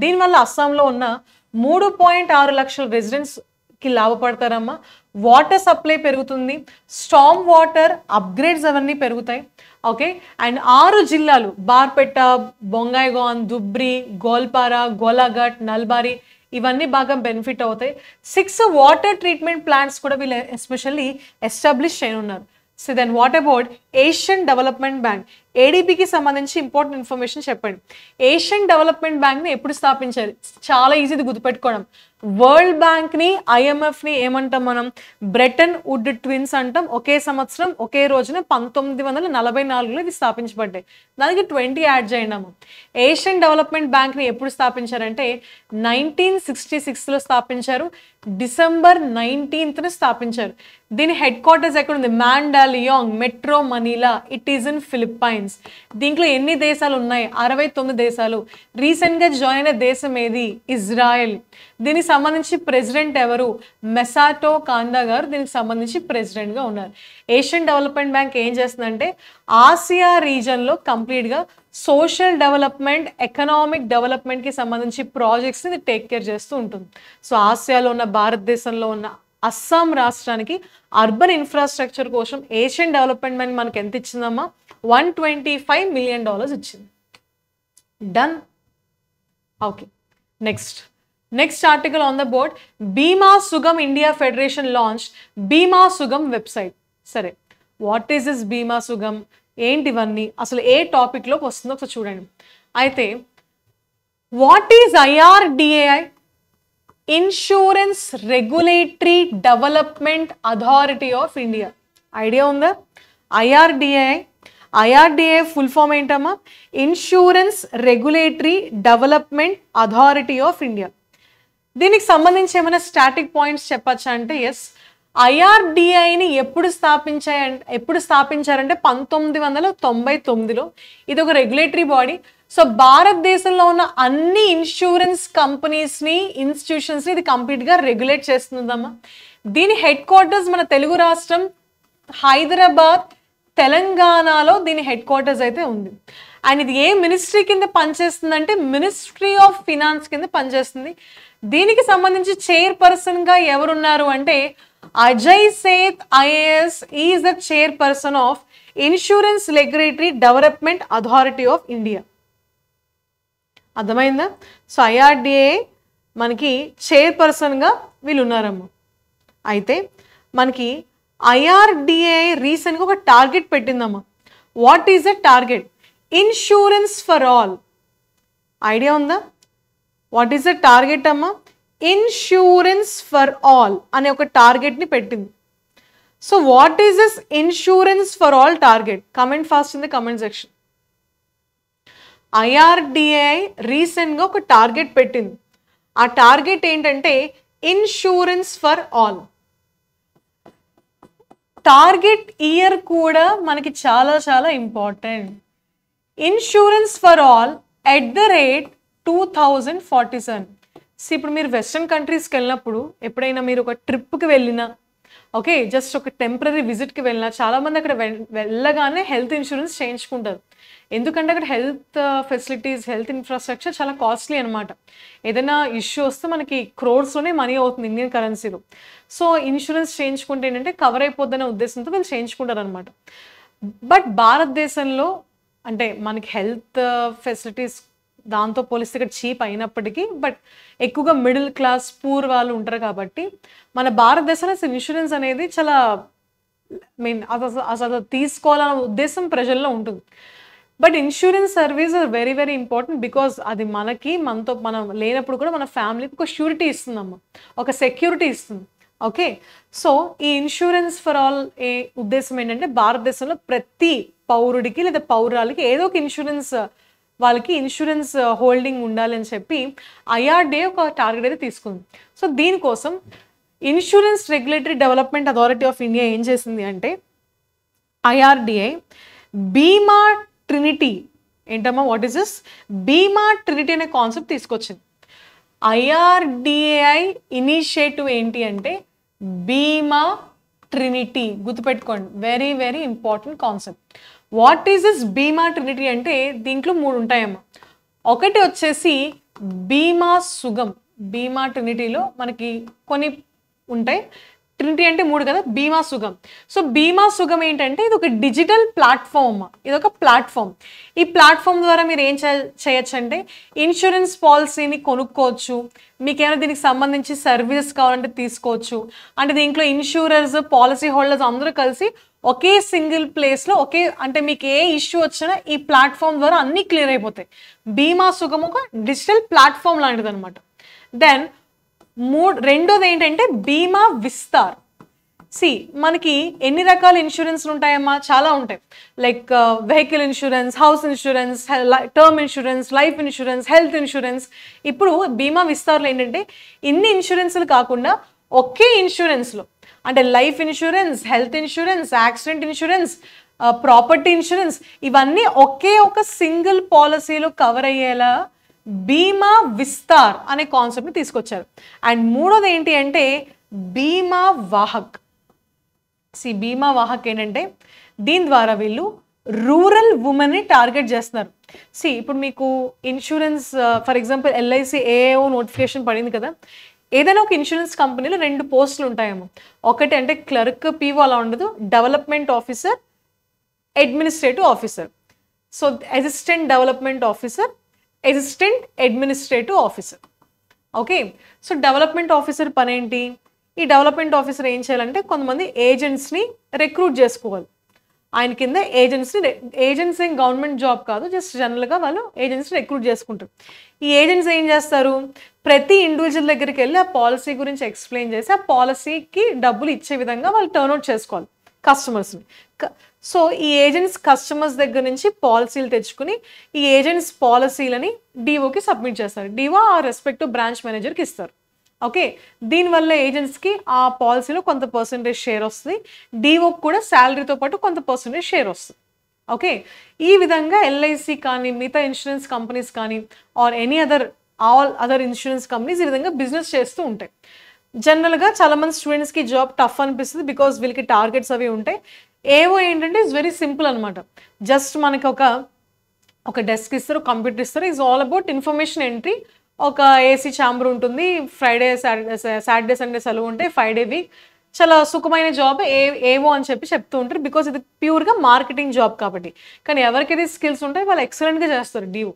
దీనివల్ల అస్సాంలో ఉన్న 3.6 లక్షల రెసిడెంట్స్కి లాభపడతారమ్మా. వాటర్ సప్లై పెరుగుతుంది, స్టామ్ వాటర్ అప్గ్రేడ్స్ అవన్నీ పెరుగుతాయి. ఓకే, అండ్ 6 జిల్లాలు బార్పేట, బొంగాయిగాన్, ధుబ్రి, గోల్పారా, గోలాఘాట్, నల్బారి ఇవన్నీ బాగా బెనిఫిట్ అవుతాయి. 6 వాటర్ ట్రీట్మెంట్ ప్లాంట్స్ కూడా వీళ్ళు ఎస్పెషల్లీ ఎస్టాబ్లిష్ చేయనున్నారు. So then what about Asian development bank? ఏడీబీకి సంబంధించి ఇంపార్టెంట్ ఇన్ఫర్మేషన్ చెప్పండి. ఏషియన్ డెవలప్మెంట్ బ్యాంక్ని ఎప్పుడు స్థాపించారు? చాలా ఈజీది గుర్తుపెట్టుకోవడం. వరల్డ్ బ్యాంక్ని, ఐఎంఎఫ్ని ఏమంటాం మనం? బ్రెటన్ వుడ్ ట్విన్స్ అంటాం. ఒకే సంవత్సరం ఒకే రోజున 1944లో ఇది స్థాపించబడ్డాయి. దానికి 20 యాడ్ చేయండి. ఏషియన్ డెవలప్మెంట్ బ్యాంక్ని ఎప్పుడు స్థాపించారంటే 1966లో స్థాపించారు. డిసెంబర్ 19th స్థాపించారు. దీని హెడ్ క్వార్టర్స్ ఎక్కడ ఉంది? Mandaluyong metro Manila. It is in Philippines. దీంట్లో ఎన్ని దేశాలు ఉన్నాయి? 69 దేశాలు. రీసెంట్గా జాయిన్ అయిన దేశం ఏది? ఇజ్రాయెల్. దీనికి సంబంధించి ప్రెసిడెంట్ ఎవరు? మెసాటో కాందా గారు దీనికి సంబంధించి ప్రెసిడెంట్గా ఉన్నారు. ఏషియన్ డెవలప్మెంట్ బ్యాంక్ ఏం చేస్తుందంటే ఆసియా రీజన్లో కంప్లీట్గా సోషల్ డెవలప్మెంట్, ఎకనామిక్ డెవలప్మెంట్కి సంబంధించి ప్రాజెక్ట్స్ని ఇది టేక్ కేర్ చేస్తూ ఉంటుంది. సో ఆసియాలో ఉన్న, భారతదేశంలో ఉన్న అస్సాం రాష్ట్రానికి అర్బన్ ఇన్ఫ్రాస్ట్రక్చర్ కోసం ఏషియన్ డెవలప్మెంట్ బ్యాంక్ మనకి ఎంత ఇచ్చిందమ్మా? $125 మిలియన్ ఇచ్చింది. Done. Okay, next article on the board. బీమా సుగమ్ ఇండియా ఫెడరేషన్ లాంచ్ బీమా సుగమ్ వెబ్సైట్. సరే, వాట్ ఈస్ దిస్ బీమా సుగమ్? ఏంటివన్నీ, అసలు ఏ టాపిక్లోకి వస్తుందో ఒకసారి చూడండి. అయితే what is IRDAI? Insurance regulatory development authority of India. Idea ఉందా? ఐఆర్డిఏఐ ఫుల్ ఫామ్ ఏంటమ్మా? Insurance regulatory development authority of India. దీనికి సంబంధించి ఏమైనా స్టాటిక్ పాయింట్స్ చెప్పచ్చా అంటే ఎస్. ఐఆర్డిఐని ఎప్పుడు స్థాపించారంటే 1999లో. ఇది ఒక రెగ్యులేటరీ బాడీ. సో భారతదేశంలో ఉన్న అన్ని ఇన్సూరెన్స్ కంపెనీస్ని, ఇన్స్టిట్యూషన్స్ని ఇది కంప్లీట్గా రెగ్యులేట్ చేస్తుందమ్మా. దీని హెడ్ క్వార్టర్స్ మన తెలుగు రాష్ట్రం హైదరాబాద్, తెలంగాణలో దీని హెడ్ క్వార్టర్స్ అయితే ఉంది. అండ్ ఇది ఏ మినిస్ట్రీ కింద పనిచేస్తుందంటే మినిస్ట్రీ ఆఫ్ ఫినాన్స్ కింద పనిచేస్తుంది. దీనికి సంబంధించి చైర్పర్సన్గా ఎవరున్నారు అంటే Ajay Seth IAS is the chairperson of insurance regulatory development authority of India. అర్థమైందా? సో ఐఆర్డిఏ మనకి చైర్పర్సన్గా వీళ్ళు ఉన్నారమ్మ. అయితే మనకి ఐఆర్డిఏ రీసెంట్గా ఒక టార్గెట్ పెట్టిందమ్మా. What is the target? Insurance for all. Idea ఉందా? వాట్ ఈస్ ద టార్గెట్ అమ్మా? ఇన్సూరెన్స్ ఫర్ ఆల్ అనే ఒక టార్గెట్ని పెట్టింది. So what is this insurance for all target? Comment fast in the comment section. IRDAI రీసెంట్గా ఒక target పెట్టింది. ఆ టార్గెట్ ఏంటంటే insurance for all. Target year కూడా మనకి చాలా చాలా important. Insurance for all at the rate 2047. So ఇప్పుడు మీరు వెస్ట్రన్ కంట్రీస్కి వెళ్ళినప్పుడు, ఎప్పుడైనా మీరు ఒక ట్రిప్కి వెళ్ళినా, ఓకే, జస్ట్ ఒక టెంపరీ విజిట్కి వెళ్ళినా, చాలామంది అక్కడ వెళ్ళగానే హెల్త్ ఇన్సూరెన్స్ చేయించుకుంటారు. ఎందుకంటే అక్కడ హెల్త్ ఫెసిలిటీస్, హెల్త్ ఇన్ఫ్రాస్ట్రక్చర్ చాలా కాస్ట్లీ అనమాట. ఏదైనా ఇష్యూ వస్తే మనకి క్రోర్స్లోనే మనీ అవుతుంది ఇండియన్ కరెన్సీలో. సో ఇన్సూరెన్స్ చేయించుకుంటే ఏంటంటే కవర్ అయిపోద్దనే ఉద్దేశంతో వీళ్ళు చేయించుకుంటారు అనమాట. బట్ భారతదేశంలో అంటే మనకి హెల్త్ ఫెసిలిటీస్ దాంతో పోలిస్తే ఇక్కడ చీప్ అయినప్పటికీ, బట్ ఎక్కువగా మిడిల్ క్లాస్ పూర్ వాళ్ళు ఉంటారు కాబట్టి మన భారతదేశంలో ఇన్సూరెన్స్ అనేది చాలా అసలు తీసుకోవాలన్న ఉద్దేశం ప్రజల్లో ఉంటుంది. But insurance service are very very important because అది మనతో మనం లేనప్పుడు కూడా మన ఫ్యామిలీకి ఒక ష్యూరిటీ ఇస్తుందమ్మా, ఒక సెక్యూరిటీ ఇస్తుంది. ఓకే, సో ఈ ఇన్సూరెన్స్ ఫర్ ఆల్ ఏ ఉద్దేశం ఏంటంటే భారతదేశంలో ప్రతి పౌరుడికి లేదా పౌరాలకి ఏదో ఒక ఇన్సూరెన్స్, వాళ్ళకి ఇన్సూరెన్స్ హోల్డింగ్ ఉండాలి అని చెప్పి IRDA ఒక టార్గెట్ అయితే తీసుకుంది. సో దీనికోసం insurance regulatory development authority of India ఏం చేసింది అంటే IRDA బీమా ట్రినిటీ, ఏంటమ్మా వాట్ ఈస్ దిస్, బీమా ట్రినిటీ అనే కాన్సెప్ట్ తీసుకొచ్చింది. IRDA ఇనిషియేటివ్ ఏంటి అంటే బీమా ట్రినిటీ, గుర్తుపెట్టుకోండి, very very important concept. What is this బీమా ట్రినిటీ అంటే దీంట్లో 3 ఉంటాయమ్మా. ఒకటి వచ్చేసి బీమా సుగం, బీమా ట్రినిటీలో మనకి కొన్ని ఉంటాయి, ట్రినిటీ అంటే 3 కదా, బీమా సుగం. సో బీమా సుగం ఏంటంటే ఇది ఒక డిజిటల్ ప్లాట్ఫామ్, ఇది ఒక ప్లాట్ఫామ్. ఈ ప్లాట్ఫామ్ ద్వారా మీరు ఏం చేయొచ్చు అంటే ఇన్సూరెన్స్ పాలసీని కొనుక్కోవచ్చు, మీకు ఏమైనా దీనికి సంబంధించి సర్వీస్ కావాలంటే తీసుకోవచ్చు. అంటే దీంట్లో ఇన్సూరర్స్, పాలసీ హోల్డర్స్ అందరూ కలిసి ఒకే సింగిల్ ప్లేస్లో అంటే మీకు ఏ ఇష్యూ వచ్చినా ఈ ప్లాట్ఫామ్ ద్వారా అన్నీ క్లియర్ అయిపోతాయి. బీమా సుగం ఒక డిజిటల్ ప్లాట్ఫామ్ లాంటిది అనమాట. దెన్ రెండోది ఏంటంటే బీమా విస్తార్. మనకి ఎన్ని రకాల ఇన్సూరెన్స్లు ఉంటాయమ్మా, చాలా ఉంటాయి. Like vehicle insurance, house insurance, term insurance, life insurance, health insurance. ఇప్పుడు బీమా విస్తార్లో ఏంటంటే ఇన్ని ఇన్సూరెన్స్లు కాకుండా ఒకే ఇన్సూరెన్స్లో అంటే life insurance, health insurance, accident insurance, property insurance, ఇవన్నీ ఒకే ఒక సింగిల్ పాలసీలో కవర్ అయ్యేలా బీమా విస్తార్ అనే కాన్సెప్ట్ని తీసుకొచ్చారు. అండ్ మూడోది ఏంటి అంటే బీమా వాహక్. బీమా వాహక్ ఏంటంటే దీని ద్వారా వీళ్ళు రూరల్ ఉమెన్ని టార్గెట్ చేస్తున్నారు. ఇప్పుడు మీకు insurance for example LIC AAO notification పడింది కదా, ఏదైనా ఒక ఇన్సూరెన్స్ కంపెనీలో 2 పోస్టులు ఉంటాయేమో. ఒకటి అంటే క్లర్క్, PO అలా ఉండదు, development officer, administrative officer. So assistant development officer, assistant administrative officer. Okay, so development officer పని ఏంటి, ఈ డెవలప్మెంట్ ఆఫీసర్ ఏం చేయాలంటే కొంతమంది ఏజెంట్స్ని రిక్రూట్ చేసుకోవాలి. ఆయన కింద ఏజెంట్స్ ఏం గవర్నమెంట్ జాబ్ కాదు, జస్ట్ జనరల్గా వాళ్ళు ఏజెంట్స్ని రిక్రూట్ చేసుకుంటారు. ఈ ఏజెంట్స్ ఏం చేస్తారు, ప్రతి ఇండివిజువల్ దగ్గరికి వెళ్ళి ఆ పాలసీ గురించి ఎక్స్ప్లెయిన్ చేసి ఆ పాలసీకి డబ్బులు ఇచ్చే విధంగా వాళ్ళు టర్న్అవుట్ చేసుకోవాలి కస్టమర్స్ని. సో ఈ ఏజెంట్స్ కస్టమర్స్ దగ్గర నుంచి పాలసీలు తెచ్చుకుని ఈ ఏజెంట్స్ పాలసీలని DOకి సబ్మిట్ చేస్తారు. DO ఆ రెస్పెక్టివ్ బ్రాంచ్ మేనేజర్కి ఇస్తారు. ఓకే, దీనివల్ల ఏజెంట్స్కి ఆ పాలసీలో కొంత పర్సెంటేజ్ షేర్ వస్తుంది, DOకి కూడా శాలరీతో పాటు కొంత పర్సెంటేజ్ షేర్ వస్తుంది. ఓకే, ఈ విధంగా LIC కానీ మిగతా ఇన్సూరెన్స్ కంపెనీస్ కానీ or all other insurance companies ఈ విధంగా బిజినెస్ చేస్తూ ఉంటాయి. జనరల్గా చాలామంది స్టూడెంట్స్కి జాబ్ టఫ్ అనిపిస్తుంది బికాస్ వీళ్ళకి టార్గెట్స్ అవి ఉంటాయి. ఏవో ఏంటంటే ఇట్స్ వెరీ సింపుల్ అనమాట. జస్ట్ మనకి ఒక డెస్క్ ఇస్తారు, కంప్యూటర్ ఇస్తారు, it's all about information entry. ఒక AC ఛాంబర్ ఉంటుంది, ఫ్రైడే సాటర్డే సండే సెలవు ఉంటాయి, 5 day వీక్. చాలా సుఖమైన జాబ్ ఏవో అని చెప్తూ ఉంటారు బికాస్ ఇది ప్యూర్గా మార్కెటింగ్ జాబ్ కాబట్టి. కానీ ఎవరికైతే స్కిల్స్ ఉంటాయి వాళ్ళు ఎక్సలెంట్గా చేస్తారు DO.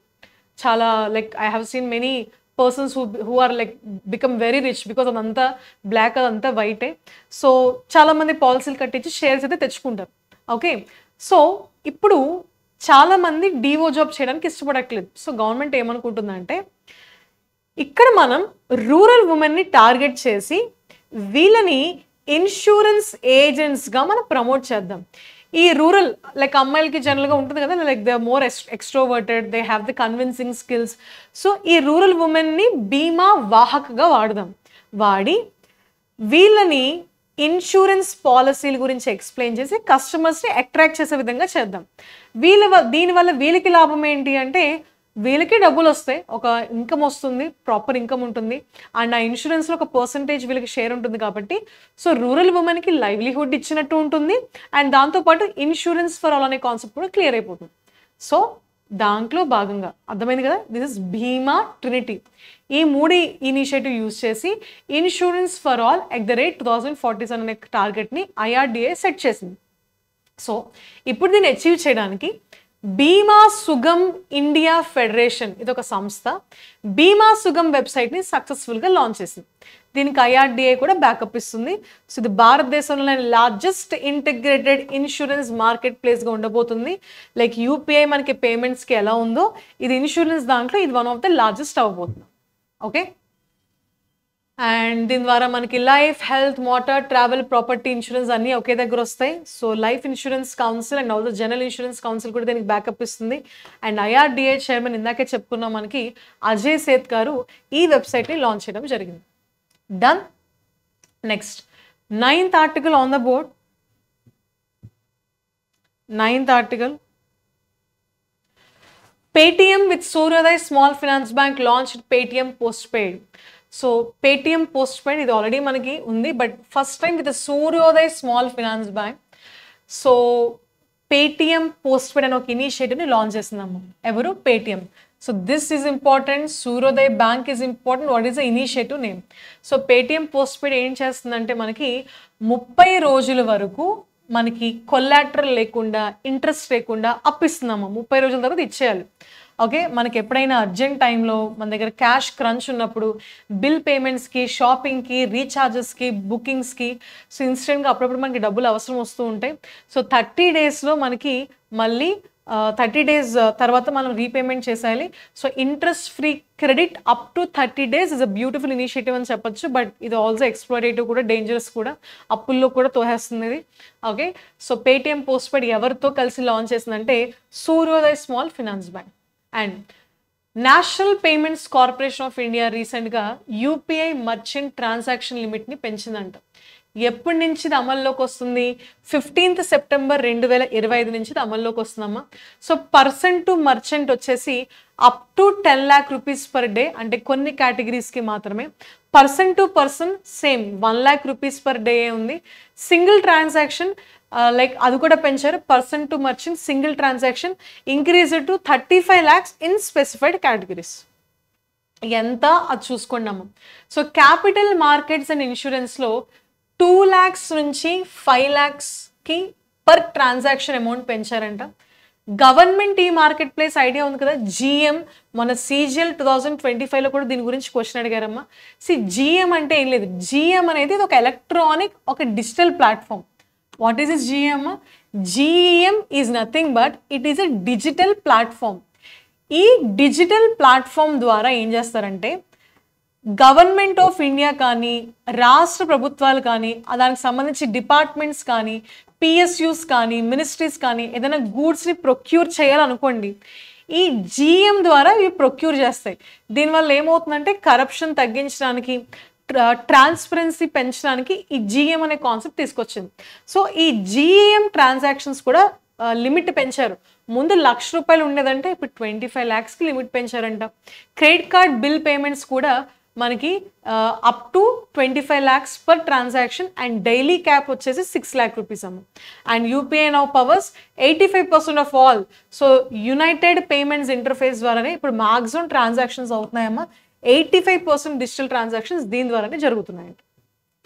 చాలా like I have seen many persons who are like become very rich because అదంతా బ్లాక్, అదంతా వైటే. సో చాలామంది పాలసీలు కట్టించి షేర్స్ అయితే తెచ్చుకుంటారు. ఓకే, సో ఇప్పుడు చాలామంది DO జాబ్ చేయడానికి ఇష్టపడట్లేదు. సో గవర్నమెంట్ ఏమనుకుంటుందంటే ఇక్కడ మనం రూరల్ ఉమెన్ని టార్గెట్ చేసి వీళ్ళని ఇన్సూరెన్స్ ఏజెంట్స్గా మనం ప్రమోట్ చేద్దాం. ఈ రూరల్ లైక్ అమ్మాయిలకి జనరల్గా ఉంటుంది కదా, like they are more extroverted, they have the convincing skills. So ఈ రూరల్ ఉమెన్ని బీమా వాహక్గా వాడి వీళ్ళని ఇన్సూరెన్స్ పాలసీల గురించి ఎక్స్ప్లెయిన్ చేసి కస్టమర్స్ని అట్రాక్ట్ చేసే విధంగా చేద్దాం. దీనివల్ల వీళ్ళకి లాభం ఏంటి అంటే వీళ్ళకి డబ్బులు వస్తాయి, ఒక ఇన్కమ్ వస్తుంది, ప్రాపర్ ఇన్కమ్ ఉంటుంది, అండ్ ఆ ఇన్సూరెన్స్లో ఒక పర్సంటేజ్ వీళ్ళకి షేర్ ఉంటుంది కాబట్టి సో రూరల్ ఉమెన్కి లైవ్లీహుడ్ ఇచ్చినట్టు ఉంటుంది. అండ్ దాంతోపాటు ఇన్సూరెన్స్ ఫర్ ఆల్ అనే కాన్సెప్ట్ కూడా క్లియర్ అయిపోతుంది. సో దాంట్లో భాగంగా అర్థమైంది కదా, దిస్ ఇస్ బీమా ట్రినిటీ. ఈ 3 ఇనిషియేటివ్ యూజ్ చేసి ఇన్సూరెన్స్ ఫర్ ఆల్ @2047 అనే టార్గెట్ని IRDA సెట్ చేసింది. సో ఇప్పుడు దీన్ని అచీవ్ చేయడానికి బీమా సుగమ్ ఇండియా ఫెడరేషన్ ఇది ఒక సంస్థ బీమా సుగమ్ వెబ్సైట్ని సక్సెస్ఫుల్గా లాంచ్ చేసింది. దీనికి IRDA కూడా బ్యాకప్ ఇస్తుంది. సో ఇది భారతదేశంలోని లార్జెస్ట్ ఇంటిగ్రేటెడ్ ఇన్సూరెన్స్ మార్కెట్ ప్లేస్గా ఉండబోతుంది. లైక్ UPI మనకి పేమెంట్స్కి ఎలా ఉందో ఇది ఇన్సూరెన్స్ దాంట్లో ఇది వన్ ఆఫ్ ద లార్జెస్ట్ అవ్వబోతుంది. ఓకే, అండ్ దీని ద్వారా మనకి life, health, motor, travel, property insurance అన్నీ ఒకే దగ్గర వస్తాయి. So life insurance council and also general insurance council కూడా దీనికి బ్యాకప్ ఇస్తుంది. అండ్ IRDA చైర్మన్ ఇందాకే చెప్పుకున్నాం మనకి అజయ్ సేత్ గారు ఈ వెబ్సైట్ని లాంచ్ చేయడం జరిగింది. Done. Next 9th article on the board. 9th article. Paytm with Suryoday Small Finance Bank launched Paytm Postpaid. So Paytm Postpaid ఇది ఆల్రెడీ మనకి ఉంది, but first time with Suryoday small finance bank. So Paytm Postpaid అనే ఒక ఇనిషియేటివ్ని launch చేస్తున్నాము. ఎవరు? Paytm. So this is important. Suryoday Bank is important. What is the initiative name? So Paytm Postpaid ఏం చేస్తుందంటే మనకి 30 రోజుల వరకు మనకి కొలాటరల్ లేకుండా ఇంట్రెస్ట్ లేకుండా అప్పిస్తున్నాము. 30 రోజుల తర్వాత ఇచ్చేయాలి. ఓకే, మనకి ఎప్పుడైనా అర్జెంట్ టైంలో మన దగ్గర క్యాష్ క్రంచ్ ఉన్నప్పుడు బిల్ పేమెంట్స్కి, షాపింగ్కి, రీఛార్జెస్కి, బుకింగ్స్కి సో ఇన్స్టెంట్గా అప్పుడప్పుడు మనకి డబ్బులు అవసరం వస్తూ ఉంటాయి. సో 30 daysలో మనకి మళ్ళీ 30 days తర్వాత మనం రీపేమెంట్ చేసేయాలి. So interest free credit up to 30 days is a beautiful initiative అని చెప్పొచ్చు. బట్ ఇది ఆల్సో ఎక్స్‌ప్లోరేటివ్ కూడా, డేంజరస్ కూడా, అప్పుల్లో కూడా తోహేస్తుంది ఇది. ఓకే, సో Paytm Postpaid ఎవరితో కలిసి లాంచ్ చేసిందంటే Suryoday small finance bank. And national payments corporation of India రీసెంట్గా UPI మర్చెంట్ ట్రాన్సాక్షన్ లిమిట్ని పెంచిందంట. ఎప్పటి నుంచి ఇది అమల్లోకి వస్తుంది? 15th September 2025 నుంచి ఇది అమల్లోకి వస్తుందమ్మా. సో పర్సన్ టు మర్చెంట్ వచ్చేసి up to 10 lakh rupees per day, అంటే కొన్ని కేటగిరీస్కి మాత్రమే. Person to person same 1 lakh rupees per day ఉంది. సింగిల్ ట్రాన్సాక్షన్ లైక్ అది కూడా పెంచారు. Person to merchant single transaction increase to 35 lakhs in specified categories. ఎంత అది చూసుకున్నాము. సో క్యాపిటల్ మార్కెట్స్ అండ్ ఇన్సూరెన్స్లో 2 lakhs నుంచి 5 lakhsకి పర్ ట్రాన్సాక్షన్ అమౌంట్ పెంచారంట. గవర్నమెంట్ ఈ మార్కెట్ ప్లేస్ ఐడియా ఉంది కదా, GM మన CGL 2025లో కూడా దీని గురించి క్వశ్చన్ అడిగారమ్మా. GM అంటే ఏం లేదు, GM అనేది ఒక ఎలక్ట్రానిక్, ఒక digital platform. What is is GM? GEM is nothing but it is a digital platform. ఈ డిజిటల్ ప్లాట్ఫామ్ ద్వారా ఏం చేస్తారంటే గవర్నమెంట్ ఆఫ్ ఇండియా కానీ, రాష్ట్ర ప్రభుత్వాలు కానీ, దానికి సంబంధించి డిపార్ట్మెంట్స్ కానీ, PSUs కానీ, మినిస్ట్రీస్ కానీ ఏదైనా గూడ్స్ని ప్రొక్యూర్ చేయాలనుకోండి, ఈ GM ద్వారా ఇవి ప్రొక్యూర్ చేస్తాయి. దీనివల్ల ఏమవుతుందంటే కరప్షన్ తగ్గించడానికి, ట్రాన్స్పరెన్సీ పెంచడానికి ఈ GM అనే కాన్సెప్ట్ తీసుకొచ్చింది. సో ఈ GM ట్రాన్సాక్షన్స్ కూడా లిమిట్ పెంచారు. ముందు ₹1,00,000 ఉండేదంటే ఇప్పుడు 25 lakhsకి లిమిట్ పెంచారంట. క్రెడిట్ కార్డ్ బిల్ పేమెంట్స్ కూడా మనకి up to 25 lakhs per transaction and daily cap వచ్చేసి 6 lakh rupees అమ్మ. And UPI now powers 85% of all. So united payments interface ద్వారానే ఇప్పుడు మ్యాక్సిమం ట్రాన్సాక్షన్స్ అవుతున్నాయమ్మా. 85% డిజిటల్ ట్రాన్సాక్షన్స్ దీని ద్వారానే జరుగుతున్నాయంట.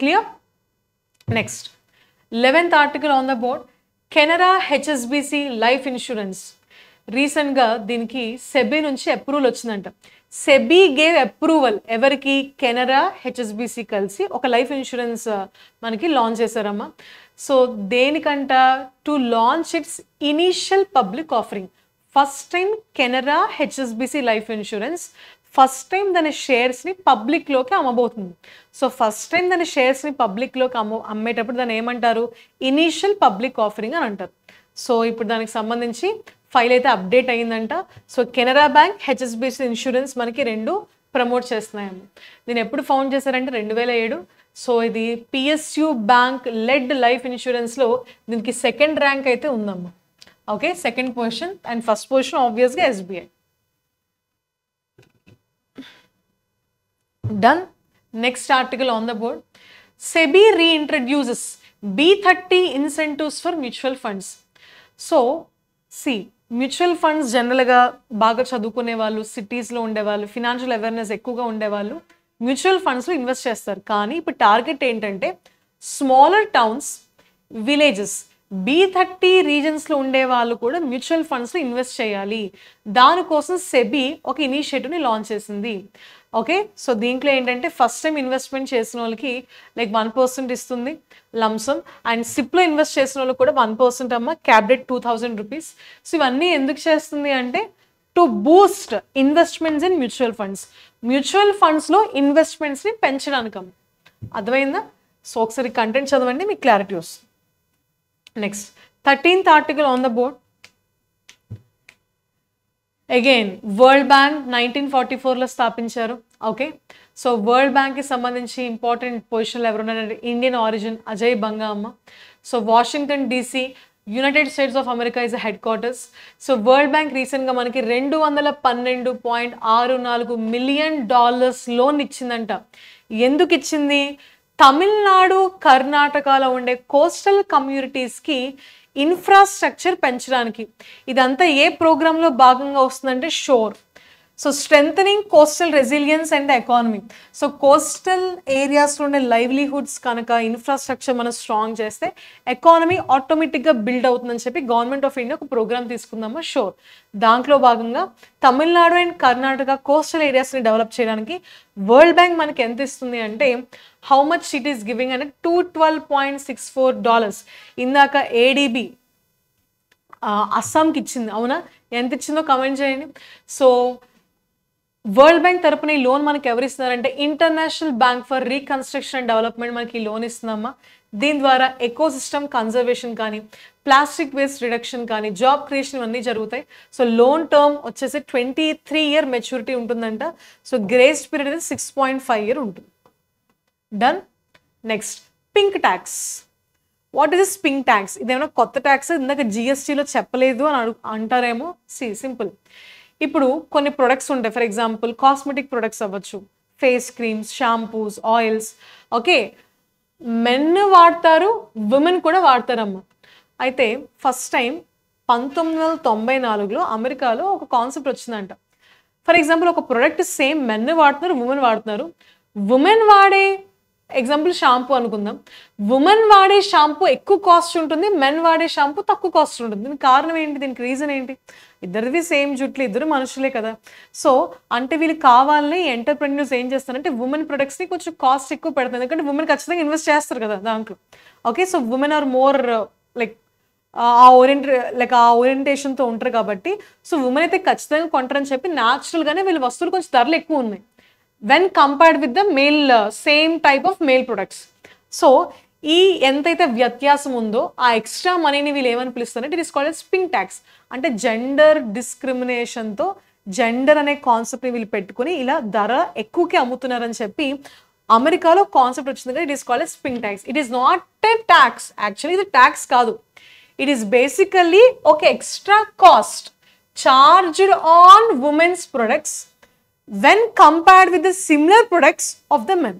Clear? Next 11th article on the board. Canara HSBC life insurance రీసెంట్గా దీనికి సెబీ నుంచి అప్రూవల్ వచ్చిందంట. సెబీ గేవ్ అప్రూవల్ ఎవరికి? కెనరా HSBC కలిసి ఒక లైఫ్ ఇన్సూరెన్స్ మనకి లాంచ్ చేశారమ్మా. సో దేనికంట? To launch its initial public offering. First time Canara HSBC life insurance first time దాని షేర్స్ని పబ్లిక్లోకి అమ్మబోతుంది. సో ఫస్ట్ టైం దాని షేర్స్ని పబ్లిక్లోకి అమ్మేటప్పుడు దాన్ని ఏమంటారు? ఇనీషియల్ పబ్లిక్ ఆఫరింగ్ అని అంటారు. సో ఇప్పుడు దానికి సంబంధించి ఫైల్ అయితే అప్డేట్ అయ్యిందంట. So Canara bank, HSBC insurance మనకి రెండు ప్రమోట్ చేస్తున్నాయమ్మ. దీన్ని ఎప్పుడు ఫౌండ్ చేశారంటే 2007. సో ఇది PSU బ్యాంక్ లెడ్ లైఫ్ ఇన్సూరెన్స్లో దీనికి 2nd ర్యాంక్ అయితే ఉందమ్మ. Okay, 2nd position and first position ఆబ్వియస్గా SBI. Done. Next article on the board. SEBI reintroduces B30 incentives for mutual funds. So, see, mutual funds జనరల్గా బాగా చదువుకునే వాళ్ళు, సిటీస్లో ఉండేవాళ్ళు, ఫినాన్షియల్ అవేర్నెస్ ఎక్కువగా ఉండేవాళ్ళు మ్యూచువల్ ఫండ్స్లో ఇన్వెస్ట్ చేస్తారు. కానీ ఇప్పుడు టార్గెట్ ఏంటంటే స్మాలర్ టౌన్స్, విలేజెస్ B30 రీజన్స్లో ఉండే వాళ్ళు కూడా మ్యూచువల్ ఫండ్స్లో ఇన్వెస్ట్ చేయాలి. దానికోసం సెబీ ఒక ఇనిషియేటివ్ని లాంచ్ చేసింది. ఓకే, సో దీంట్లో ఏంటంటే ఫస్ట్ టైం ఇన్వెస్ట్మెంట్ చేసిన వాళ్ళకి లైక్ 1% ఇస్తుంది లంసమ్, అండ్ సిప్లో ఇన్వెస్ట్ చేసిన వాళ్ళకి కూడా 1% అమ్మ, క్యాబ్డెట్ 2000 రూపీస్. సో ఇవన్నీ ఎందుకు చేస్తుంది అంటే to Boost investments in mutual funds, mutual ఫండ్స్లో ఇన్వెస్ట్మెంట్స్ని పెంచడానికి అమ్మ. అర్థమైందా? సో ఒకసారి కంటెంట్ చదవండి, మీకు క్లారిటీ వస్తుంది. Next 13th article on the board. Again world bank 1944లో స్థాపించారు. ఓకే, సో వరల్డ్ బ్యాంక్కి సంబంధించి ఇంపార్టెంట్ పొజిషన్లు ఎవరున్నారంటే ఇండియన్ ఆరిజిన్ అజయ్ బంగా అమ్మ. So Washington DC, United States of America is headquarters. So world bank రీసెంట్గా మనకి $212.64 మిలియన్ లోన్ ఇచ్చిందంట. ఎందుకు ఇచ్చింది? తమిళనాడు, కర్ణాటకలో ఉండే కోస్టల్ కమ్యూనిటీస్కి ఇన్ఫ్రాస్ట్రక్చర్ పెంచడానికి. ఇదంతా ఏ ప్రోగ్రాంలో భాగంగా వస్తుందంటే shore. So strengthening coastal resilience and economy. So coastal ఏరియాస్లో ఉండే లైవ్లీహుడ్స్ కనుక ఇన్ఫ్రాస్ట్రక్చర్ మనం స్ట్రాంగ్ చేస్తే ఎకానమీ ఆటోమేటిక్గా బిల్డ్ అవుతుందని చెప్పి గవర్నమెంట్ ఆఫ్ ఇండియా ఒక ప్రోగ్రామ్ తీసుకుందామా షోర్. దాంట్లో భాగంగా తమిళనాడు అండ్ కర్ణాటక కోస్టల్ ఏరియాస్ని డెవలప్ చేయడానికి వరల్డ్ బ్యాంక్ మనకి ఎంత ఇస్తుంది అంటే how much it is giving అంటే $212.64. ఇందాక ADB అస్సాంకి ఇచ్చింది, అవునా? ఎంత ఇచ్చిందో కమెంట్ చేయండి. సో వరల్డ్ బ్యాంక్ తరపున ఈ లోన్ మనకి ఎవరు ఇస్తున్నారంటే international bank for reconstruction and development మనకి ఈ లోన్ ఇస్తుందమ్మా. దీని ద్వారా ఎకోసిస్టమ్ కన్జర్వేషన్ కానీ, ప్లాస్టిక్ వేస్ట్ రిడక్షన్ కానీ, జాబ్ క్రియేషన్ ఇవన్నీ జరుగుతాయి. సో లోన్ టర్మ్ వచ్చేసి 23 year మెచ్యూరిటీ ఉంటుందంట. సో గ్రేస్ పీరియడ్ అనేది 6.5 year ఉంటుంది. Done. Next pink tax. What is pink tax? ఇదేమైనా కొత్త ట్యాక్స్, ఇందాక GSTలో చెప్పలేదు అని అంటారేమో. సింపుల్. ఇప్పుడు కొన్ని ప్రొడక్ట్స్ ఉంటాయి, ఫర్ ఎగ్జాంపుల్ కాస్మెటిక్ ప్రొడక్ట్స్ అవ్వచ్చు, face creams, shampoos, oils. Okay, men వాడతారు, ఉమెన్ కూడా వాడతారమ్మ. అయితే ఫస్ట్ టైం 1994లో అమెరికాలో ఒక కాన్సెప్ట్ వచ్చిందంట. ఫర్ ఎగ్జాంపుల్ ఒక ప్రొడక్ట్ సేమ్ మెన్ వాడుతున్నారు, ఉమెన్ వాడుతున్నారు. ఉమెన్ వాడే ఎగ్జాంపుల్ షాంపూ అనుకుందాం. ఉమెన్ వాడే షాంపూ ఎక్కువ కాస్ట్ ఉంటుంది, మెన్ వాడే షాంపూ తక్కువ కాస్ట్ ఉంటుంది. దీనికి కారణం ఏంటి? దీనికి రీజన్ ఏంటి? ఇద్దరిది సేమ్ జుట్లు, ఇద్దరు మనుషులే కదా. సో అంటే వీళ్ళు కావాలని ఎంటర్ప్రెన్యూర్స్ ఏం చేస్తారంటే ఉమెన్ ప్రొడక్ట్స్ని కొంచెం కాస్ట్ ఎక్కువ పెడతారు, ఎందుకంటే ఉమెన్ ఖచ్చితంగా ఇన్వెస్ట్ చేస్తారు కదా దాంట్లో. Okay, so women are more like ఆ ఓరియంటేషన్తో ఉంటారు కాబట్టి సో ఉమెన్ అయితే ఖచ్చితంగా కొంటారని చెప్పి న్యాచురల్గానే వీళ్ళ వస్తువులు కొంచెం ధరలు ఎక్కువ ఉన్నాయి when compared with the male same type of male products. So ఈ ఎంతైతే వ్యత్యాసం ఉందో ఆ ఎక్స్ట్రా మనీని వీళ్ళు ఏమని పిలుస్తారంటే it is called as pink tax. అంటే జెండర్ డిస్క్రిమినేషన్తో జెండర్ అనే కాన్సెప్ట్ని వీళ్ళు పెట్టుకుని ఇలా ధర ఎక్కువకి అమ్ముతున్నారని చెప్పి అమెరికాలో కాన్సెప్ట్ వచ్చింది కదా, it is called as pink tax. It is not a tax, actually ఇది ట్యాక్స్ కాదు. ఇట్ ఈస్ బేసికల్లీ ఒక extra cost charged on women's products when compared with the similar products of the men.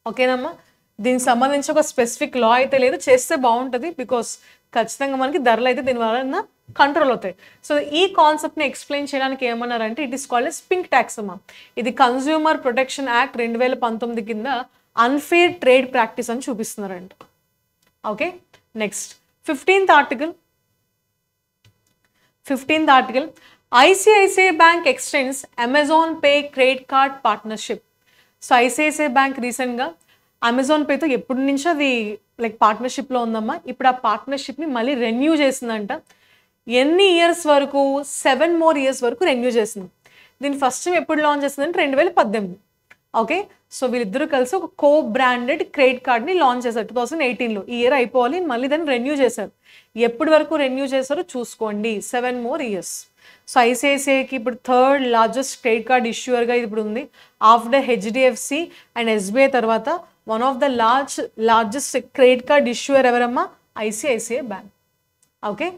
ఓకేనమ్మా, దీనికి సంబంధించి ఒక specific లా అయితే లేదు, చేస్తే బాగుంటుంది బికాస్ ఖచ్చితంగా మనకి ధరలు అయితే దీని వలన కంట్రోల్ అవుతాయి. సో ఈ కాన్సెప్ట్ని ఎక్స్ప్లెయిన్ చేయడానికి ఏమన్నారంటే it is called as pink tax అమ్మా. ఇది కన్స్యూమర్ ప్రొటెక్షన్ యాక్ట్ 2019 కింద అన్ఫేర్ ట్రేడ్ ప్రాక్టీస్ అని చూపిస్తున్నారంట. Okay, next 15th article ICICI Bank extends Amazon Pay credit card partnership. So ICICI Bank రీసెంట్గా అమెజాన్ పేతో ఎప్పటి నుంచో అది లైక్ పార్ట్నర్షిప్లో ఉందమ్మా. ఇప్పుడు ఆ పార్ట్నర్షిప్ని మళ్ళీ రెన్యూ చేసిందంట. ఎన్ని ఇయర్స్ వరకు? 7 more years వరకు రెన్యూ చేసింది. దీన్ని ఫస్ట్ టైం ఎప్పుడు లాంచ్ చేసిందంటే 2018. ఓకే, సో వీళ్ళిద్దరూ కలిసి ఒక కో బ్రాండెడ్ క్రెడిట్ కార్డ్ని లాంచ్ చేశారు 2018లో. ఈ ఇయర్ అయిపోవాలి, మళ్ళీ దాన్ని రెన్యూ చేశారు. ఎప్పటి వరకు రెన్యూ చేశారో చూసుకోండి, 7 more years. సో ఐసిఐసిఐకి ఇప్పుడు 3rd largest క్రెడిట్ కార్డ్ ఇష్యూర్గా ఇప్పుడు ఉంది. ఆఫ్టర్ HDFC అండ్ SBI తర్వాత one of the largest credit card issuer ఎవరమ్మా? ICICI bank. ఓకే,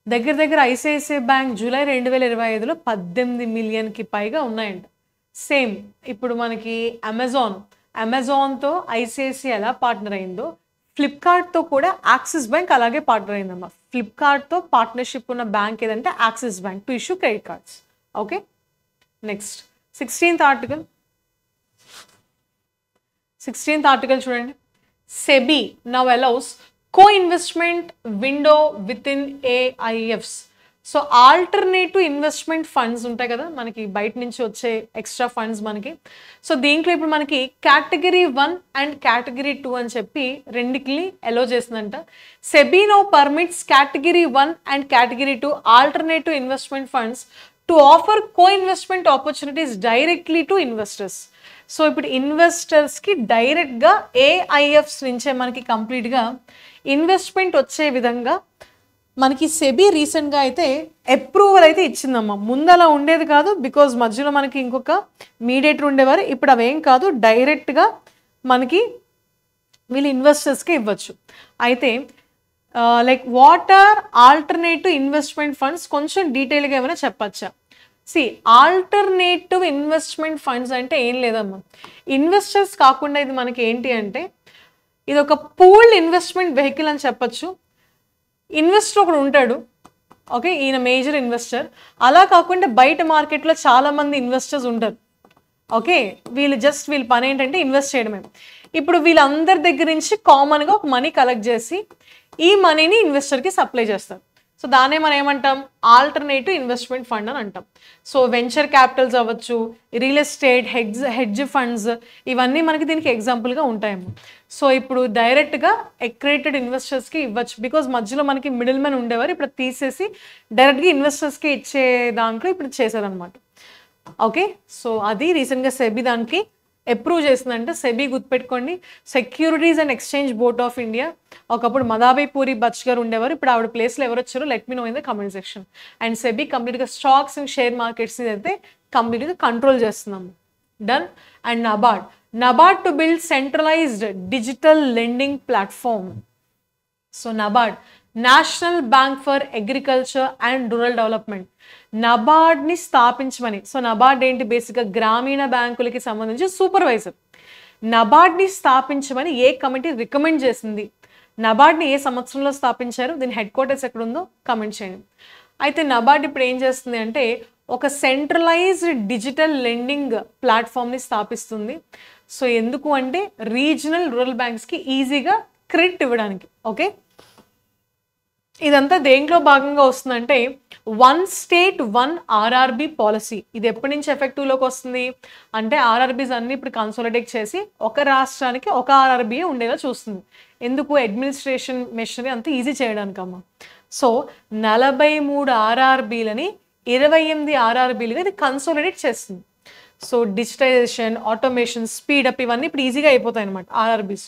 దగ్గర ICICI బ్యాంక్ జూలై 2025లో 18 మిలియన్కి పైగా ఉన్నాయంట. సేమ్ ఇప్పుడు మనకి అమెజాన్తో ICICI ఎలా పార్ట్నర్ అయిందో ఫ్లిప్కార్ట్తో కూడా యాక్సిస్ బ్యాంక్ అలాగే పార్ట్నర్ అయిందమ్మా. ఫ్లిప్కార్ట్తో పార్ట్నర్షిప్ ఉన్న బ్యాంక్ ఏదంటే Axis bank to issue credit cards. Okay, next 16th article చూడండి. SEBI now allows co-investment window within AIFs. So alternative investment funds ఉంటాయి కదా మనకి బయట నుంచి వచ్చే ఎక్స్ట్రా ఫండ్స్ మనకి. సో దీంట్లో ఇప్పుడు మనకి కేటగిరీ 1 అండ్ కేటగిరీ 2 అని చెప్పి రెండికి అలో చేసిందంట. సెబీ నౌ పర్మిట్స్ కేటగిరీ 1 అండ్ category 2 alternative investment funds to offer co-investment opportunities directly to investors. So ఇప్పుడు ఇన్వెస్టర్స్కి డైరెక్ట్గా ఏఐఎఫ్స్ నుంచే మనకి కంప్లీట్గా ఇన్వెస్ట్మెంట్ వచ్చే విధంగా మనకి సెబీ రీసెంట్గా అయితే అప్రూవల్ అయితే ఇచ్చిందమ్మా. ముందు అలా ఉండేది కాదు, బికాజ్ మధ్యలో మనకి ఇంకొక మీడియేటర్ ఉండేవారు. ఇప్పుడు అవేం కాదు, డైరెక్ట్గా మనకి వీళ్ళు ఇన్వెస్టర్స్కి ఇవ్వచ్చు. అయితే like what are alternative investment funds, కొంచెం డీటెయిల్గా ఏమైనా చెప్పచ్చా? ఆల్టర్నేటివ్ ఇన్వెస్ట్మెంట్ ఫండ్స్ అంటే ఏం లేదమ్మా, ఇన్వెస్టర్స్ కాకుండా ఇది మనకి ఏంటి అంటే ఇది ఒక పూల్డ్ ఇన్వెస్ట్మెంట్ వెహికల్ అని చెప్పచ్చు. ఇన్వెస్టర్ ఒకడు ఉంటాడు, ఓకే, ఈయన మేజర్ ఇన్వెస్టర్. అలా కాకుండా బయట మార్కెట్లో చాలామంది ఇన్వెస్టర్స్ ఉంటారు, ఓకే. వీళ్ళ పని ఏంటంటే ఇన్వెస్ట్ చేయడమే. ఇప్పుడు వీళ్ళందరి దగ్గర నుంచి కామన్గా ఒక మనీ కలెక్ట్ చేసి ఈ మనీని ఇన్వెస్టర్కి సప్లై చేస్తారు. సో దాన్నే మనం ఏమంటాం, ఆల్టర్నేటివ్ ఇన్వెస్ట్మెంట్ ఫండ్ అని అంటాం. సో వెంచర్ క్యాపిటల్స్ అవ్వచ్చు, రియల్ ఎస్టేట్, హెడ్జ్ ఫండ్స్, ఇవన్నీ మనకి దీనికి ఎగ్జాంపుల్గా ఉంటాయేమో. సో ఇప్పుడు డైరెక్ట్గా అక్రెడిటెడ్ ఇన్వెస్టర్స్కి ఇవ్వచ్చు, బికాజ్ మధ్యలో మనకి మిడిల్ మ్యాన్ ఉండేవారు, ఇప్పుడు తీసేసి డైరెక్ట్గా ఇన్వెస్టర్స్కి ఇచ్చే దాంట్లో ఇప్పుడు చేశారనమాట, ఓకే. సో అది రీసెంట్గా సెబీ దానికి అప్రూవ్ చేసిందంటే. సెబీ గుర్తుపెట్టుకోండి, securities and exchange board of India. ఒకప్పుడు మదాబాయి పూరి బచ్ గారు ఉండేవారు, ఇప్పుడు ఆవిడ ప్లేస్లో ఎవరు వచ్చారో let me know in the comment section. And SEBI కంప్లీట్గా స్టాక్స్ అండ్ షేర్ మార్కెట్స్ని అయితే కంప్లీట్గా కంట్రోల్ చేస్తున్నాము. Done. And NABARD to build centralised digital lending platform. So NABARD, national bank for agriculture and rural development, నబార్డ్ని స్థాపించమని. So NABARD ఏంటి, బేసిక్గా గ్రామీణ బ్యాంకులకి సంబంధించి సూపర్వైజర్. నబార్డ్ని స్థాపించమని ఏ కమిటీ రికమెండ్ చేసింది, నబార్డ్ని ఏ సంవత్సరంలో స్థాపించారు, దీని హెడ్ క్వార్టర్స్ ఎక్కడ ఉందో కమెంట్ చేయండి. అయితే నబార్డ్ ఇప్పుడు ఏం చేస్తుంది అంటే ఒక సెంట్రలైజ్డ్ డిజిటల్ లెండింగ్ ప్లాట్ఫామ్ని స్థాపిస్తుంది. సో ఎందుకు అంటే రీజనల్ రూరల్ బ్యాంక్స్కి ఈజీగా క్రెడిట్ ఇవ్వడానికి, ఓకే. ఇదంతా దేంట్లో భాగంగా వస్తుందంటే 1 state 1 RRB పాలసీ. ఇది ఎప్పటి నుంచి ఎఫెక్టివ్లోకి వస్తుంది అంటే ఆర్ఆర్బీస్ అన్ని ఇప్పుడు కన్సాలిడేట్ చేసి ఒక రాష్ట్రానికి ఒక ఆర్ఆర్బీ ఉండేలా చూస్తుంది. ఎందుకు, అడ్మినిస్ట్రేషన్ మెషినరీ అంత ఈజీ చేయడానికమ్మా. సో 43 ఆర్ఆర్బీలని 28 ఆర్ఆర్బీలుగా ఇది కన్సాలిడేట్ చేస్తుంది. సో డిజిటైజేషన్, ఆటోమేషన్, స్పీడప్ ఇవన్నీ ఇప్పుడు ఈజీగా అయిపోతాయి అనమాట ఆర్ఆర్బీస్.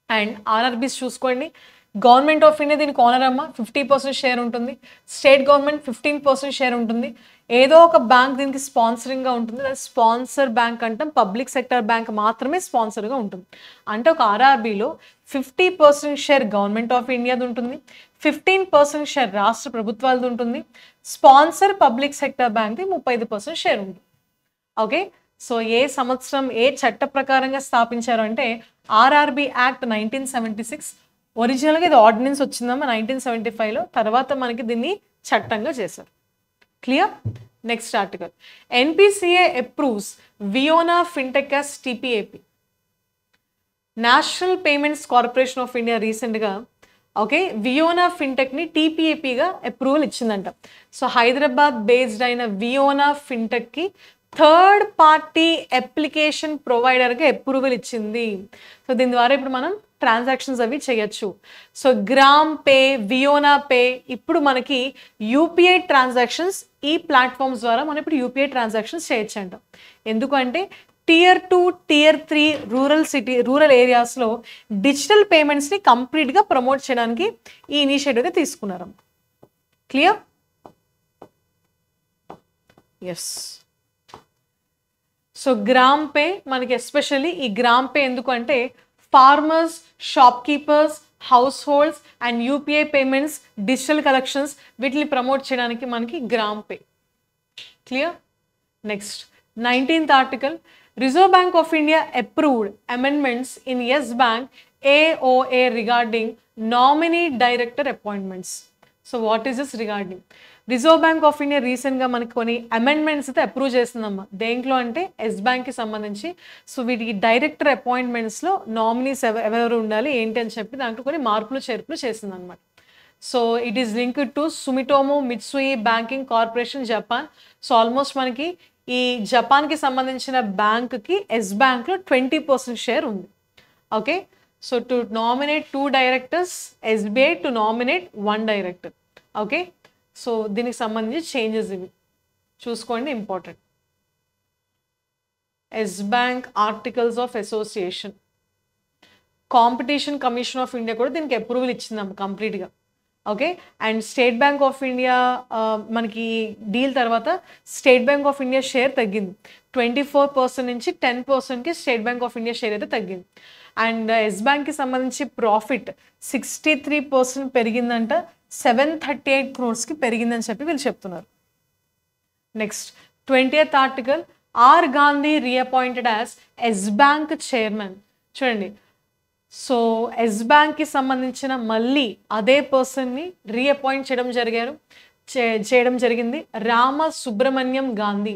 అండ్ ఆర్ఆర్బీస్ చూసుకోండి, గవర్నమెంట్ ఆఫ్ ఇండియా దీనికి ఓనర్ అమ్మ, 50% షేర్ ఉంటుంది. స్టేట్ గవర్నమెంట్ 15% షేర్ ఉంటుంది. ఏదో ఒక బ్యాంక్ దీనికి స్పాన్సరింగ్గా ఉంటుంది. స్పాన్సర్ బ్యాంక్ అంటాం, పబ్లిక్ సెక్టర్ బ్యాంక్ మాత్రమే స్పాన్సర్గా ఉంటుంది. అంటే ఒక ఆర్ఆర్బీలో 50% షేర్ గవర్నమెంట్ ఆఫ్ ఇండియాది ఉంటుంది, 15% షేర్ రాష్ట్ర ప్రభుత్వాలది ఉంటుంది, స్పాన్సర్ పబ్లిక్ సెక్టర్ బ్యాంక్ది 35% షేర్ ఉంటుంది, ఓకే. సో ఏ సంవత్సరం ఏ చట్ట ప్రకారంగా స్థాపించారు అంటే ఆర్ఆర్బీ యాక్ట్ 1976. ఒరిజినల్గా ఇది ఆర్డినెన్స్ వచ్చిందమ్మా 1975లో, తర్వాత మనకి దీన్ని చట్టంగా చేశారు. Clear. Next article, NPCI approves Viyona fintech as TPAP. National payments corporation of India రీసెంట్గా, ఓకే, వియోనా ఫిన్టెక్ని టీపీఏపీగా అప్రూవల్ ఇచ్చిందంట. సో హైదరాబాద్ బేస్డ్ అయిన వియోనా ఫిన్టెక్కి థర్డ్ పార్టీ అప్లికేషన్ ప్రొవైడర్గా అప్రూవల్ ఇచ్చింది. సో దీని ద్వారా ఇప్పుడు మనం ట్రాన్సాక్షన్స్ అవి చేయొచ్చు. So gram pay, Viyona pay, ఇప్పుడు మనకి యూపీఐ ట్రాన్సాక్షన్స్ ఈ ప్లాట్ఫామ్స్ ద్వారా మనం ఇప్పుడు యూపీఐ ట్రాన్సాక్షన్స్ చేయొచ్చు అంట. ఎందుకంటే Tier 2, Tier 3 రూరల్ ఏరియాస్లో డిజిటల్ పేమెంట్స్ని కంప్లీట్గా ప్రమోట్ చేయడానికి ఈ ఇనిషియేటివ్గా తీసుకున్నారు. Clear. Yes. So gram Pay మనకి ఎస్పెషల్లీ ఈ గ్రామ్ పే ఎందుకు అంటే farmers, shopkeepers, households and UPI payments, digital collections వీటిని ప్రమోట్ చేయడానికి మనకి Gram Pay. Clear. Next 19th article, Reserve bank of India approved amendments in Yes Bank AOA regarding nominee director appointments. So what is this regarding? Reserve bank of India రీసెంట్గా మనకి కొన్ని amendments అయితే approve చేస్తుందమ్మా. దేంట్లో అంటే yes బ్యాంక్కి సంబంధించి. So వీటికి director అపాయింట్మెంట్స్లో nominees ఎవరెవరు ఉండాలి ఏంటి అని చెప్పి దాంట్లో కొన్ని మార్పులు చేర్పులు చేసిందనమాట. So it is linked to Sumitomo Mitsui banking corporation Japan. So almost మనకి ఈ జపాన్కి సంబంధించిన బ్యాంక్కి ఎస్ బ్యాంక్లో 20% షేర్ ఉంది. Okay, so to nominate 2 directors, SBI to nominate 1 director. Okay, so దీనికి సంబంధించి చేంజెస్ ఇవి చూసుకోండి, important. Yes bank articles of association, competition commission of India కూడా దీనికి అప్రూవల్ ఇచ్చిందమ్మ కంప్లీట్గా. Okay, and state bank of India మనకి డీల్ తర్వాత state bank of India share తగ్గింది. 24% నుంచి 10%కి state bank of India share అయితే తగ్గింది. అండ్ ఎస్ బ్యాంక్కి సంబంధించి ప్రాఫిట్ 63% పెరిగిందంట, 738 crores పెరిగిందని చెప్పి వీళ్ళు చెప్తున్నారు. Next 20th article, R Gandhi reappointed as Yes bank chairman. చూడండి, సో ఎస్ బ్యాంక్కి సంబంధించిన మళ్ళీ అదే పర్సన్ని రీఅపాయింట్ చేయడం జరిగింది, Rama Subrahmanyam Gandhi.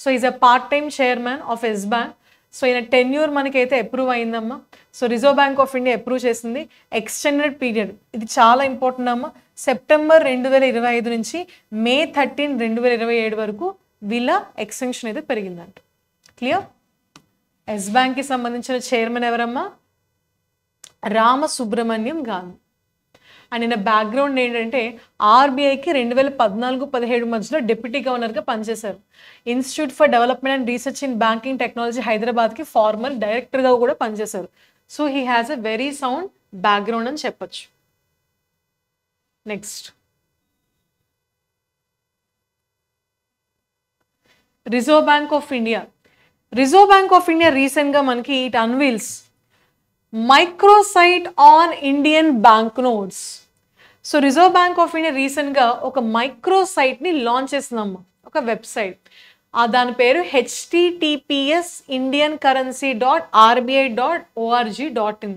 So is a part time chairman of Yes bank. So ఈయన టెన్యూర్ మనకైతే అప్రూవ్ అయిందమ్మా. So reserve bank of India approve చేసింది. ఎక్స్టెండెడ్ పీరియడ్, ఇది చాలా ఇంపార్టెంట్ అమ్మా. సెప్టెంబర్ 2025 నుంచి మే 13, 2027 వరకు వీళ్ళ ఎక్స్టెన్షన్ అయితే పెరిగిందంట. క్లియర్? ఎస్ బ్యాంక్కి సంబంధించిన చైర్మన్ ఎవరమ్మా? రామ సుబ్రహ్మణ్యం గాంధీ. అండ్ ఈయన బ్యాక్గ్రౌండ్ ఏంటంటే ఆర్బీఐకి 2014-17 మధ్యలో డిప్యూటీ గవర్నర్గా పనిచేశారు. Institute for development and research in banking technology హైదరాబాద్కి ఫార్మర్ డైరెక్టర్గా కూడా పనిచేశారు. So he has a very sound background అని చెప్పచ్చు. Next, reserve bank of India. Reserve bank of India రీసెంట్గా మనకి it unveils microsite on Indian bank notes. So reserve bank of India రీసెంట్గా ఒక మైక్రోసైట్ని లాంచ్ చేసిందమ్మా, ఒక వెబ్సైట్. దాని పేరు https indiancurrency.rbi.org.in.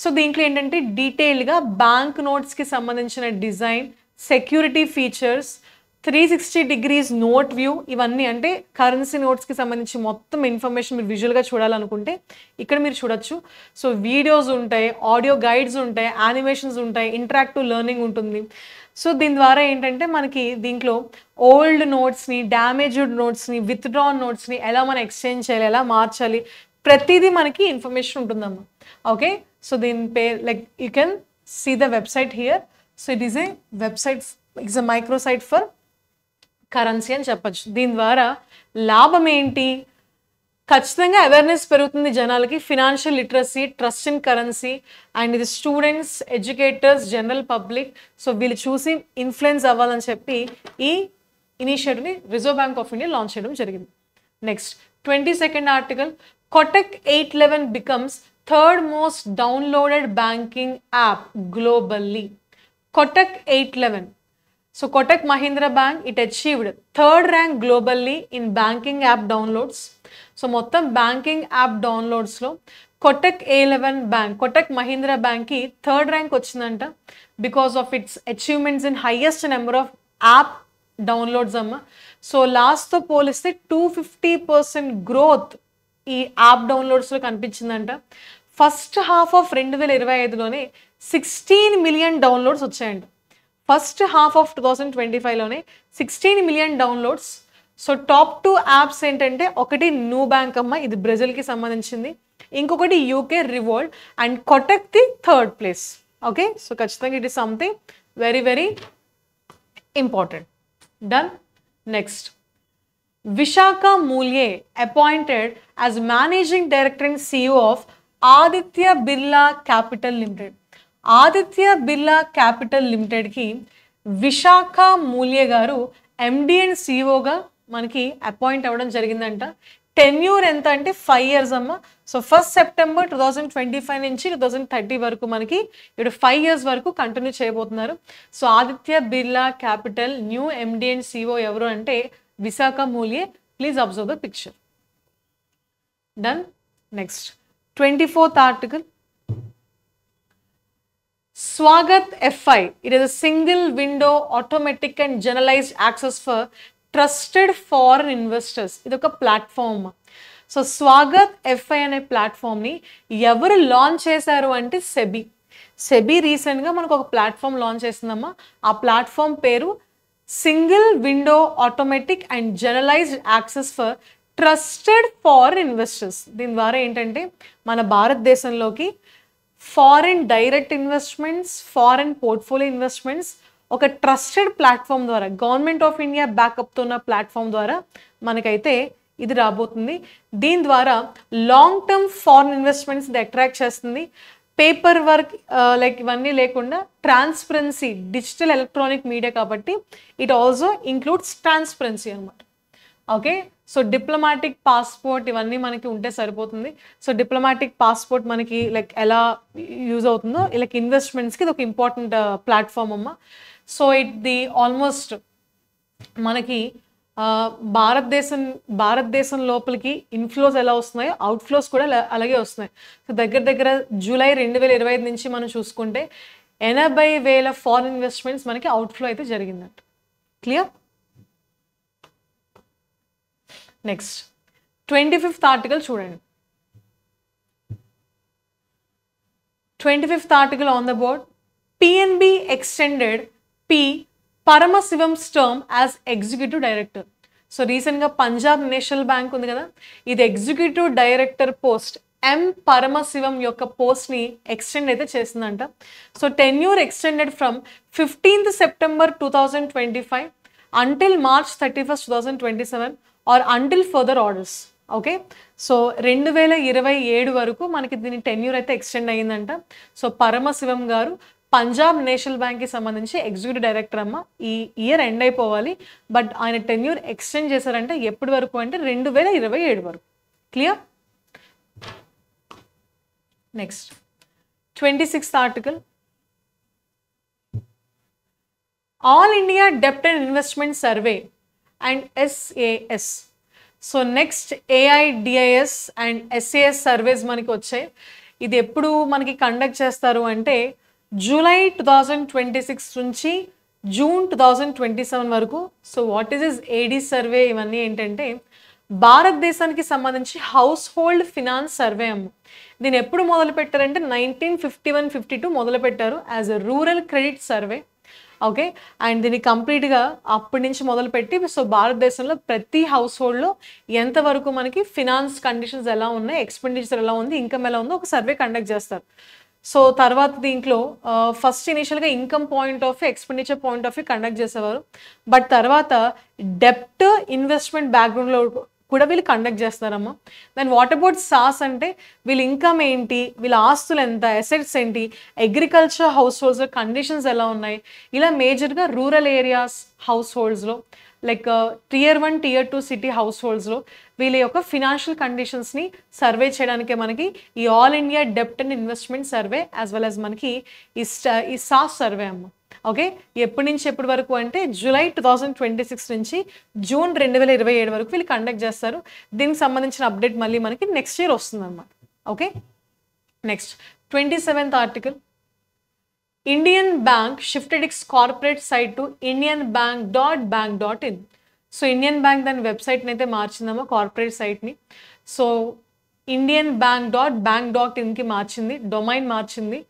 సో దీంట్లో ఏంటంటే డీటెయిల్గా బ్యాంక్ నోట్స్కి సంబంధించిన design, security features, 360 degrees note view, ఇవన్నీ అంటే కరెన్సీ నోట్స్కి సంబంధించి మొత్తం ఇన్ఫర్మేషన్ మీరు విజువల్గా చూడాలనుకుంటే ఇక్కడ మీరు చూడొచ్చు. సో వీడియోస్ ఉంటాయి, ఆడియో గైడ్స్ ఉంటాయి, యానిమేషన్స్ ఉంటాయి, ఇంటరాక్టివ్ లెర్నింగ్ ఉంటుంది. సో దీని ద్వారా ఏంటంటే మనకి దీంట్లో ఓల్డ్ నోట్స్ని, డ్యామేజ్డ్ నోట్స్ని, విత్డ్రాన్ నోట్స్ని ఎలా మనం ఎక్స్చేంజ్ చేయాలి, ఎలా మార్చాలి, ప్రతిదీ మనకి ఇన్ఫర్మేషన్ ఉంటుందమ్మా. ఓకే, సో దీని పేరు like you can see the website here. So it is a website, it's a microsite for currency అని చెప్పచ్చు. దీని ద్వారా లాభం ఏంటి? ఖచ్చితంగా అవేర్నెస్ పెరుగుతుంది జనాలకి, financial literacy, trust in currency. And ఇది students, educators, general public, so వీళ్ళు చూసి ఇన్ఫ్లుయెన్స్ అవ్వాలని చెప్పి ఈ ఇనిషియేటివ్ని reserve bank of India launch చేయడం జరిగింది. Next 22nd article, Kotak 811 becomes third most downloaded banking app globally. Kotak 811. So Kotak Mahindra Bank, it achieved 3rd rank globally in banking app downloads. So మొత్తం banking app downloads లో Kotak 811 Bank, Kotak Mahindra Bank కి 3rd rank వచ్చిందంట because of its achievements in highest number of app downloads అమ్మ. So లాస్ట్తో పోలిస్తే 250% growth ఈ app డౌన్లోడ్స్లో కనిపించిందంట. ఫస్ట్ హాఫ్ ఆఫ్ 2025లోనే 16 million డౌన్లోడ్స్ వచ్చాయంట. ఫస్ట్ హాఫ్ ఆఫ్ 2025లోనే 16 million downloads. So top 2 apps ఏంటంటే ఒకటి న్యూ బ్యాంక్ అమ్మ, ఇది బ్రెజిల్కి సంబంధించింది, ఇంకొకటి UK Revolut, and Kotak the 3rd place. Okay, so ఖచ్చితంగా it is something very very important. Done. Next, Vishakha Mulye appointed as Managing Director and CEO of Aditya Birla Capital Limited. Aditya Birla Capital Limited ki Vishakha Mulye garu MD and CEO ga manaki appoint avadam jarigindanta. Tenure enta ante 5 years amma. So 1st September 2025 నుంచి 2030 వరకు మనకి ఇప్పుడు 5 years వరకు continue చేయబోతున్నారు. So Aditya Birla capital new MD and CEO ఎవరు అంటే Vishakha Mulye. Please observe the picture. Done. Next, 24th article. Swagat FI, it is a single window automatic and generalized access for trusted foreign investors. ఇది ఒక platform. So Swagat f i అనే ప్లాట్ఫామ్ని ఎవరు launch చేశారు అంటే SEBI రీసెంట్గా మనకు ఒక ప్లాట్ఫామ్ లాంచ్ చేసిందమ్మా. ఆ ప్లాట్ఫామ్ పేరు single window automatic and generalised access for trusted foreign investors. దీని ద్వారా ఏంటంటే మన భారతదేశంలోకి foreign direct investments, foreign portfolio investments ఒక ట్రస్టెడ్ ప్లాట్ఫామ్ ద్వారా, గవర్నమెంట్ ఆఫ్ ఇండియా బ్యాకప్తో ఉన్న ప్లాట్ఫామ్ ద్వారా మనకైతే ఇది రాబోతుంది. దీని ద్వారా లాంగ్ టర్మ్ ఫారెన్ ఇన్వెస్ట్మెంట్స్ ఇది అట్రాక్ట్ చేస్తుంది. పేపర్ వర్క్ లైక్ ఇవన్నీ లేకుండా ట్రాన్స్పరెన్సీ, డిజిటల్ ఎలక్ట్రానిక్ మీడియా కాబట్టి ఇట్ ఆల్సో ఇంక్లూడ్స్ ట్రాన్స్పరెన్సీ అనమాట. ఓకే, సో డిప్లొమాటిక్ పాస్పోర్ట్ ఇవన్నీ మనకి ఉంటే సరిపోతుంది. సో డిప్లొమాటిక్ పాస్పోర్ట్ మనకి లైక్ ఎలా యూజ్ అవుతుందో లైక్ ఇన్వెస్ట్మెంట్స్కి ఇది ఒక ఇంపార్టెంట్ ప్లాట్ఫామ్ అమ్మ. సో ఇది ఆల్మోస్ట్ మనకి భారతదేశం లోపలికి ఇన్ఫ్లోస్ ఎలా వస్తున్నాయో అవుట్ఫ్లోస్ కూడా అలాగే వస్తున్నాయి. సో దగ్గర జూలై 2025 నుంచి మనం చూసుకుంటే 80,000 ఫారెన్ ఇన్వెస్ట్మెంట్స్ మనకి అవుట్ఫ్లో అయితే జరిగిందంట. క్లియర్? నెక్స్ట్ 25th ఆర్టికల్ చూడండి. 25th article on the board. PNB extended P. Paramasivan's term as executive director. So రీసెంట్గా పంజాబ్ నేషనల్ బ్యాంక్ ఉంది కదా, ఇది executive director post M. Paramasivam యొక్క పోస్ట్ని ఎక్స్టెండ్ అయితే చేసిందంట. So tenure extended from 15th September 2025 until March 31st 2027 or until further orders. Okay, so 2027 వరకు మనకి దీని టెన్యూర్ అయితే ఎక్స్టెండ్ అయ్యిందంట. సో పరమశివం గారు పంజాబ్ నేషనల్ బ్యాంక్కి సంబంధించి ఎగ్జిక్యూటివ్ డైరెక్టర్ అమ్మ. ఈ ఇయర్ ఎండ్ అయిపోవాలి, బట్ ఆయన టెన్యూర్ ఎక్స్టెండ్ చేశారంటే ఎప్పటి వరకు అంటే 2027 వరకు. Clear? Next 26th article. All India డెప్ట్ and investment survey and SAS. So next AIDIS and SAS surveys మనకి వచ్చాయి. ఇది ఎప్పుడు మనకి కండక్ట్ చేస్తారు అంటే జూలై 2026 నుంచి జూన్ 2027 వరకు. So what is is AD survey? ఇవన్నీ ఏంటంటే భారతదేశానికి సంబంధించి హౌస్ హోల్డ్ ఫినాన్స్ సర్వే అమ్మ. దీన్ని ఎప్పుడు మొదలు పెట్టారంటే 1951-52 మొదలు పెట్టారు as a rural credit survey. Okay, and దీన్ని కంప్లీట్గా అప్పటి నుంచి మొదలుపెట్టి సో భారతదేశంలో ప్రతి హౌస్ హోల్డ్లో ఎంతవరకు మనకి ఫినాన్స్ కండిషన్స్ ఎలా ఉన్నాయి, ఎక్స్పెండిచర్ ఎలా ఉంది, ఇన్కమ్ ఎలా ఉందో ఒక సర్వే కండక్ట్ చేస్తారు. సో తర్వాత దీంట్లో ఫస్ట్ ఇనిషియల్గా income point of view, expenditure point of view conduct చేసేవారు. బట్ తర్వాత డెప్ట్ ఇన్వెస్ట్మెంట్ బ్యాక్గ్రౌండ్లో కూడా వీళ్ళు కండక్ట్ చేస్తారమ్మా. దెన్ వాట్ అబౌట్ సాస్ అంటే వీళ్ళ ఇన్కమ్ ఏంటి, వీళ్ళ ఆస్తులు ఎంత, అసెట్స్ ఏంటి, అగ్రికల్చర్ హౌస్ హోల్డ్స్లో కండిషన్స్ ఎలా ఉన్నాయి, ఇలా మేజర్గా రూరల్ ఏరియాస్ హౌస్ హోల్డ్స్లో like Tier 1, Tier 2 city house హోల్డ్స్లో వీళ్ళ యొక్క ఫినాన్షియల్ కండిషన్స్ని సర్వే చేయడానికే మనకి ఈ ఆల్ ఇండియా డెప్ట్ and investment survey as well as మనకి ఈ సాస్ సర్వే అమ్మ. ఓకే, ఎప్పటి నుంచి ఎప్పటి వరకు అంటే జూలై 2026 నుంచి జూన్ 2027 వరకు వీళ్ళు కండక్ట్ చేస్తారు. దీనికి సంబంధించిన అప్డేట్ మళ్ళీ మనకి నెక్స్ట్ ఇయర్ వస్తుంది అన్నమాట. Okay, next 27th article. Indian Bank shifted its corporate site to indianbank.bank.in. So Indian Bank దాని వెబ్సైట్ని అయితే మార్చిందమ్మా, కార్పొరేట్ సైట్ని. సో indianbank.bank.inకి మార్చింది, డొమైన్ మార్చింది.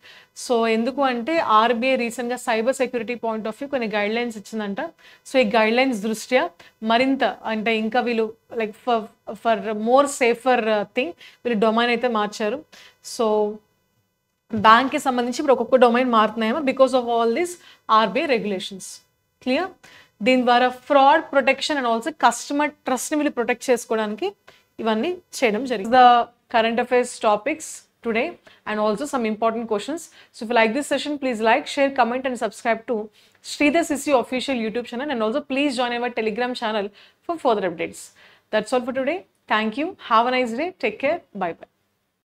సో ఎందుకు అంటే RBI రీసెంట్గా cyber security point of view కొన్ని గైడ్లైన్స్ ఇచ్చిందంట. సో ఈ గైడ్లైన్స్ దృష్ట్యా మరింత అంటే ఇంకా వీళ్ళు like for more safer thing వీళ్ళు డొమైన్ అయితే మార్చారు. సో బ్యాంక్కి సంబంధించి ఇప్పుడు ఒక్కొక్క డొమైన్ మారుతున్నాయేమో because of all these RBI regulations. Clear? దీని ద్వారా fraud protection and also customer ట్రస్ట్ని వీళ్ళు ప్రొటెక్ట్ చేసుకోవడానికి ఇవన్నీ చేయడం జరిగింది. The current affairs topics today and also some important questions. So if you like this session, please like, share, comment and subscribe to Sridhar CC official YouTube channel, and also please join our Telegram channel for further updates. That's all for today. Thank you. Have a nice day. Take care. Bye bye.